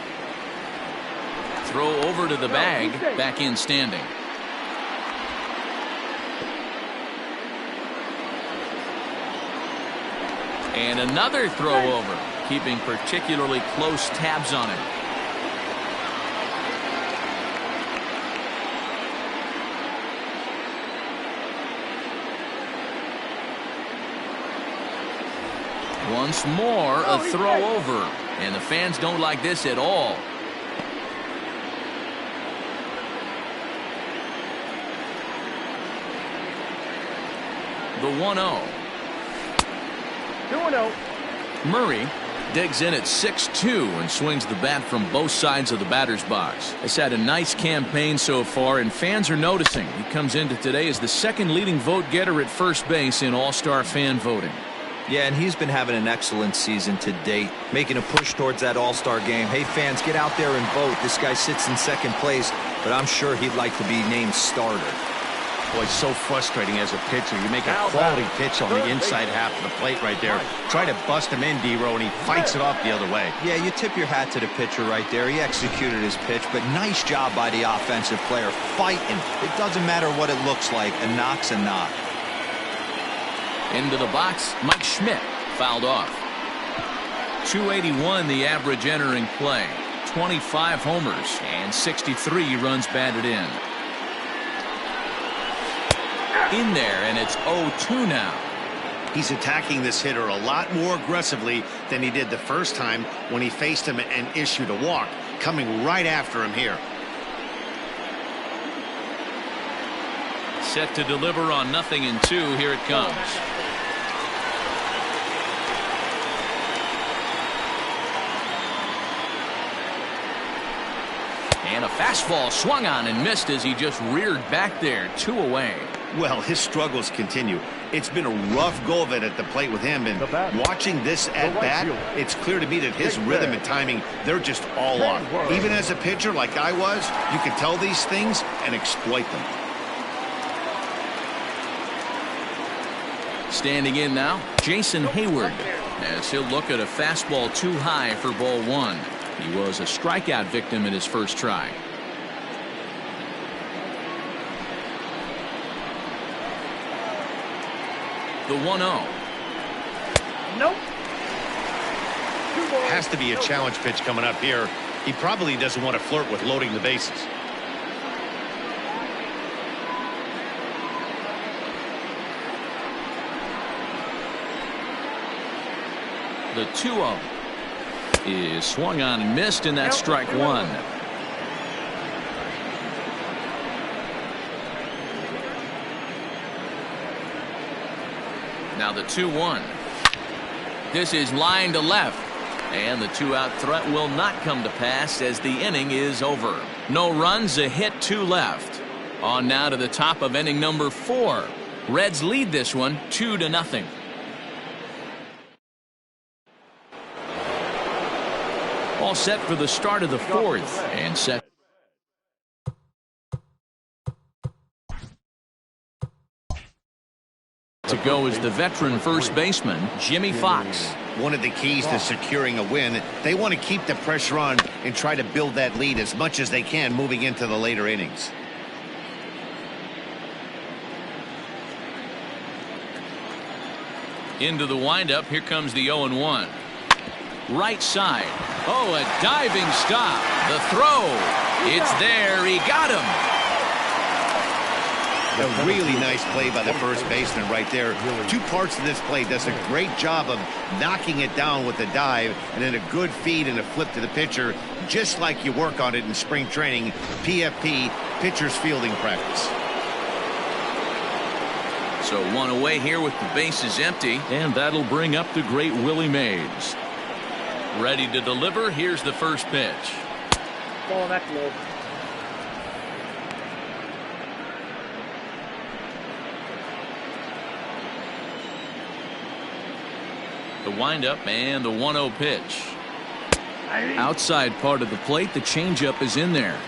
Throw over to the bag, back in standing. And another throw over, keeping particularly close tabs on him. Once more, a throw over. And the fans don't like this at all. The 1-0. 2-0. Murray digs in at 6-2 and swings the bat from both sides of the batter's box. He's had a nice campaign so far, and fans are noticing. He comes into today as the second leading vote getter at first base in All-Star fan voting. Yeah, and he's been having an excellent season to date, making a push towards that All-Star game. Hey, fans, get out there and vote. This guy sits in second place, but I'm sure he'd like to be named starter. Boy, it's so frustrating as a pitcher. You make a quality pitch on the inside half of the plate right there. Try to bust him in, D-Row, and he fights it off the other way. Yeah, you tip your hat to the pitcher right there. He executed his pitch, but nice job by the offensive player fighting. It doesn't matter what it looks like. A knock's a knock. Into the box, Mike Schmidt fouled off. 281 the average entering play. 25 homers and 63 runs batted in. In there, and it's 0-2 now. He's attacking this hitter a lot more aggressively than he did the first time when he faced him and issued a walk. Coming right after him here. Set to deliver on 0-2. Here it comes. And a fastball swung on and missed as he just reared back there. 2 away. Well, his struggles continue. It's been a rough go of it at the plate with him, and watching this at bat, it's clear to me that his rhythm and timing, they're just all off. Even as a pitcher like I was, you can tell these things and exploit them. Standing in now, Jason Hayward, as he'll look at a fastball too high for ball 1. He was a strikeout victim in his first try. The 1-0. Nope. Has to be a challenge pitch coming up here. He probably doesn't want to flirt with loading the bases. The 2-0 is swung on and missed, and that's strike 1. Now the 2-1. This is line to left, and the 2-out threat will not come to pass as the inning is over. No runs, a hit, 2 left. On now to the top of inning number 4. Reds lead this one 2-0. All set for the start of the 4th, and set to go is the veteran first baseman, Jimmy Fox. One of the keys to securing a win, they want to keep the pressure on and try to build that lead as much as they can moving into the later innings. Into the windup, here comes the 0-1. Right side. Oh, a diving stop. The throw. It's there. He got him. A really nice play by the first baseman right there. 2 parts of this play. Does a great job of knocking it down with the dive, and then a good feed and a flip to the pitcher, just like you work on it in spring training, PFP, pitcher's fielding practice. So 1 away here with the bases empty, and that'll bring up the great Willie Mays. Ready to deliver. Here's the first pitch. Ball that low. The windup and the 1-0 pitch. Outside part of the plate, the changeup is in there.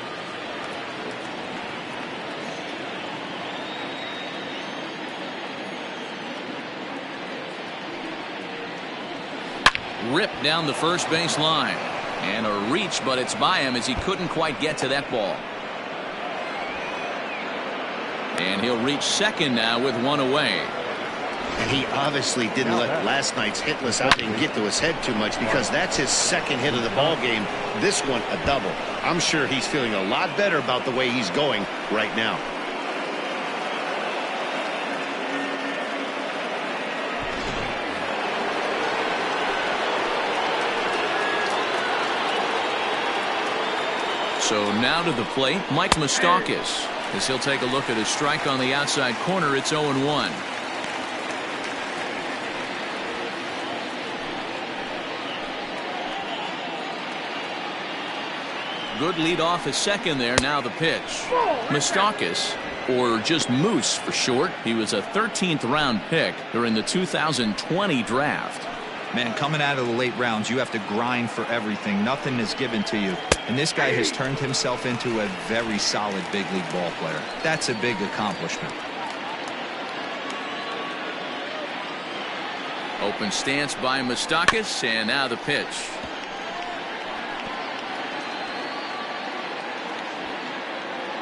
Ripped down the first base line, and a reach, but it's by him as he couldn't quite get to that ball. And he'll reach second now with 1 away. And he obviously didn't let last night's hitless outing get to his head too much, because that's his second hit of the ball game. This one a double. I'm sure he's feeling a lot better about the way he's going right now. So now to the plate, Mike Moustakas, as he'll take a look at a strike on the outside corner. It's 0-1. Good lead off at second there. Now the pitch. Moustakas, or just Moose for short, he was a 13th round pick during the 2020 draft. Man, coming out of the late rounds, you have to grind for everything. Nothing is given to you. And this guy has turned himself into a very solid big league ball player. That's a big accomplishment. Open stance by Moustakas, and now the pitch.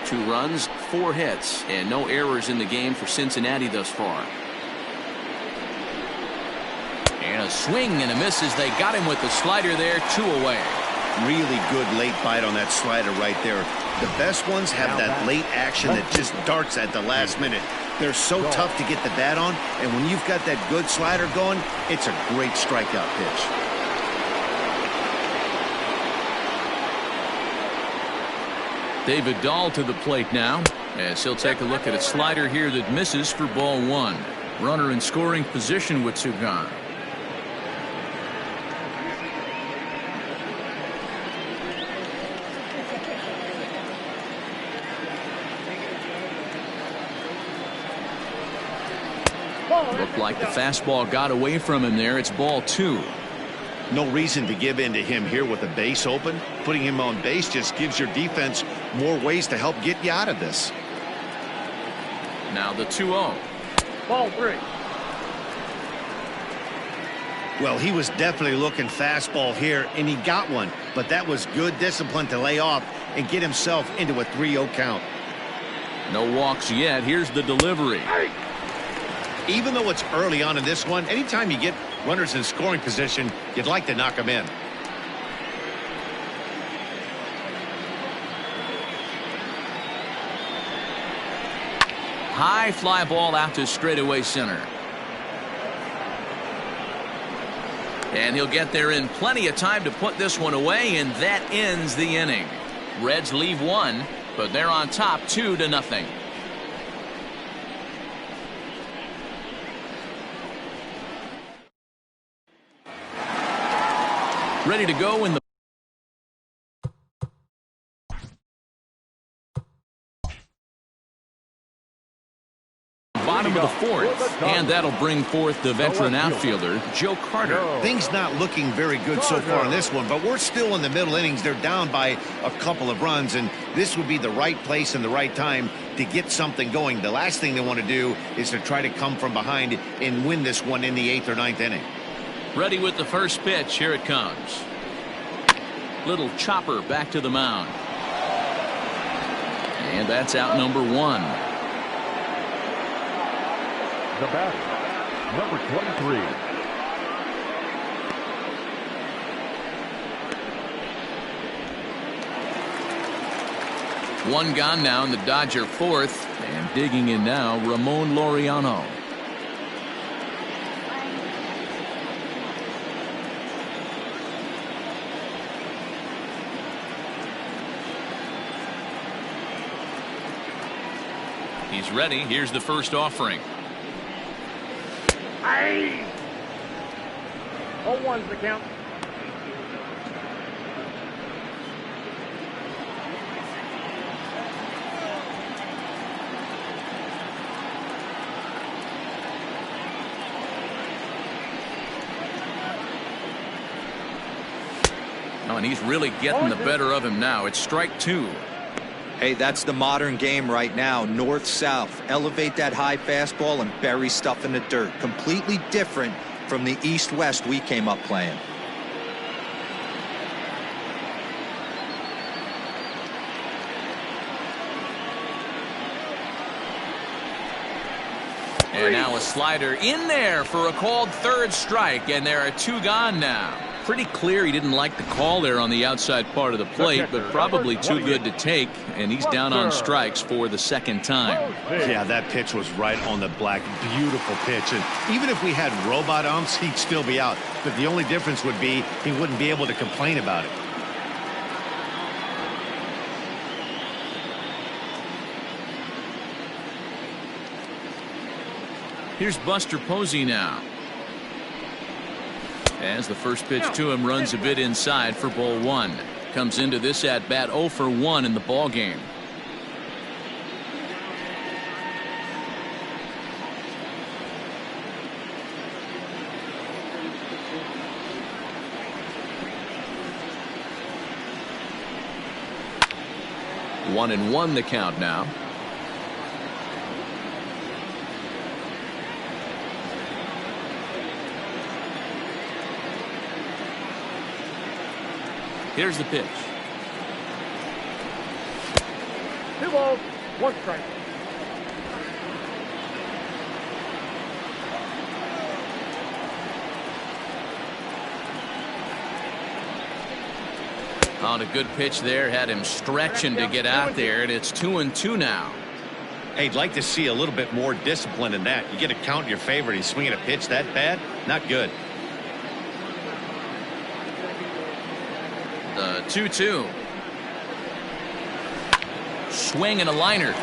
Two runs, 4 hits, and no errors in the game for Cincinnati thus far. And a swing and a miss as they got him with the slider there. 2 away. Really good late bite on that slider right there. The best ones have that late action that just darts at the last minute. They're so tough to get the bat on, and when you've got that good slider going, it's a great strikeout pitch. David Dahl to the plate now, as he'll take a look at a slider here that misses for ball 1. Runner in scoring position with 2 gone. Looked like the fastball got away from him there. It's ball 2. No reason to give in to him here with the base open. Putting him on base just gives your defense more ways to help get you out of this. Now the 2-0. Ball 3. Well, he was definitely looking fastball here, and he got one. But that was good discipline to lay off and get himself into a 3-0 count. No walks yet. Here's the delivery. Even though it's early on in this one, anytime you get runners in scoring position, you'd like to knock them in. High fly ball out to straightaway center. And he'll get there in plenty of time to put this one away, and that ends the inning. Reds leave 1, but they're on top 2-0. Ready to go in the bottom of the 4th, and that'll bring forth the veteran outfielder, Joe Carter. Things not looking very good so far in this one, but we're still in the middle innings. They're down by a couple of runs, and this would be the right place and the right time to get something going. The last thing they want to do is to try to come from behind and win this one in the 8th or 9th inning. Ready with the first pitch. Here it comes. Little chopper back to the mound. And that's out number 1. The batter, number 23. One gone now in the Dodger 4th, and digging in now, Ramon Laureano. He's ready. Here's the first offering. 0-1's the count. Oh, and he's really getting the better of him now. It's strike 2. Hey, that's the modern game right now. North-south. Elevate that high fastball and bury stuff in the dirt. Completely different from the east-west we came up playing. And now a slider in there for a called 3rd strike, and there are 2 gone now. Pretty clear he didn't like the call there on the outside part of the plate, but probably too good to take, and he's down on strikes for the 2nd time. Yeah, that pitch was right on the black. Beautiful pitch. And even if we had robot umps, he'd still be out. But the only difference would be he wouldn't be able to complain about it. Here's Buster Posey now. As the first pitch to him runs a bit inside for ball 1. Comes into this at bat 0 for 1 in the ball game. One and one the count now. Here's the pitch. 2 balls, 1 strike. On a good pitch there, had him stretching to get out there, and it's 2-2 now. Hey, I'd like to see a little bit more discipline in that. You get a count in your favor, and he's swinging a pitch that bad? Not good. The 2-2. Swing and a liner.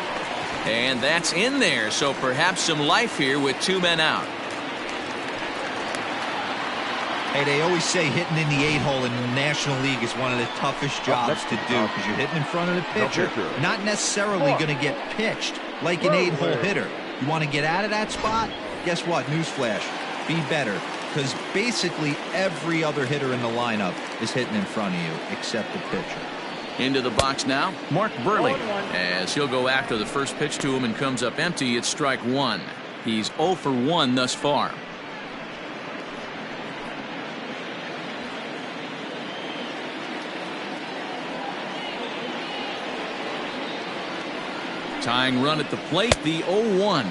And that's in there, so perhaps some life here with 2 men out. Hey, they always say hitting in the 8-hole in the National League is one of the toughest jobs to do because you're hitting in front of the pitcher. Not necessarily going to get pitched like an 8-hole hitter. You want to get out of that spot? guess what? Newsflash. Be better. Because basically every other hitter in the lineup is hitting in front of you except the pitcher. Into the box now, Mark Burley. As he'll go after the first pitch to him and comes up empty, it's strike one. He's 0 for 1 thus far. Tying run at the plate, the 0-1.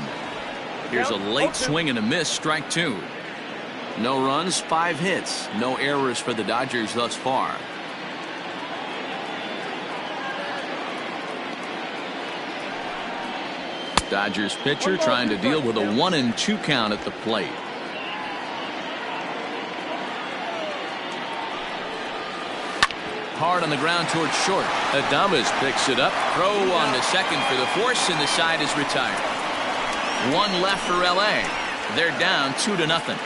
Here's a late swing and a miss, strike two. No runs, 5 hits. No errors for the Dodgers thus far. Dodgers pitcher trying to deal with a 1-2 count at the plate. Hard on the ground towards short. Adames picks it up. Throw on to second for the force, and the side is retired. One left for LA. They're down 2-0.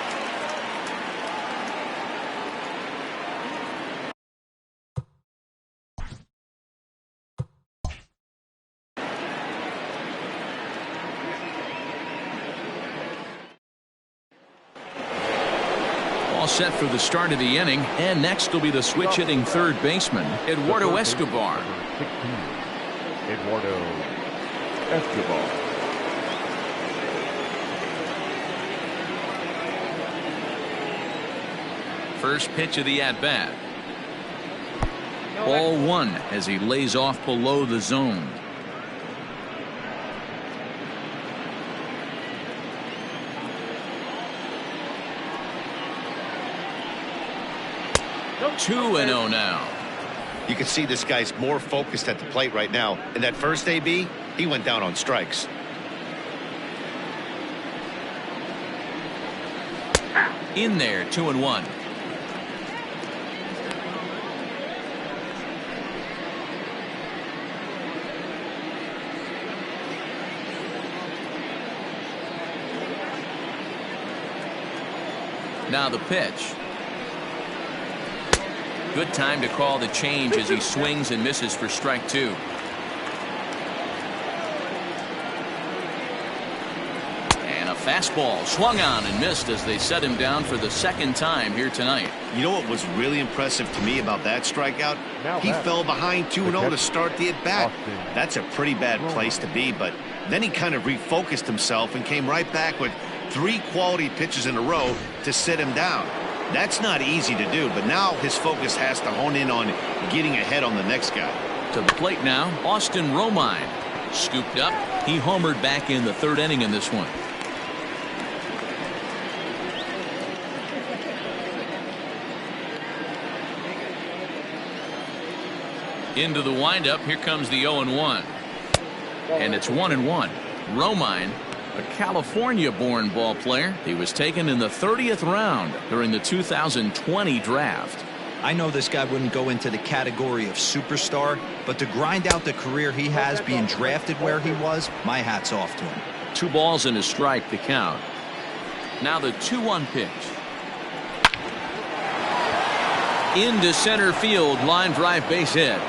All set for the start of the inning, and next will be the switch hitting third baseman, Eduardo Escobar. 16, Eduardo Escobar. First pitch of the at-bat. Ball one as he lays off below the zone. Nope. 2-0 now. You can see this guy's more focused at the plate right now. In that first AB, he went down on strikes. In there, 2-1. Now the pitch. Good time to call the change as he swings and misses for strike two. And a fastball swung on and missed as they set him down for the second time here tonight. You know what was really impressive to me about that strikeout? He fell behind 2-0 to start the at-bat. That's a pretty bad place to be, but then he kind of refocused himself and came right back with 3 quality pitches in a row to sit him down. That's not easy to do, but now his focus has to hone in on getting ahead on the next guy. To the plate now, Austin Romine. Scooped up. He homered back in the third inning in this one. Into the windup. Here comes the 0-1. And it's 1-1. Romine, a California-born ball player. He was taken in the 30th round during the 2020 draft. I know this guy wouldn't go into the category of superstar, but to grind out the career he has being drafted where he was, my hat's off to him. 2 balls and a strike to count. Now the 2-1 pitch. Into center field, line drive, base hit.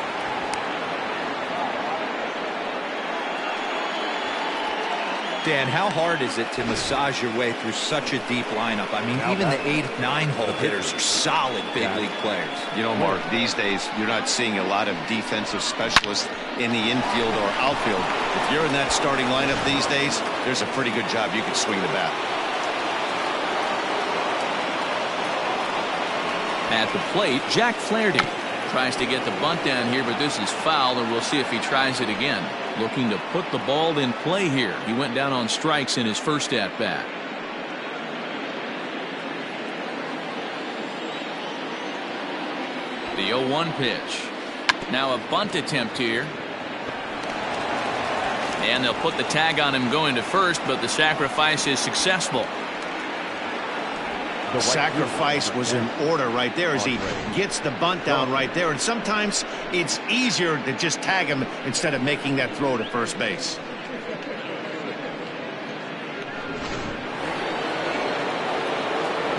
Dan, how hard is it to massage your way through such a deep lineup? I mean, even the 8th, 9-hole hitters are solid big league players. You know, Mark, these days you're not seeing a lot of defensive specialists in the infield or outfield. If you're in that starting lineup these days, there's a pretty good job you can swing the bat. At the plate, Jack Flaherty tries to get the bunt down here, but this is foul, and we'll see if he tries it again. Looking to put the ball in play here. He went down on strikes in his first at-bat. The 0-1 pitch. Now a bunt attempt here. And they'll put the tag on him going to first, but the sacrifice is successful. The sacrifice was in order right there as he gets the bunt down right there. And sometimes it's easier to just tag him instead of making that throw to first base.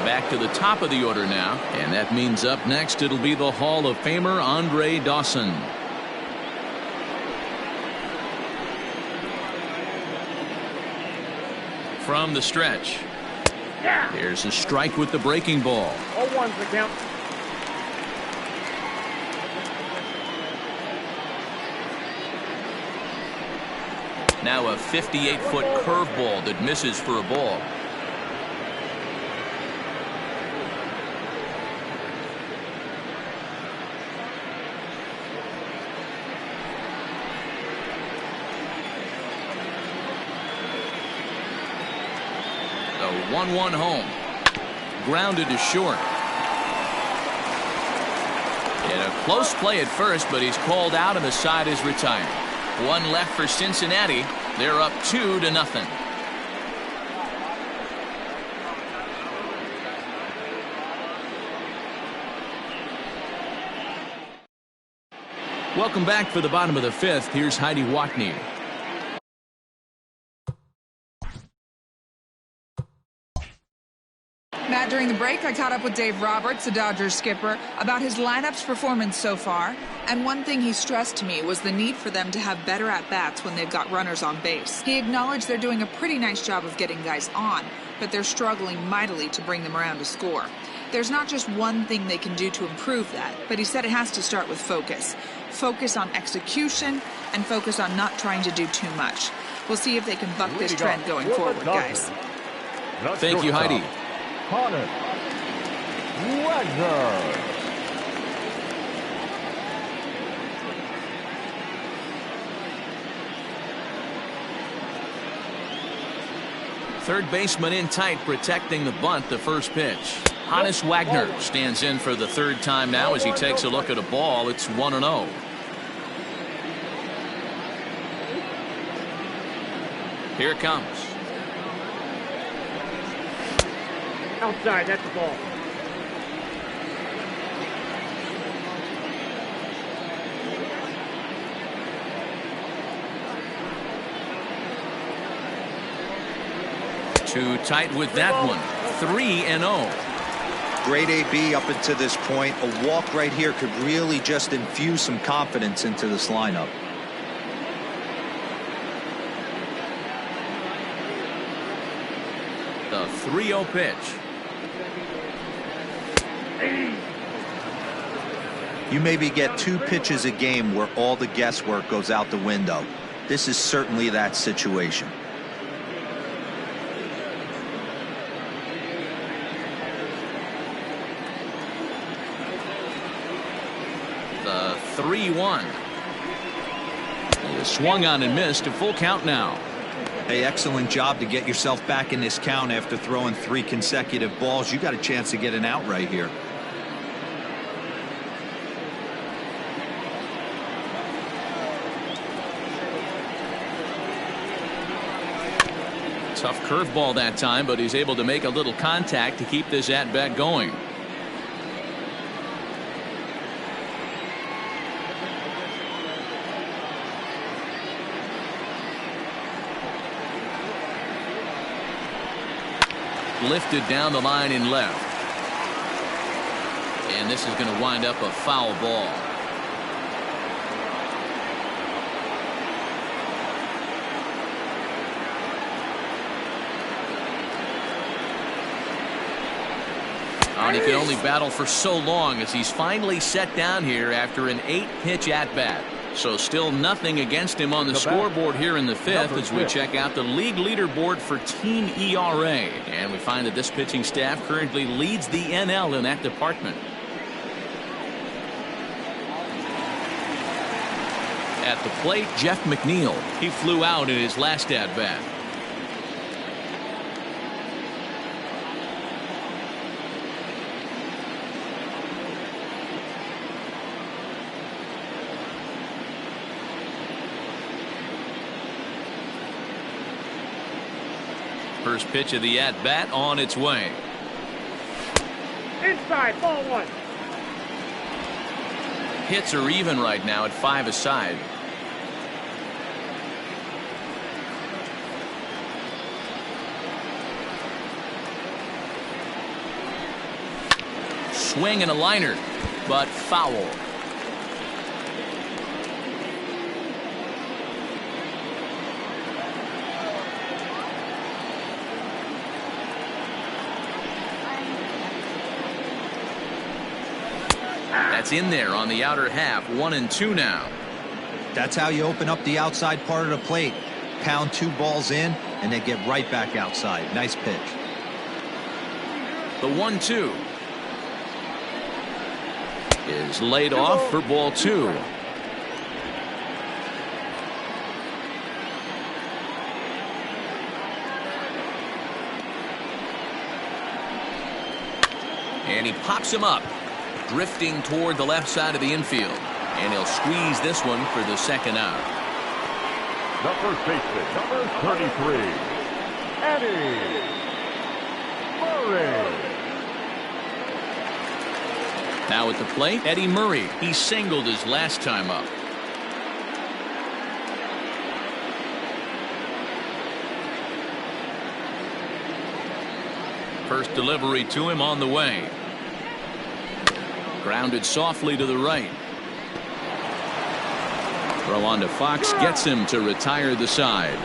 Back to the top of the order now. And that means up next it'll be the Hall of Famer Andre Dawson. from the stretch. Yeah. Here's a strike with the breaking ball. 0-1's the count. Now a 58-foot curveball that misses for a ball. The 1-1 home. Grounded to short. In a close play at first, but he's called out and the side is retired. One left for Cincinnati. They're up 2-0. Welcome back for the bottom of the fifth. Here's Heidi Watney. Matt, during the break, I caught up with Dave Roberts, the Dodgers skipper, about his lineup's performance so far. And one thing he stressed to me was the need for them to have better at-bats when they've got runners on base. He acknowledged they're doing a pretty nice job of getting guys on, but they're struggling mightily to bring them around to score. There's not just one thing they can do to improve that, but he said it has to start with focus. Focus on execution and focus on not trying to do too much. We'll see if they can buck this trend going forward, guys. Thank you, Heidi. Connor Wagner. Third baseman in tight, protecting the bunt, the first pitch. Hannes Wagner stands in for the third time now as he takes a look at a ball. It's 1-0. Here it comes. Outside, that's the ball. Too tight with that one. 3-0. Great AB up until this point. A walk right here could really just infuse some confidence into this lineup. The 3-0 pitch. You maybe get 2 pitches a game where all the guesswork goes out the window. This is certainly that situation. The 3-1. Swung on and missed. A full count now. Hey, excellent job to get yourself back in this count after throwing 3 consecutive balls. You got a chance to get an out right here. Tough curveball that time, but he's able to make a little contact to keep this at-bat going. Lifted down the line in left. And this is going to wind up a foul ball. And he can only battle for so long as he's finally set down here after an 8-pitch at-bat. So still nothing against him on the scoreboard here in the fifth as we check out the league leaderboard for team ERA. And we find that this pitching staff currently leads the NL in that department. At the plate, Jeff McNeil. He flew out in his last at-bat. First pitch of the at-bat on its way. Inside, ball 1. Hits are even right now at 5 aside. Swing and a liner, but foul. That's in there on the outer half. 1-2 now. That's how you open up the outside part of the plate. Pound 2 balls in, and they get right back outside. Nice pitch. The 1-2 is laid off for ball 2. And he pops him up, drifting toward the left side of the infield. And he'll squeeze this one for the second out. The first baseman, number 33, Eddie Murray. Now at the plate, Eddie Murray. He singled his last time up. First delivery to him on the way. Grounded softly to the right. Throw on to Fox gets him to retire the side.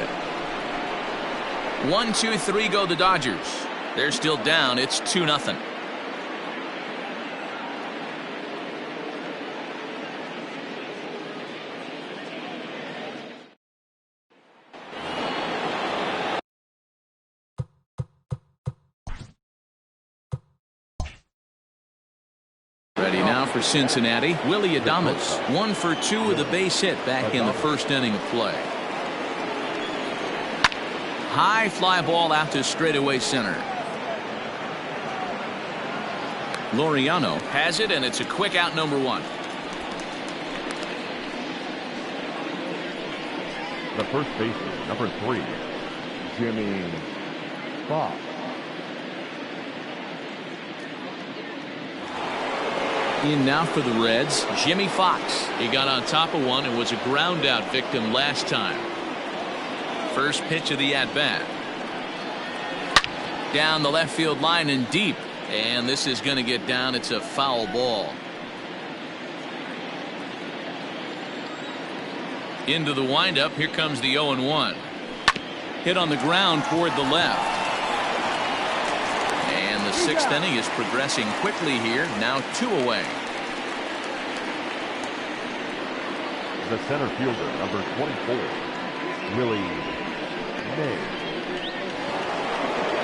1-2-3 go the Dodgers. They're still down. It's 2-0. Ready now for Cincinnati. Willie Adames, 1 for 2 with a base hit back in the first inning of play. High fly ball out to straightaway center. Laureano has it, and it's a quick out, number 1. The first baseman, number 3, Jimmy Fox. In now for the Reds, Jimmy Fox. He got on top of one and was a ground out victim last time. First pitch of the at-bat. Down the left field line and deep. And this is going to get down. It's a foul ball. Into the windup. Here comes the 0-1. Hit on the ground toward the left. And the 6th inning is progressing quickly here. Now 2 away. The center fielder, number 24, Willie Mays.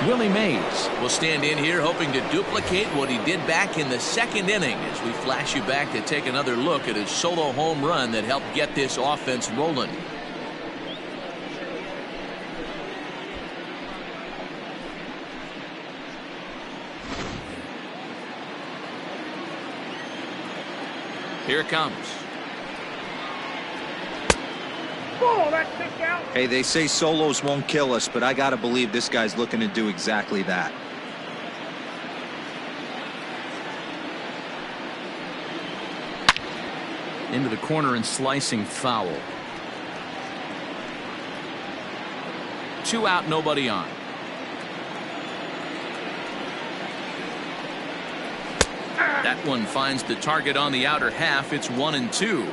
Willie Mays will stand in here hoping to duplicate what he did back in the 2nd inning as we flash you back to take another look at his solo home run that helped get this offense rolling. Here it comes. Hey, they say solos won't kill us, but I gotta believe this guy's looking to do exactly that. Into the corner and slicing foul. 2 out, nobody on. That one finds the target on the outer half. It's 1-2.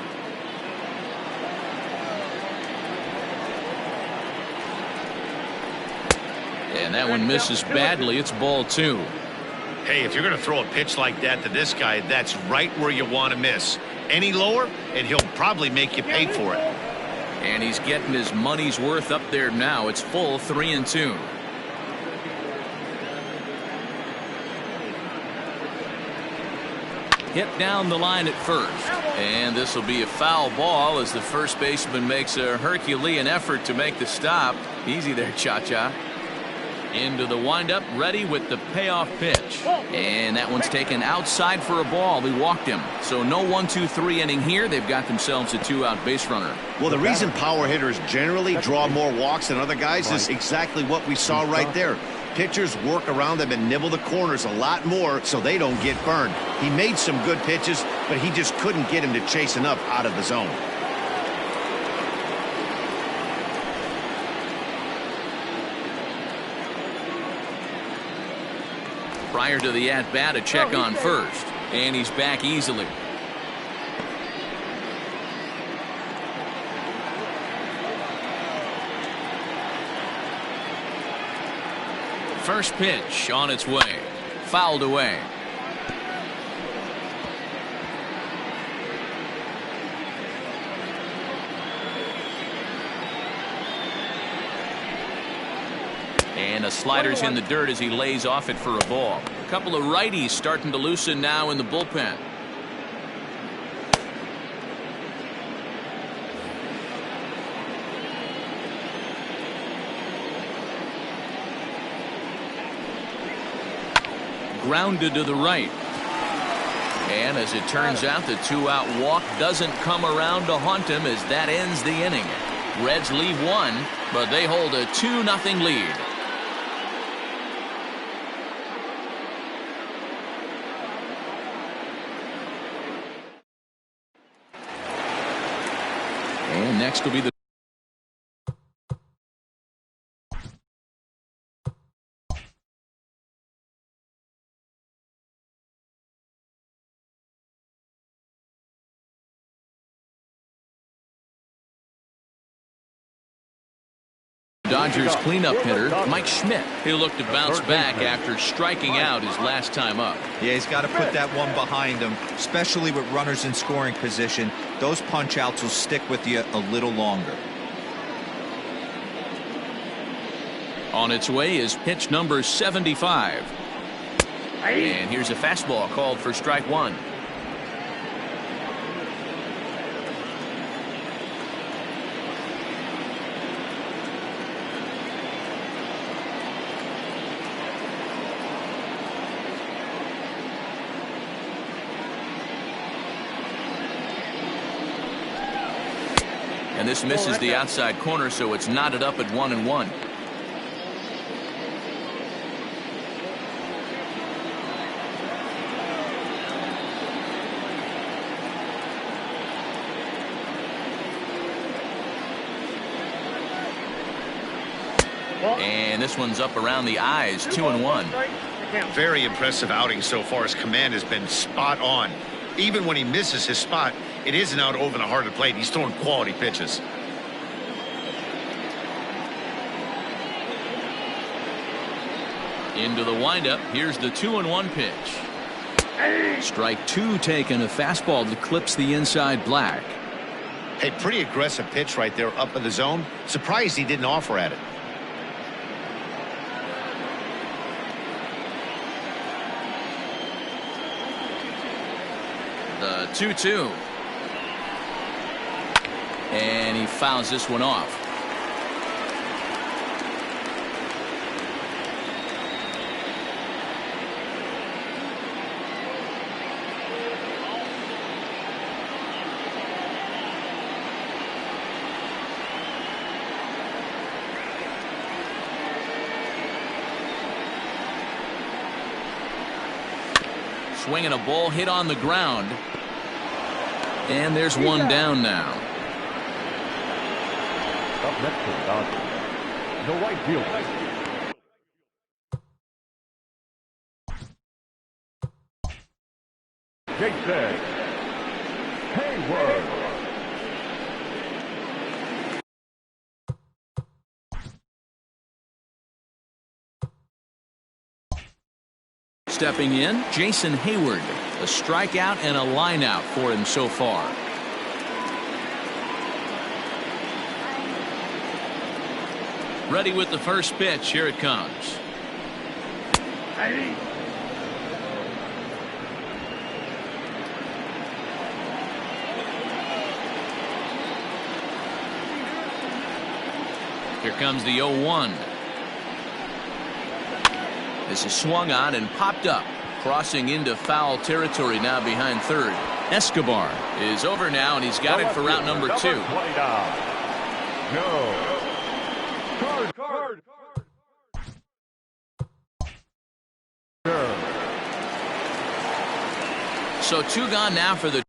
And that one misses badly. It's ball 2. Hey, if you're going to throw a pitch like that to this guy, that's right where you want to miss. Any lower, and he'll probably make you pay for it. And he's getting his money's worth up there now. It's full 3-2. Hit down the line at first. And this will be a foul ball as the first baseman makes a Herculean effort to make the stop. Easy there, Cha-Cha. Into the windup, ready with the payoff pitch. And that one's taken outside for a ball. He walked him. So no 1-2-3 inning here. They've got themselves a 2-out base runner. Well, the reason power hitters generally draw more walks than other guys is exactly what we saw right there. Pitchers work around them and nibble the corners a lot more so they don't get burned. He made some good pitches, but he just couldn't get him to chase enough out of the zone. Prior to the at-bat, a check on first. And he's back easily. First pitch on its way. Fouled away. And a slider's in the dirt as he lays off it for a ball. A couple of righties starting to loosen now in the bullpen. Grounded to the right. And as it turns out, the two-out walk doesn't come around to haunt him as that ends the inning. Reds leave one, but they hold a 2-0 lead. And next will be the Dodgers cleanup hitter, Mike Schmidt. He'll look to bounce back after striking out his last time up. Yeah, he's got to put that one behind him, especially with runners in scoring position. Those punch outs will stick with you a little longer. On its way is pitch number 75. And here's a fastball called for strike one. And this misses the outside corner, so it's knotted up at 1-1. And this one's up around the eyes, 2-1. Very impressive outing so far. His command has been spot on. Even when he misses his spot, it isn't out over the heart of the plate. He's throwing quality pitches. Into the windup. Here's the 2-1 pitch. Strike two taken. A fastball that clips the inside black. Hey, pretty aggressive pitch right there up in the zone. Surprised he didn't offer at it. The 2-2. And he fouls this one off. Swinging a ball hit on the ground. And there's one down now. Up next to the Dodgers, the right fielder. Jason Hayward. Stepping in, Jason Hayward. A strikeout and a line out for him so far. Ready with the first pitch. Here it comes. Here comes the 0-1. This is swung on and popped up. Crossing into foul territory now behind third. Escobar is over now, and he's got it for route number 2. So 2 gone now for the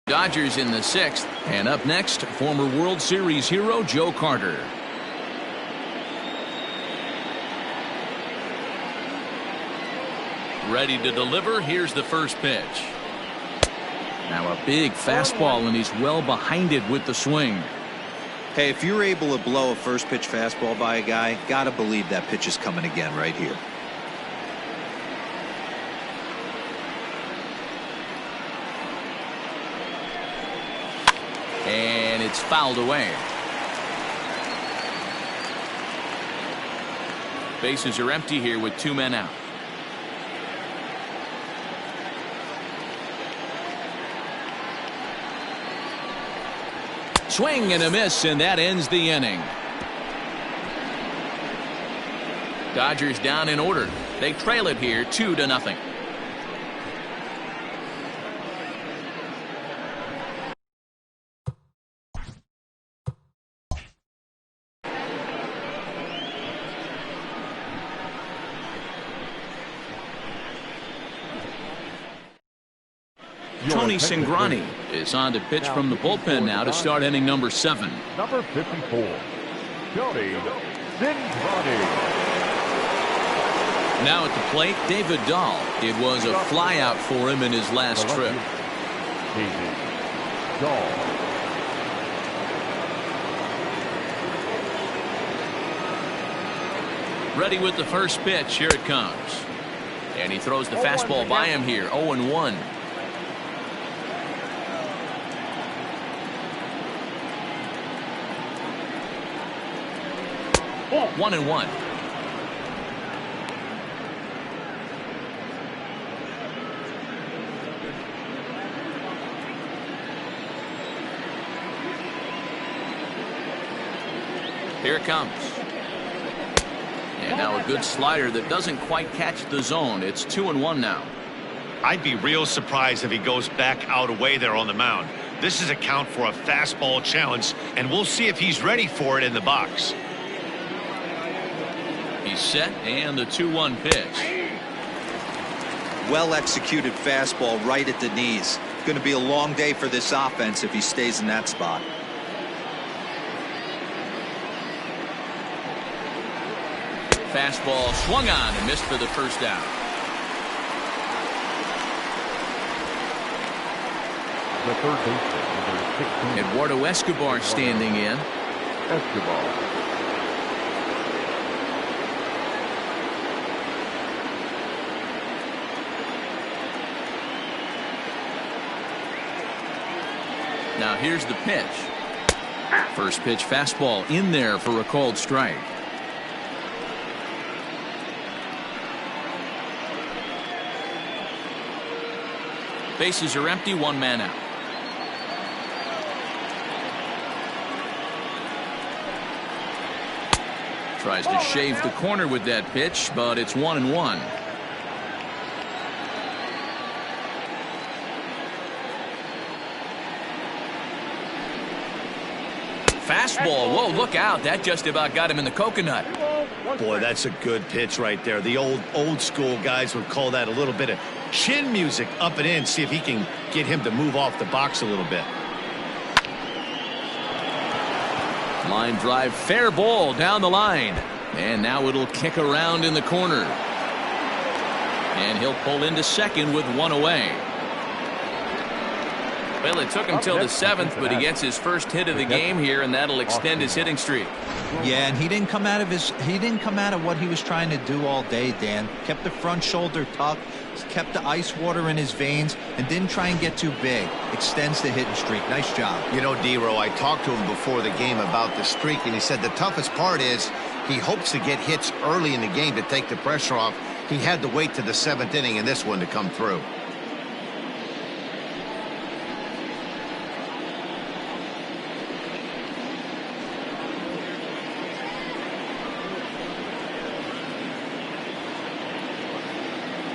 Dodgers in the 6th. And up next, former World Series hero Joe Carter. Ready to deliver. Here's the first pitch. Now a big fastball, and he's well behind it with the swing. Hey, if you're able to blow a first pitch fastball by a guy, gotta believe that pitch is coming again right here. And it's It's fouled away. Bases are empty here with 2 men out. Swing and a miss, and that ends the inning. Dodgers down in order. They trail it here 2-0. Tony Cingrani is on to pitch from the bullpen now to start inning number 7. Number 54, Tony Cingrani. Now at the plate, David Dahl. It was a flyout for him in his last trip. David Dahl. Ready with the first pitch. Here it comes. And he throws the fastball by him here. 0-1. 1-1. Here it comes. And now a good slider that doesn't quite catch the zone. It's 2-1 now. I'd be real surprised if he goes back out away there on the mound. This is a count for a fastball challenge, and we'll see if he's ready for it in the box. He's set, and the 2-1 pitch. Well executed fastball right at the knees. Going to be a long day for this offense if he stays in that spot. Fastball swung on and missed for the first out. The third baseman, number 16. Eduardo Escobar standing in. Escobar. Now here's the pitch. First pitch fastball in there for a called strike. Bases are empty, 1 man out. Tries to shave the corner with that pitch, but it's 1-1. Fastball. Whoa, look out. That just about got him in the coconut. Boy, that's a good pitch right there. The old school guys would call that a little bit of chin music up and in. See if he can get him to move off the box a little bit. Line drive, fair ball down the line. And now it'll kick around in the corner. And he'll pull into second with 1 away. Well, it took him till the 7th, but he gets his first hit of the game here, and that'll extend his hitting streak. Yeah, and he didn't come out of what he was trying to do all day, Dan. Kept the front shoulder tucked, kept the ice water in his veins, and didn't try and get too big. Extends the hitting streak. Nice job. You know, D-Row, I talked to him before the game about the streak, and he said the toughest part is he hopes to get hits early in the game to take the pressure off. He had to wait to the 7th inning in this one to come through.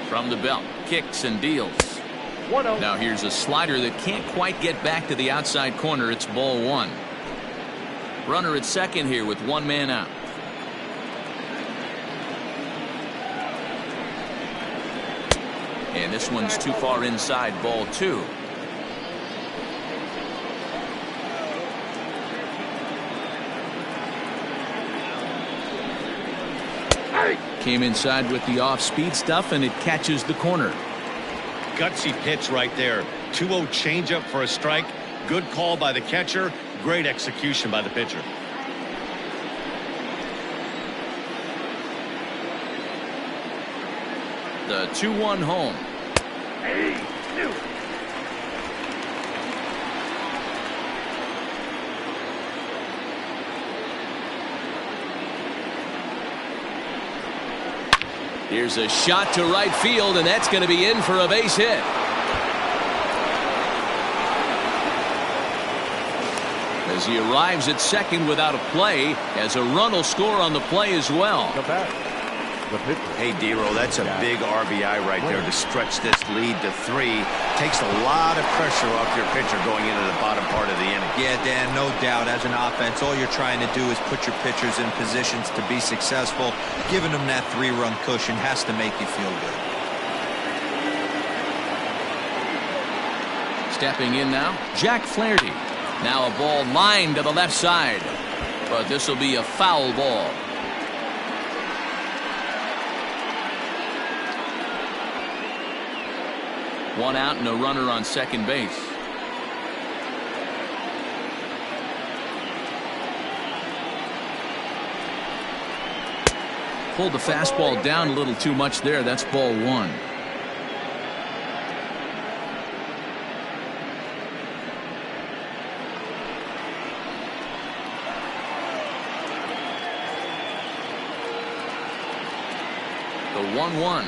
From the belt, kicks and deals. Now here's a slider that can't quite get back to the outside corner. It's ball 1. Runner at second here with 1 man out. And this one's too far inside, ball 2. Came inside with the off-speed stuff, and it catches the corner. Gutsy pitch right there. 2-0 changeup for a strike. Good call by the catcher. Great execution by the pitcher. The 2-1 home. Here's a shot to right field, and that's going to be in for a base hit. As he arrives at second without a play, as a run will score on the play as well. Hey, D-Roll, that's a big RBI right there to stretch this lead to 3. Takes a lot of pressure off your pitcher going into the bottom part of the inning. Yeah, Dan, no doubt. As an offense, all you're trying to do is put your pitchers in positions to be successful. Giving them that 3-run cushion has to make you feel good. Stepping in now, Jack Flaherty. Now a ball lined to the left side, but this will be a foul ball. One out and a runner on second base. Pulled the fastball down a little too much there. That's ball 1. The 1-1.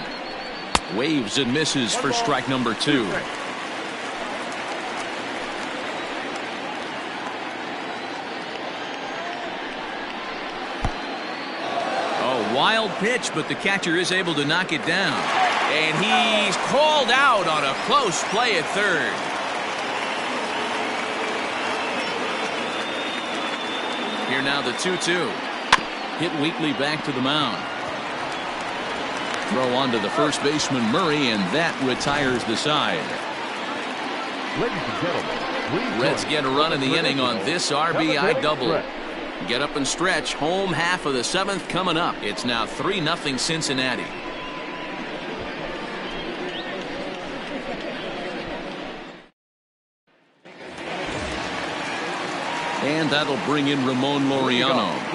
Waves and misses for strike number 2. Oh, wild pitch, but the catcher is able to knock it down. And he's called out on a close play at third. Here now the 2-2. Hit weakly back to the mound. Throw on to the first baseman Murray, and that retires the side. Ladies and gentlemen, Reds get a run in the inning on this RBI double. Get up and stretch. Home half of the 7th coming up. It's now 3-0 Cincinnati. And that'll bring in Ramon Laureano.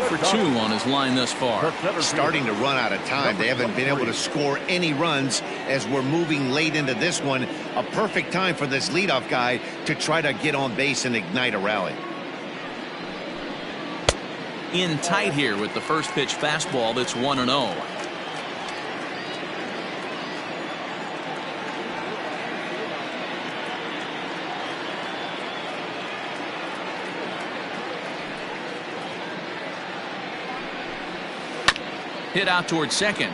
For 2 on his line thus far. Starting to run out of time. They haven't been able to score any runs as we're moving late into this one. A perfect time for this leadoff guy to try to get on base and ignite a rally. In tight here with the first pitch fastball that's 1-0. Hit out towards second.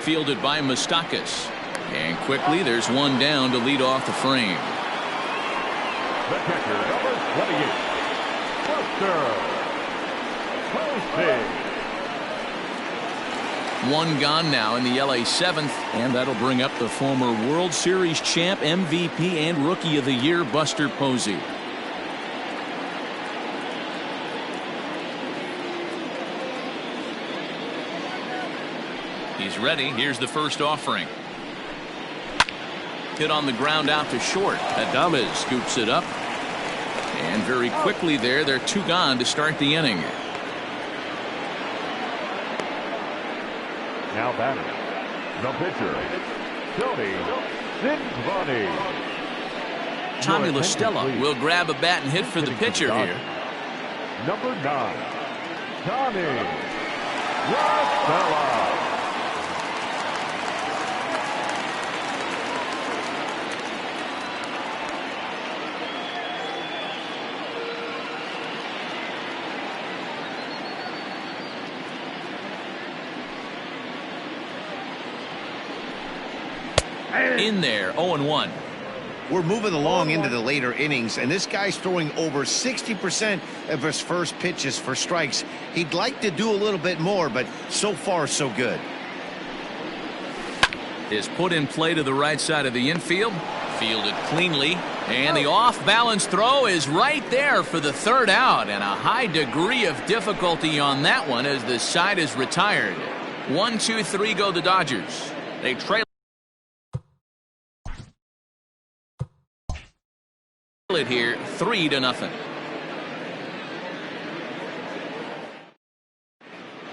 Fielded by Moustakas. And quickly there's one down to lead off the frame. the catcher, number 28, Buster. One gone now in the LA 7th, and that'll bring up the former World Series champ, MVP, and Rookie of the Year, Buster Posey. He's ready. Here's the first offering. Hit on the ground out to short. Adames scoops it up. And very quickly there, they're two gone to start the inning. Now batting, the pitcher, Tony Cinvani. Tommy La Stella will grab a bat and hit for the pitcher here. Number 9, Tommy La Stella. In there, 0-1. We're moving along into the later innings, and this guy's throwing over 60% of his first pitches for strikes. He'd like to do a little bit more, but so far, so good. Is put in play to the right side of the infield. Fielded cleanly. And the off-balance throw is right there for the third out. And a high degree of difficulty on that one as the side is retired. 1-2-3 go the Dodgers. They trail it here 3-0.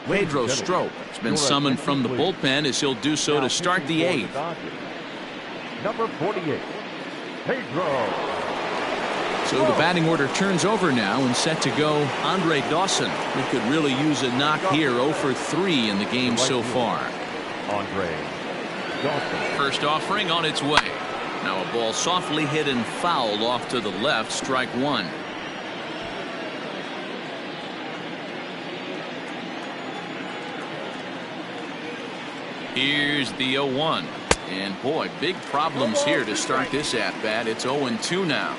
Pedro Strop has been summoned from the bullpen as he'll do so to start the 8th. Number 48, Pedro So the batting order turns over now and set to go Andre Dawson, who could really use a knock here. 0 for 3 in the game so far. Andre Dawson. First offering on its way. Now a ball softly hit and fouled off to the left. Strike one. Here's the 0-1. And boy, big problems here to start this at bat. It's 0-2 now.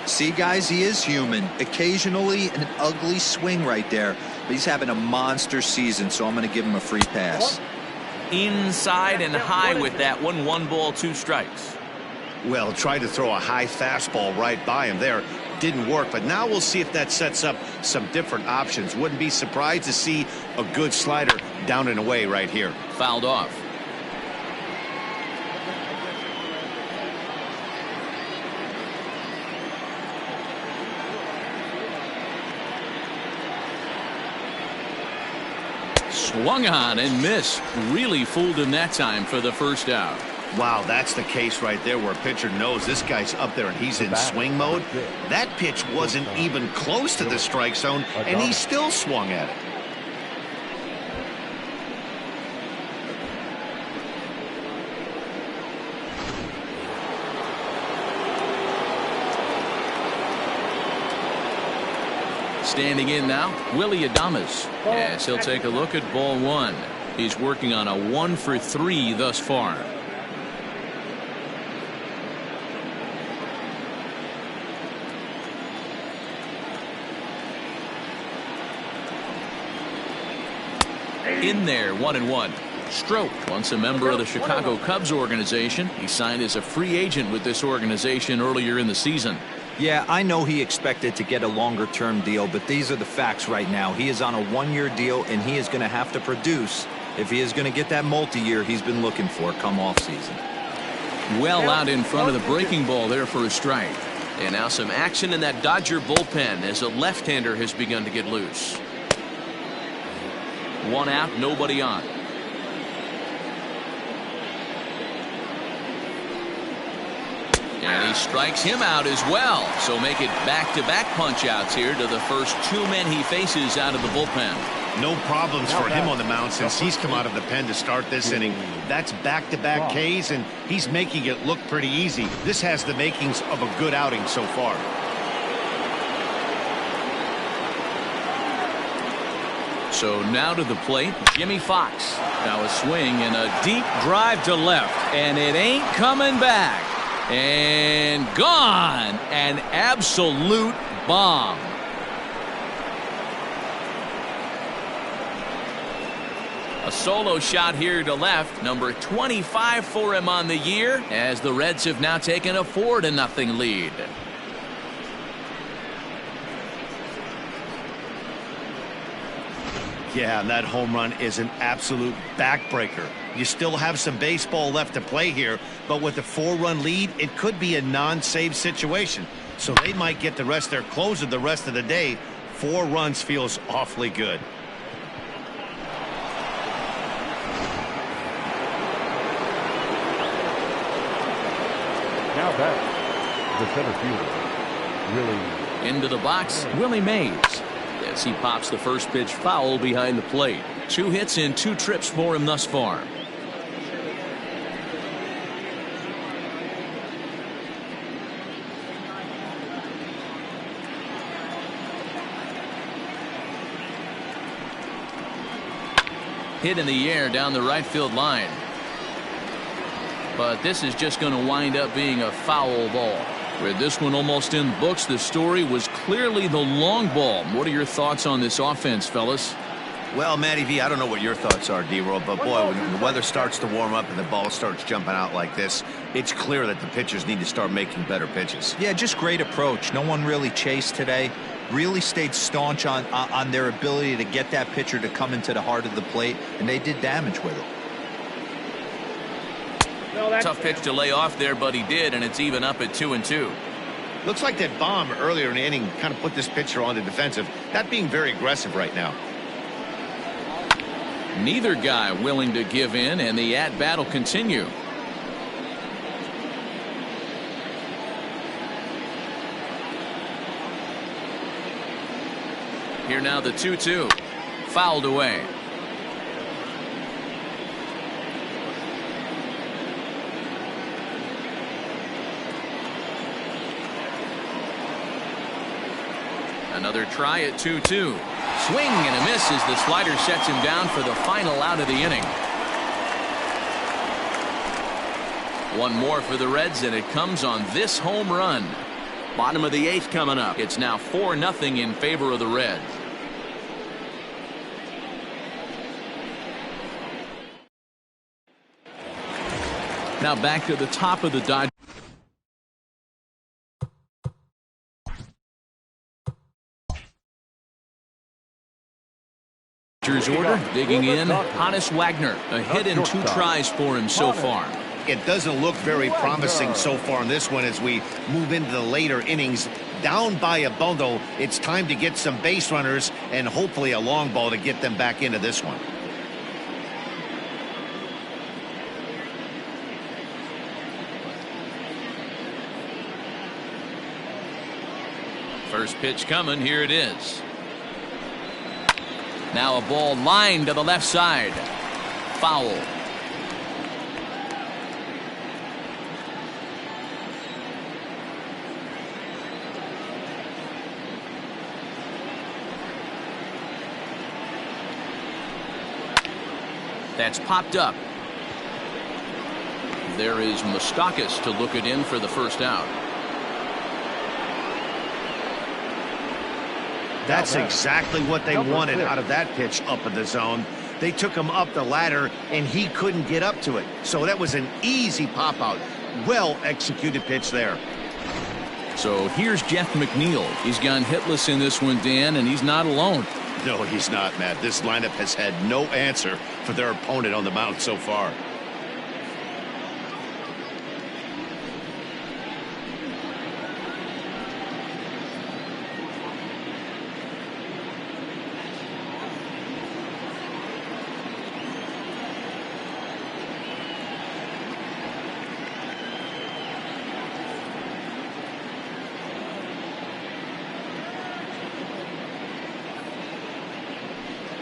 See, guys, he is human. Occasionally an ugly swing right there, but he's having a monster season, so I'm going to give him a free pass. Inside and high with that one. 1 ball, 2 strikes. Well, tried to throw a high fastball right by him there. Didn't work, but now we'll see if that sets up some different options. Wouldn't be surprised to see a good slider down and away right here. Fouled off. Swung on and missed. Really fooled him that time for the first out. Wow, that's the case right there where a pitcher knows this guy's up there and he's in swing mode. That pitch wasn't even close to the strike zone, and he still swung at it. Standing in now, Willie Adames, as he'll take a look at ball one. He's working on a 1 for 3 thus far. In there, 1-1. Stroke, once a member of the Chicago Cubs organization, he signed as a free agent with this organization earlier in the season. Yeah, I know he expected to get a longer-term deal, but these are the facts right now. He is on a 1-year deal, and he is going to have to produce if he is going to get that multi-year he's been looking for come off season. Well out in front of the breaking ball there for a strike. And now some action in that Dodger bullpen as a left-hander has begun to get loose. 1 out, nobody on. And he strikes him out as well. So make it back-to-back punch-outs here to the first 2 men he faces out of the bullpen. No problems for him on the mound since he's come out of the pen to start this inning. That's back-to-back Ks, and he's making it look pretty easy. This has the makings of a good outing so far. So now to the plate, Jimmy Fox. Now a swing and a deep drive to left, and it ain't coming back. And gone. An absolute bomb. A solo shot here to left, number 25 for him on the year, as the Reds have now taken a 4-0 lead. Yeah, and that home run is an absolute backbreaker. You still have some baseball left to play here, but with a 4-run lead, it could be a non-save situation. So they might get the rest of their closer the rest of the day. 4 runs feels awfully good. Now back, the center fielder, Willie. Into the box, Willie Mays. As he pops the first pitch foul behind the plate. 2 hits and 2 trips for him thus far. Hit in the air down the right field line. But this is just going to wind up being a foul ball. With this one almost in the books, the story was clearly the long ball. What are your thoughts on this offense, fellas? Well, Matty V, I don't know what your thoughts are, D-Roll, but boy, when the weather starts to warm up and the ball starts jumping out like this, it's clear that the pitchers need to start making better pitches. Yeah, just great approach. No one really chased today. Really stayed staunch on their ability to get that pitcher to come into the heart of the plate, and they did damage with it. Tough pitch to lay off there, but he did, and it's even up at 2-2. Looks like that bomb earlier in the inning kind of put this pitcher on the defensive. Not being very aggressive right now. Neither guy willing to give in, and the at-bat will continue. Here now the 2-2. Fouled away. Another try at 2-2. Swing and a miss as the slider sets him down for the final out of the inning. One more for the Reds, and it comes on this home run. Bottom of the 8th coming up. It's now 4-0 in favor of the Reds. Now back to the top of the Dodgers order. Digging in, Hannes Wagner. A hit and 2 tries for him so far. It doesn't look very promising so far in this one as we move into the later innings. Down by a bundle, it's time to get some base runners and hopefully a long ball to get them back into this one. First pitch coming. Here it is. Now a ball lined to the left side. Foul. That's popped up. There is Moustakas to look it in for the first out. That's exactly what they wanted out of that pitch up in the zone. They took him up the ladder, and he couldn't get up to it. So that was an easy pop-out. Well-executed pitch there. So here's Jeff McNeil. He's gone hitless in this one, Dan, and he's not alone. No, he's not, Matt. This lineup has had no answer for their opponent on the mound so far.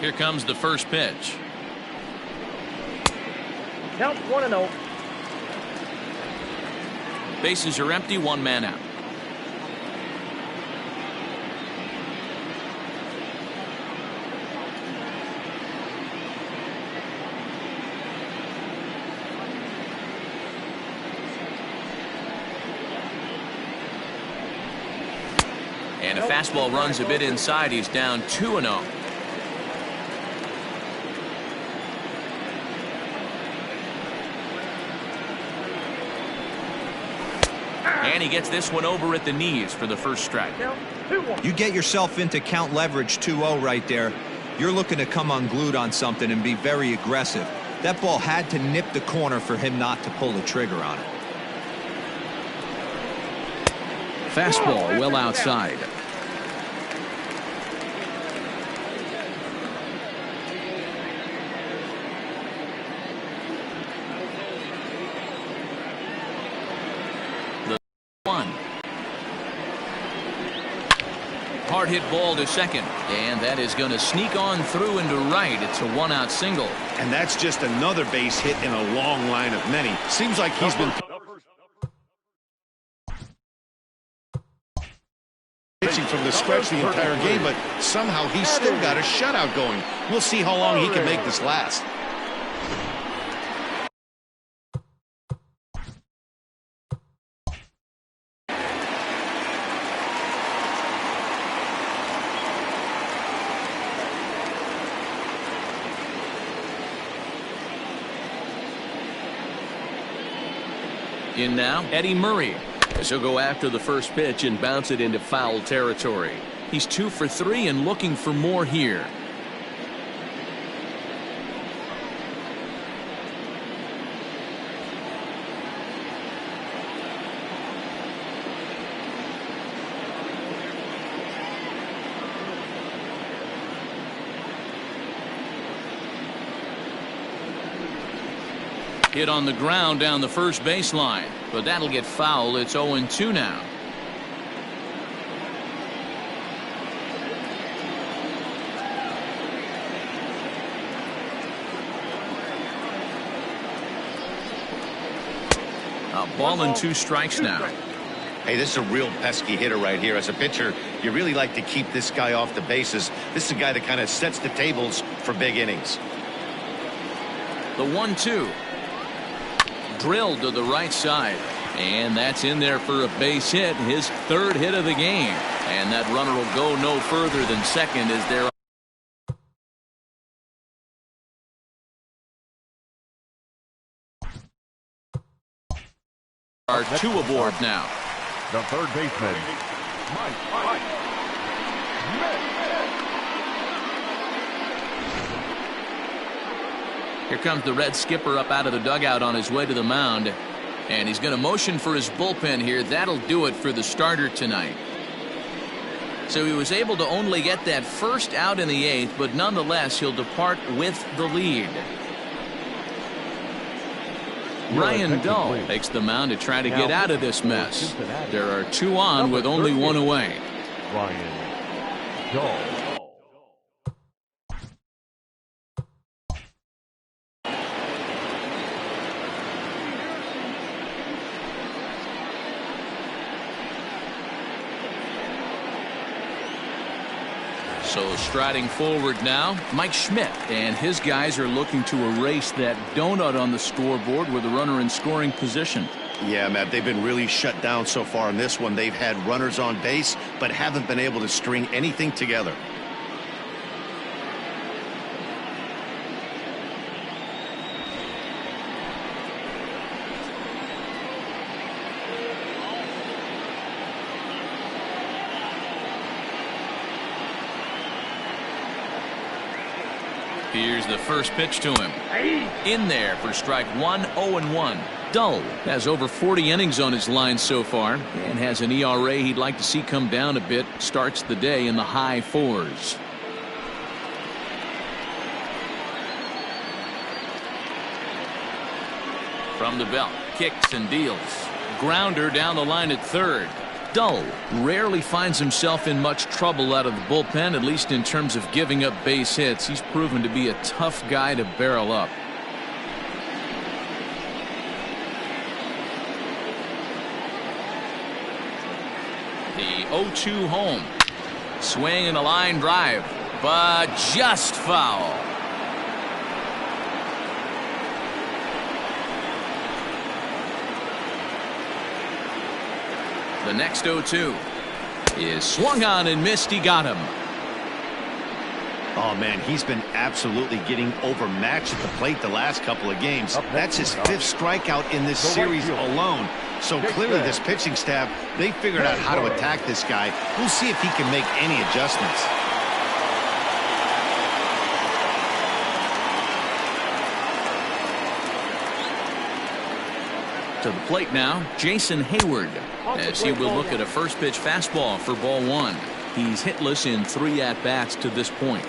Here comes the first pitch. Count 1-0. Bases are empty, 1 man out. And a fastball runs a bit inside. He's down 2-0. And he gets this one over at the knees for the first strike. You get yourself into count leverage 2-0 right there. You're looking to come unglued on something and be very aggressive. That ball had to nip the corner for him not to pull the trigger on it. Fastball well outside. Hard hit ball to second, and that is going to sneak on through into right. It's a 1-out single. And that's just another base hit in a long line of many. Seems like he's been pitching from the stretch the entire game, but somehow he's still got a shutout going. We'll see how long he can make this last. In now, Eddie Murray, as he'll go after the first pitch and bounce it into foul territory. He's 2 for 3 and looking for more here. Hit on the ground down the first baseline, but that'll get foul. It's 0-2 now. A ball and 2 strikes now. Hey, this is a real pesky hitter right here. As a pitcher, you really like to keep this guy off the bases. This is a guy that kind of sets the tables for big innings. The 1-2. Drilled to the right side. And that's in there for a base hit. His 3rd hit of the game. And that runner will go no further than second as there are 2 aboard now. The third baseman, Mike. Here comes the Red skipper up out of the dugout on his way to the mound. And he's going to motion for his bullpen here. That'll do it for the starter tonight. So he was able to only get that first out in the 8th, but nonetheless he'll depart with the lead. Ryan Dull takes the mound to try to get out of this mess. There are 2 on with only 1 away. Ryan Dull. So striding forward now, Mike Schmidt, and his guys are looking to erase that donut on the scoreboard with a runner in scoring position. Yeah, Matt, they've been really shut down so far in this one. They've had runners on base, but haven't been able to string anything together. Here's the first pitch to him. In there for strike 1, 0-1. Dull has over 40 innings on his line so far and has an ERA he'd like to see come down a bit. Starts the day in the high 4s. From the belt, kicks and deals. Grounder down the line at third. Dull rarely finds himself in much trouble out of the bullpen, at least in terms of giving up base hits. He's proven to be a tough guy to barrel up. The 0-2 home. Swing and a line drive, but just foul. The next 0-2 is swung on and missed. He got him. Oh, man, he's been absolutely getting overmatched at the plate the last couple of games. That's his 5th strikeout in this series alone. So clearly this pitching staff, they figured out how to attack this guy. We'll see if he can make any adjustments. To the plate now, Jason Hayward, as he will look at a first pitch fastball for ball 1. He's hitless in 3 at-bats to this point.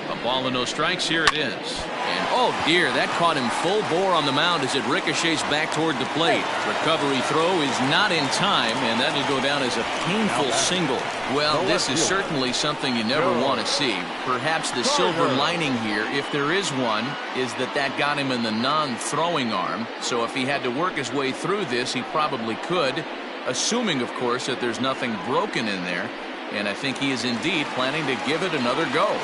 A ball and no strikes. Here it is. And oh dear, that caught him full bore on the mound as it ricochets back toward the plate. Recovery throw is not in time, and that'll go down as a painful single. Well, this is certainly something you never want to see. Perhaps the silver lining here, if there is one, is that got him in the non-throwing arm. So if he had to work his way through this, he probably could, assuming, of course, that there's nothing broken in there. And I think he is indeed planning to give it another go.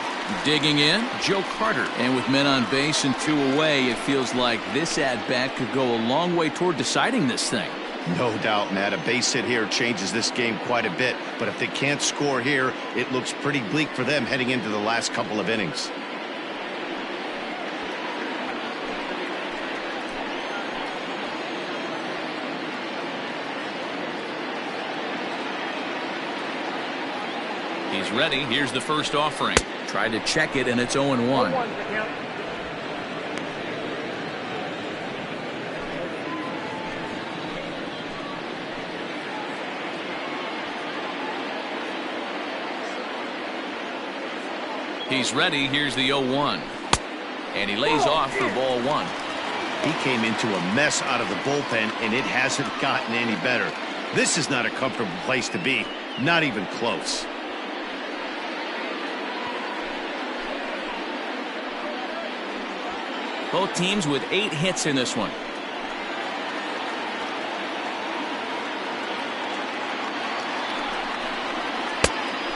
Digging in, Joe Carter. And with men on base and 2 away, it feels like this at-bat could go a long way toward deciding this thing. No doubt, Matt. A base hit here changes this game quite a bit. But if they can't score here, it looks pretty bleak for them heading into the last couple of innings. He's ready. Here's the first offering. Tried to check it, and it's 0-1. He's ready. Here's the 0-1. And he lays off for ball 1. He came into a mess out of the bullpen, and it hasn't gotten any better. This is not a comfortable place to be. Not even close. Both teams with 8 hits in this one.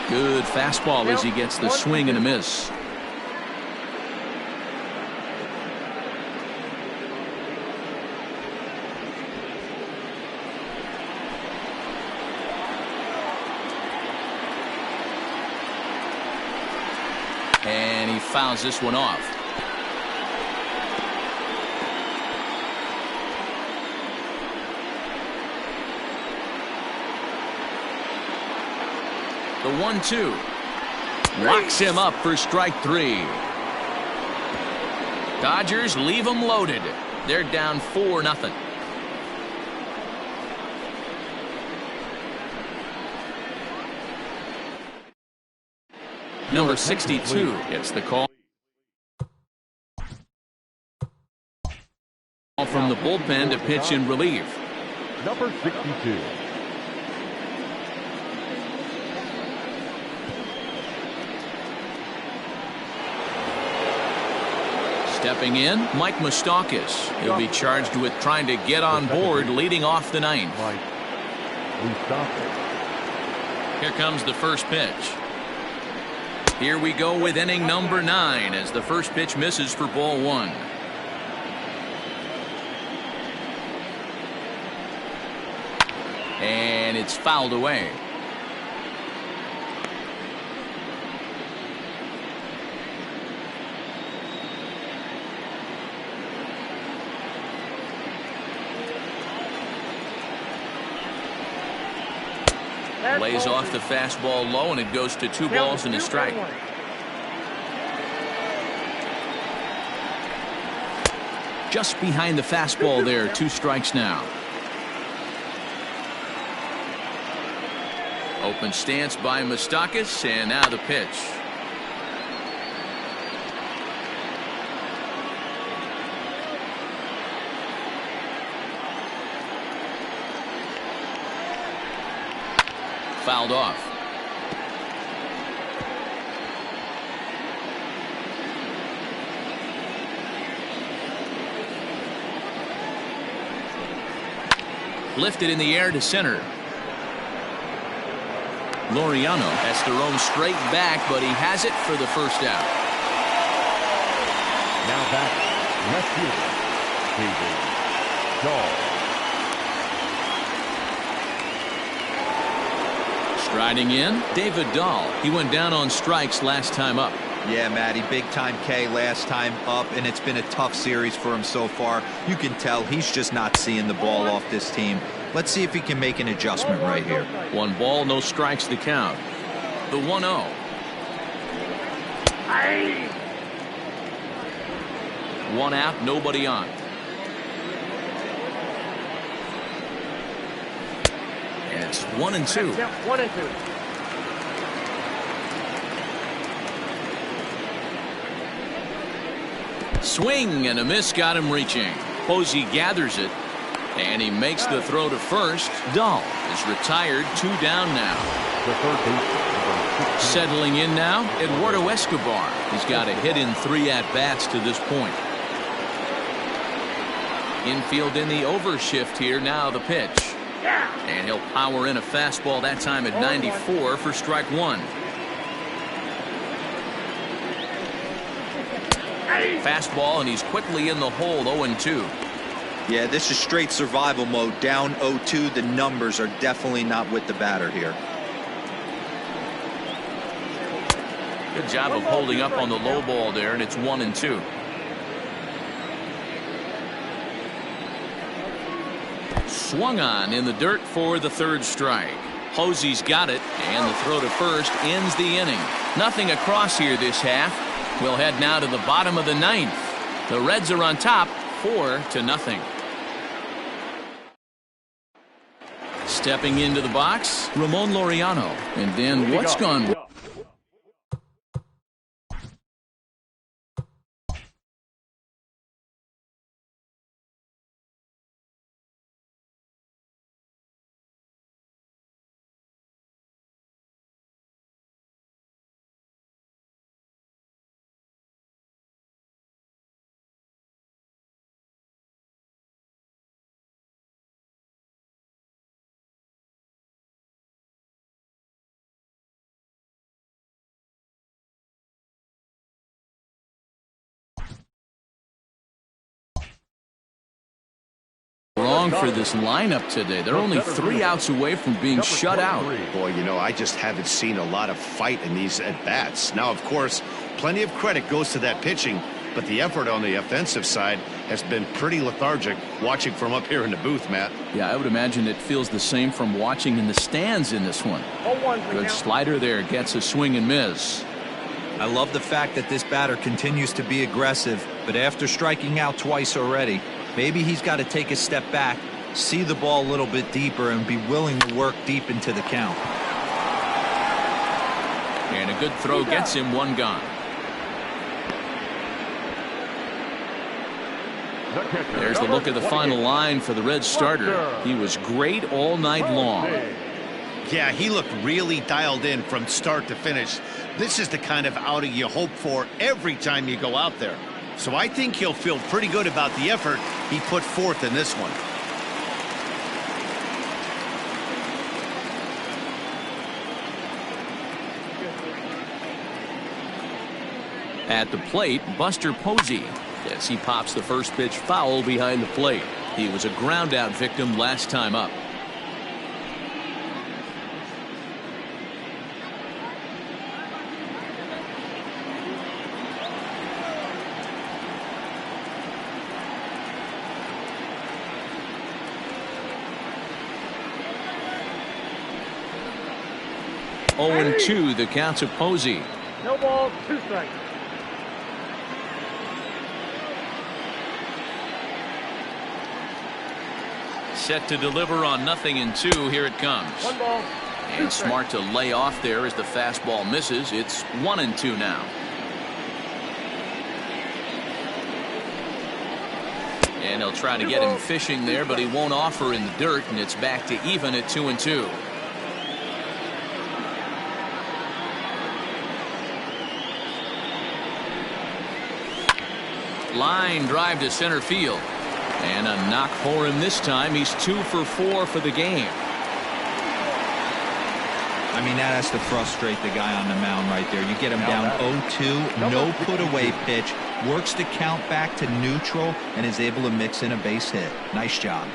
Good fastball as he gets the swing and a miss. And he fouls this one off. The 1-2 locks him up for strike 3. Dodgers leave him loaded. They're down 4-0. Number 62 gets the call from the bullpen to pitch in relief. Number 62. Stepping in, Mike Moustakas. He'll be charged with trying to get on board leading off the ninth. Here comes the first pitch. Here we go with inning number 9 as the first pitch misses for ball 1. And it's fouled away. Lays off the fastball low, and it goes to 2 balls and a strike. Just behind the fastball there, 2 strikes now. Open stance by Moustakas, and now the pitch. Fouled off. Lifted in the air to center. Laureano has to roam straight back, but he has it for the first out. Now back, left fielder, David Dahl. Striding in, David Dahl. He went down on strikes last time up. Yeah, Matty, big time K last time up, and it's been a tough series for him so far. You can tell he's just not seeing the ball off this team. Let's see if he can make an adjustment right here. 1 ball, no strikes the count. The 1-0. One out, nobody on. And it's 1-2. 1-2. Swing and a miss got him reaching. Posey gathers it, and he makes the throw to first. Dahl is retired, 2 down now. The third baseman. Settling in now, Eduardo Escobar. He's got a hit in 3 at-bats to this point. Infield in the overshift here, now the pitch. And he'll power in a fastball that time at 94 for strike 1. Fastball, and he's quickly in the hole, 0-2. Yeah, this is straight survival mode. Down 0-2. The numbers are definitely not with the batter here. Good job of holding up on the low ball there, and it's 1-2. Swung on in the dirt for the 3rd strike. Posey's got it, and the throw to first ends the inning. Nothing across here this half. We'll head now to the bottom of the 9th. The Reds are on top, 4-0. Stepping into the box, Ramon Laureano. And then what's gone wrong for this lineup today? They're only 3 outs away from being shut out. Boy, you know, I just haven't seen a lot of fight in these at-bats. Now, of course, plenty of credit goes to that pitching, but the effort on the offensive side has been pretty lethargic watching from up here in the booth, Matt. Yeah, I would imagine it feels the same from watching in the stands in this one. Good slider there, gets a swing and miss. I love the fact that this batter continues to be aggressive, but after striking out twice already, maybe he's got to take a step back, see the ball a little bit deeper, and be willing to work deep into the count. And a good throw gets him 1 gone. There's the look at the final line for the Reds starter. He was great all night long. Yeah, he looked really dialed in from start to finish. This is the kind of outing you hope for every time you go out there. So I think he'll feel pretty good about the effort he put forth in this one. At the plate, Buster Posey, as he pops the first pitch foul behind the plate. He was a ground out victim last time up. Oh, 0-2 the count to Posey. No balls, 2 strikes. Set to deliver on 0-2. Here it comes. 1 ball. And smart to lay off there as the fastball misses. It's 1-2 now. And he'll try to get him fishing there, but he won't offer in the dirt, and it's back to even at 2-2. Line drive to center field. And a knock for him this time. He's 2 for 4 for the game. I mean, that has to frustrate the guy on the mound right there. You get him down 0-2, no put-away pitch, works the count back to neutral, and is able to mix in a base hit. Nice job.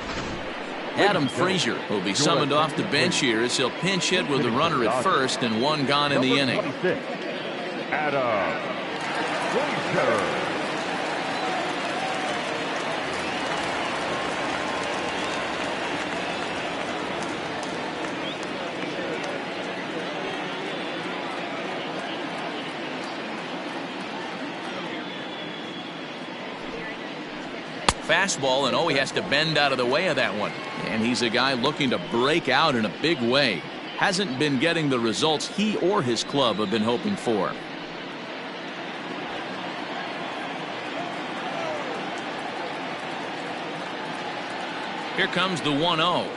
Adam Frazier will be summoned off the bench here as he'll pinch hit with the runner at first and 1 gone in the inning. Adam Frazier. Fastball, and he has to bend out of the way of that one. And he's a guy looking to break out in a big way. Hasn't been getting the results he or his club have been hoping for. Here comes the 1-0.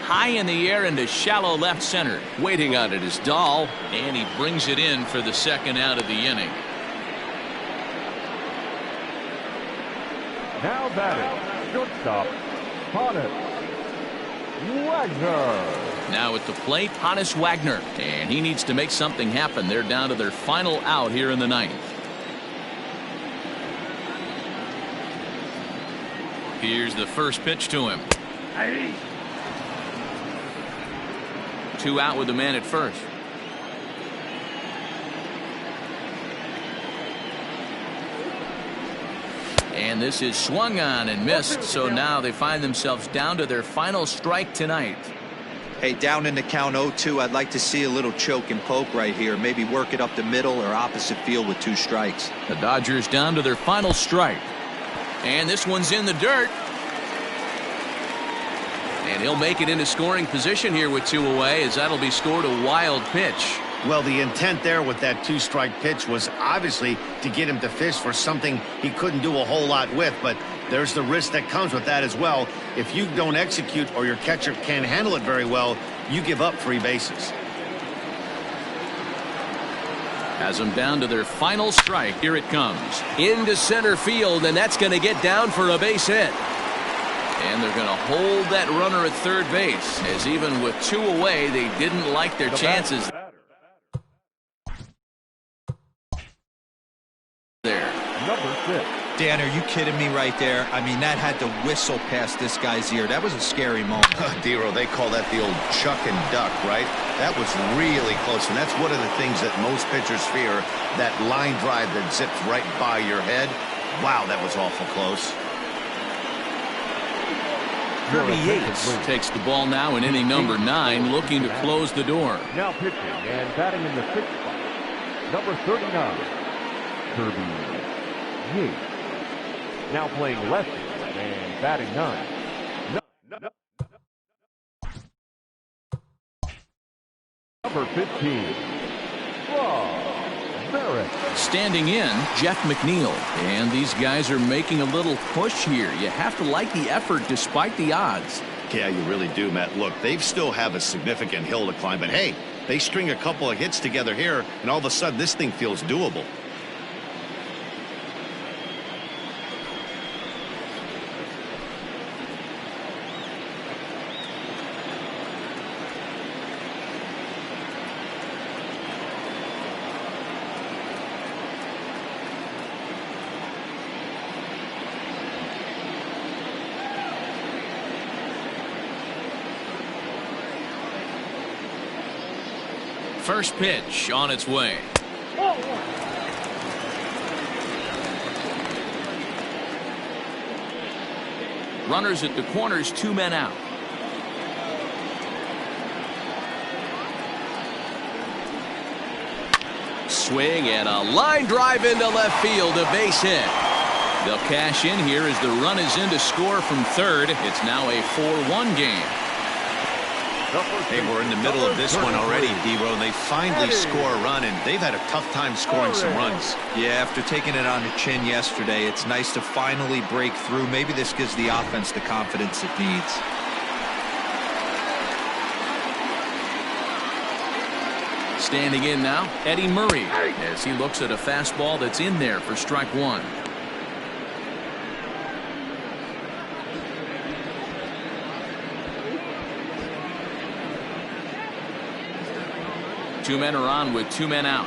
High in the air into shallow left center. Waiting on it is Dahl, and he brings it in for the 2nd out of the inning. Now batting, shortstop, Honus Wagner. Now at the plate, Honus Wagner. And he needs to make something happen. They're down to their final out here in the 9th. Here's the first pitch to him. 2 out with the man at first. And this is swung on and missed, so now they find themselves down to their final strike tonight. Hey, down in the count 0-2, I'd like to see a little choke and poke right here. Maybe work it up the middle or opposite field with 2 strikes. The Dodgers down to their final strike. And this one's in the dirt. And he'll make it into scoring position here with 2 away, as that'll be scored a wild pitch. Well, the intent there with that 2-strike pitch was obviously to get him to fish for something he couldn't do a whole lot with, but there's the risk that comes with that as well. If you don't execute or your catcher can't handle it very well, you give up 3 bases. Has them down to their final strike. Here it comes. Into center field, and that's going to get down for a base hit. And they're going to hold that runner at third base, as even with 2 away, they didn't like their chances there. Number 6. Dan, are you kidding me right there? I mean, that had to whistle past this guy's ear. That was a scary moment. Dero, they call that the old chuck and duck, right? That was really close, and that's one of the things that most pitchers fear, that line drive that zips right by your head. Wow, that was awful close. Kirby Yates takes the ball now in inning number 9, looking to close the door. Now pitching and batting in the 6th spot, number 39, Kirby Yates. Now playing lefty and batting 9. Number 15, Standing in, Jeff McNeil. And these guys are making a little push here. You have to like the effort despite the odds. Yeah, you really do, Matt. Look, they still have a significant hill to climb, but hey, they string a couple of hits together here, and all of a sudden this thing feels doable. First pitch on its way. Runners at the corners, 2 men out. Swing and a line drive into left field, a base hit. They'll cash in here as the run is in to score from third. It's now a 4-1 game. Hey, we're in the middle of this one already, Dero. They finally score a run, and they've had a tough time scoring some runs. Yeah, after taking it on the chin yesterday, it's nice to finally break through. Maybe this gives the offense the confidence it needs. Standing in now, Eddie Murray, as he looks at a fastball that's in there for strike 1. Two men are on with 2 men out.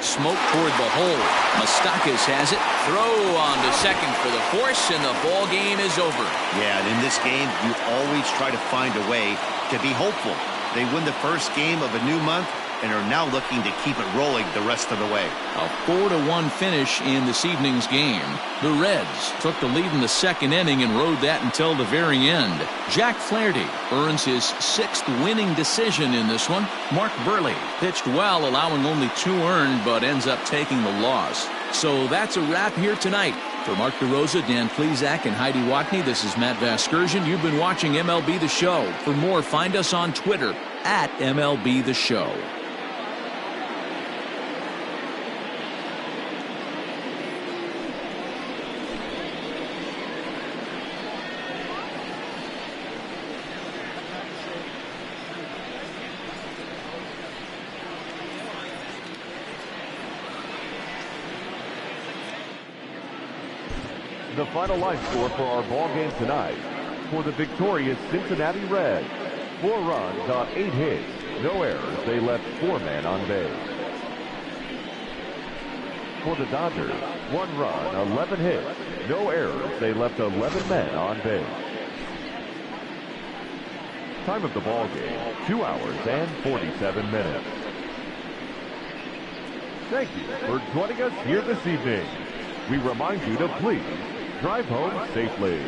Smoke toward the hole. Moustakas has it. Throw on to second for the force, and the ball game is over. Yeah, and in this game, you always try to find a way to be hopeful. They win the first game of a new month and are now looking to keep it rolling the rest of the way. A 4-1 finish in this evening's game. The Reds took the lead in the second inning and rode that until the very end. Jack Flaherty earns his 6th winning decision in this one. Mark Burley pitched well, allowing only 2 earned, but ends up taking the loss. So that's a wrap here tonight. For Mark DeRosa, Dan Plesac, and Heidi Watney, this is Matt Vasgersian. You've been watching MLB The Show. For more, find us on Twitter at MLB The Show. The final line score for our ball game tonight. For the victorious Cincinnati Reds, 4 runs on 8 hits, no errors. They left 4 men on base. For the Dodgers, 1 run, 11 hits, no errors. They left 11 men on base. Time of the ball game, 2 hours and 47 minutes. Thank you for joining us here this evening. We remind you to please drive home safely.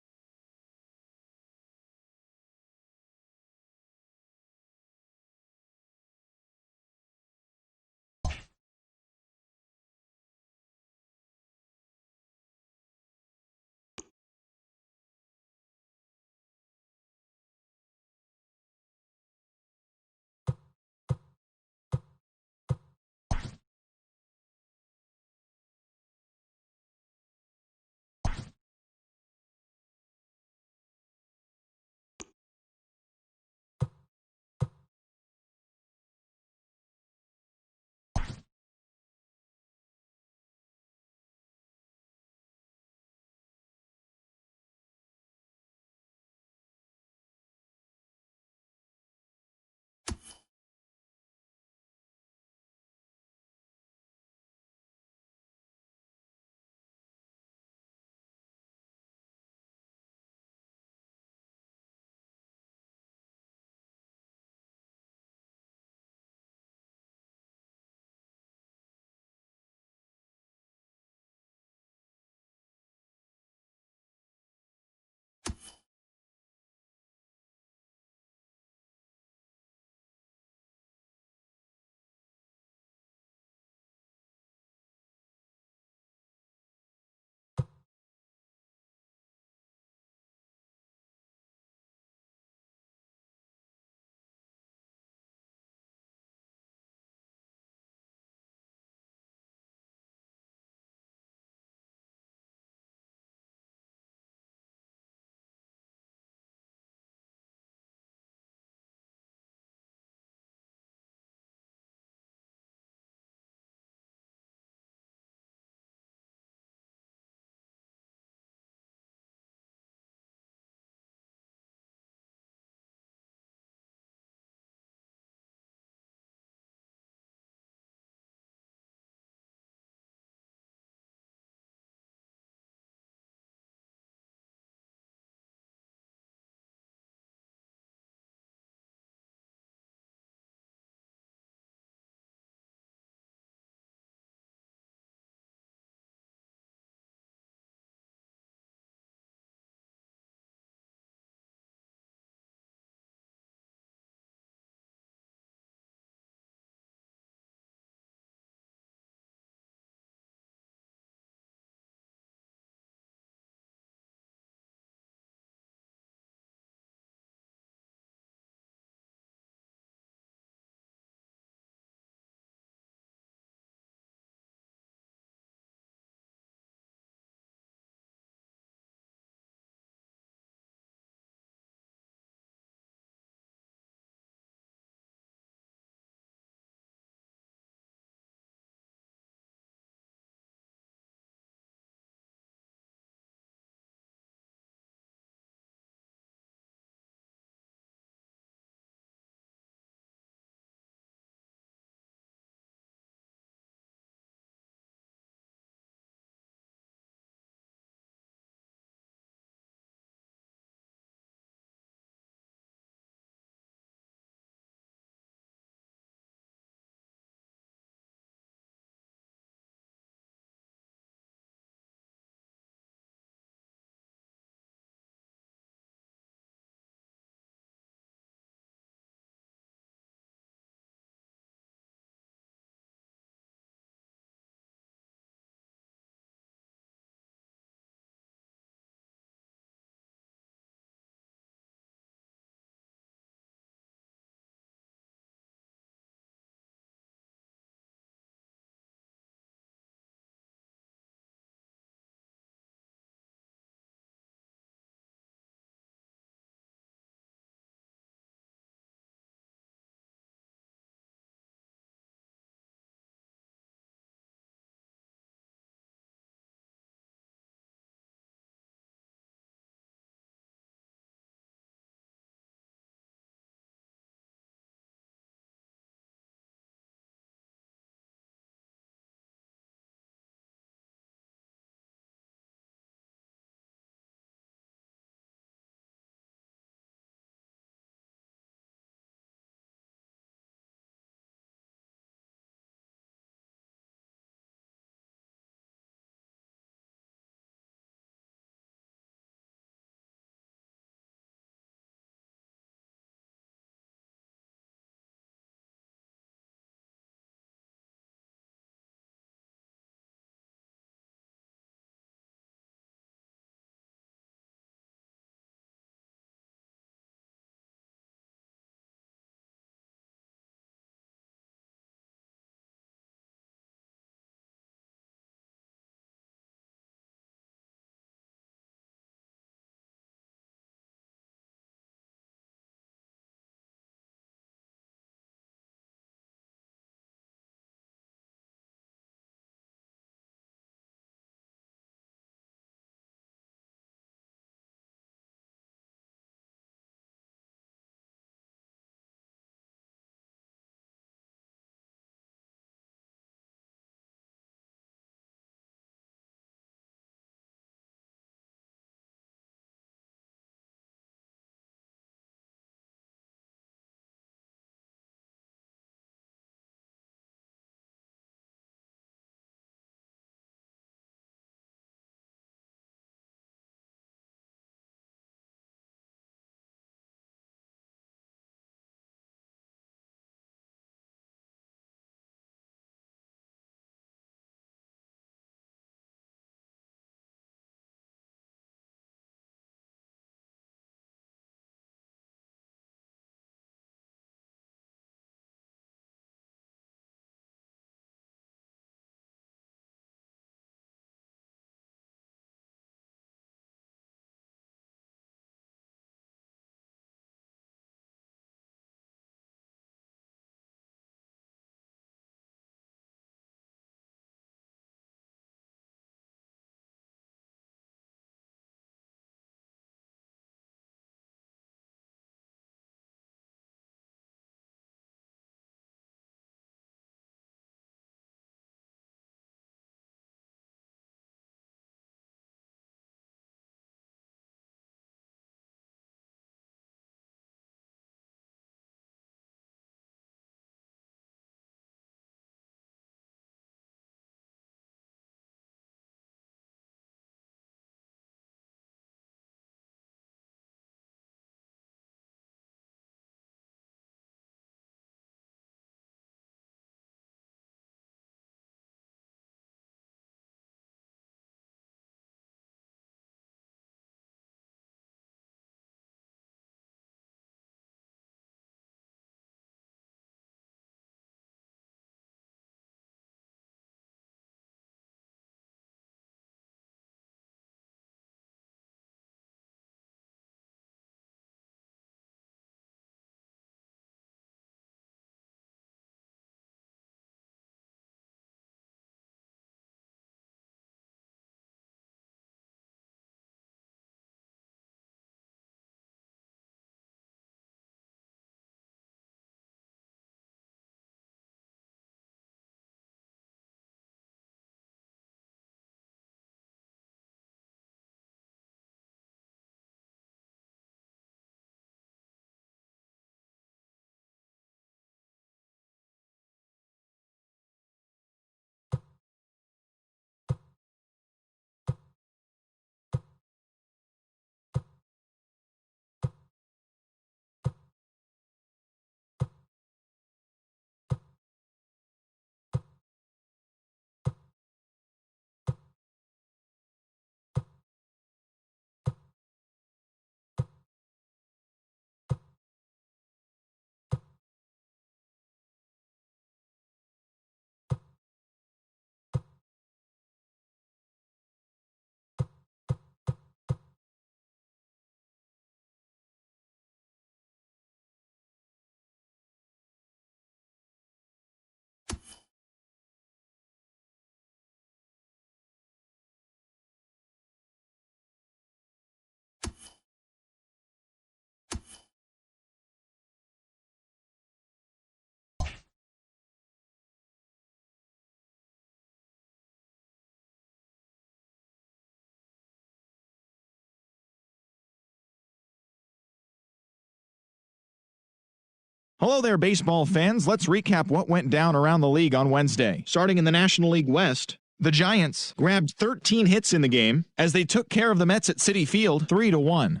Hello there, baseball fans. Let's recap what went down around the league on Wednesday. Starting in the National League West, the Giants grabbed 13 hits in the game as they took care of the Mets at Citi Field 3-1.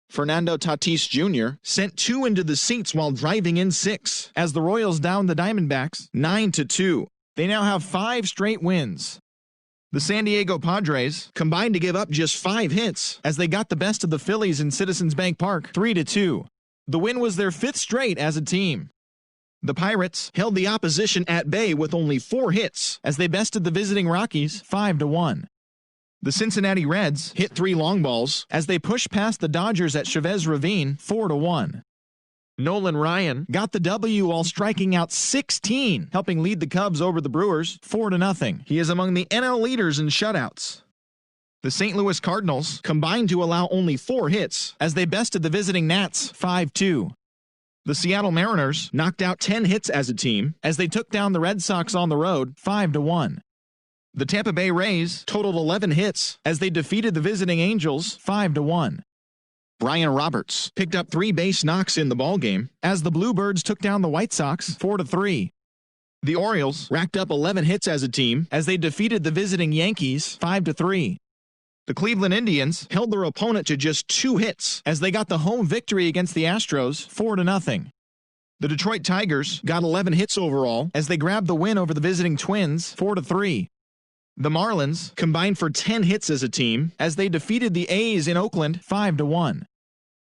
Fernando Tatis Jr. sent 2 into the seats while driving in 6 as the Royals downed the Diamondbacks 9-2. They now have 5 straight wins. The San Diego Padres combined to give up just 5 hits as they got the best of the Phillies in Citizens Bank Park 3-2. The win was their 5th straight as a team. The Pirates held the opposition at bay with only 4 hits as they bested the visiting Rockies 5-1. The Cincinnati Reds hit 3 long balls as they pushed past the Dodgers at Chavez Ravine 4-1. Nolan Ryan got the W while striking out 16, helping lead the Cubs over the Brewers 4-0. He is among the NL leaders in shutouts. The St. Louis Cardinals combined to allow only 4 hits as they bested the visiting Nats 5-2. The Seattle Mariners knocked out 10 hits as a team as they took down the Red Sox on the road 5-1. The Tampa Bay Rays totaled 11 hits as they defeated the visiting Angels 5-1. Brian Roberts picked up 3 base knocks in the ballgame as the Bluebirds took down the White Sox 4-3. The Orioles racked up 11 hits as a team as they defeated the visiting Yankees 5-3. The Cleveland Indians held their opponent to just 2 hits as they got the home victory against the Astros 4-0. The Detroit Tigers got 11 hits overall as they grabbed the win over the visiting Twins 4-3. The Marlins combined for 10 hits as a team as they defeated the A's in Oakland 5-1.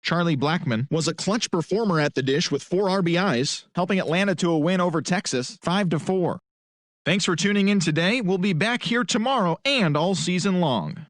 Charlie Blackmon was a clutch performer at the dish with 4 RBIs, helping Atlanta to a win over Texas 5-4. Thanks for tuning in today. We'll be back here tomorrow and all season long.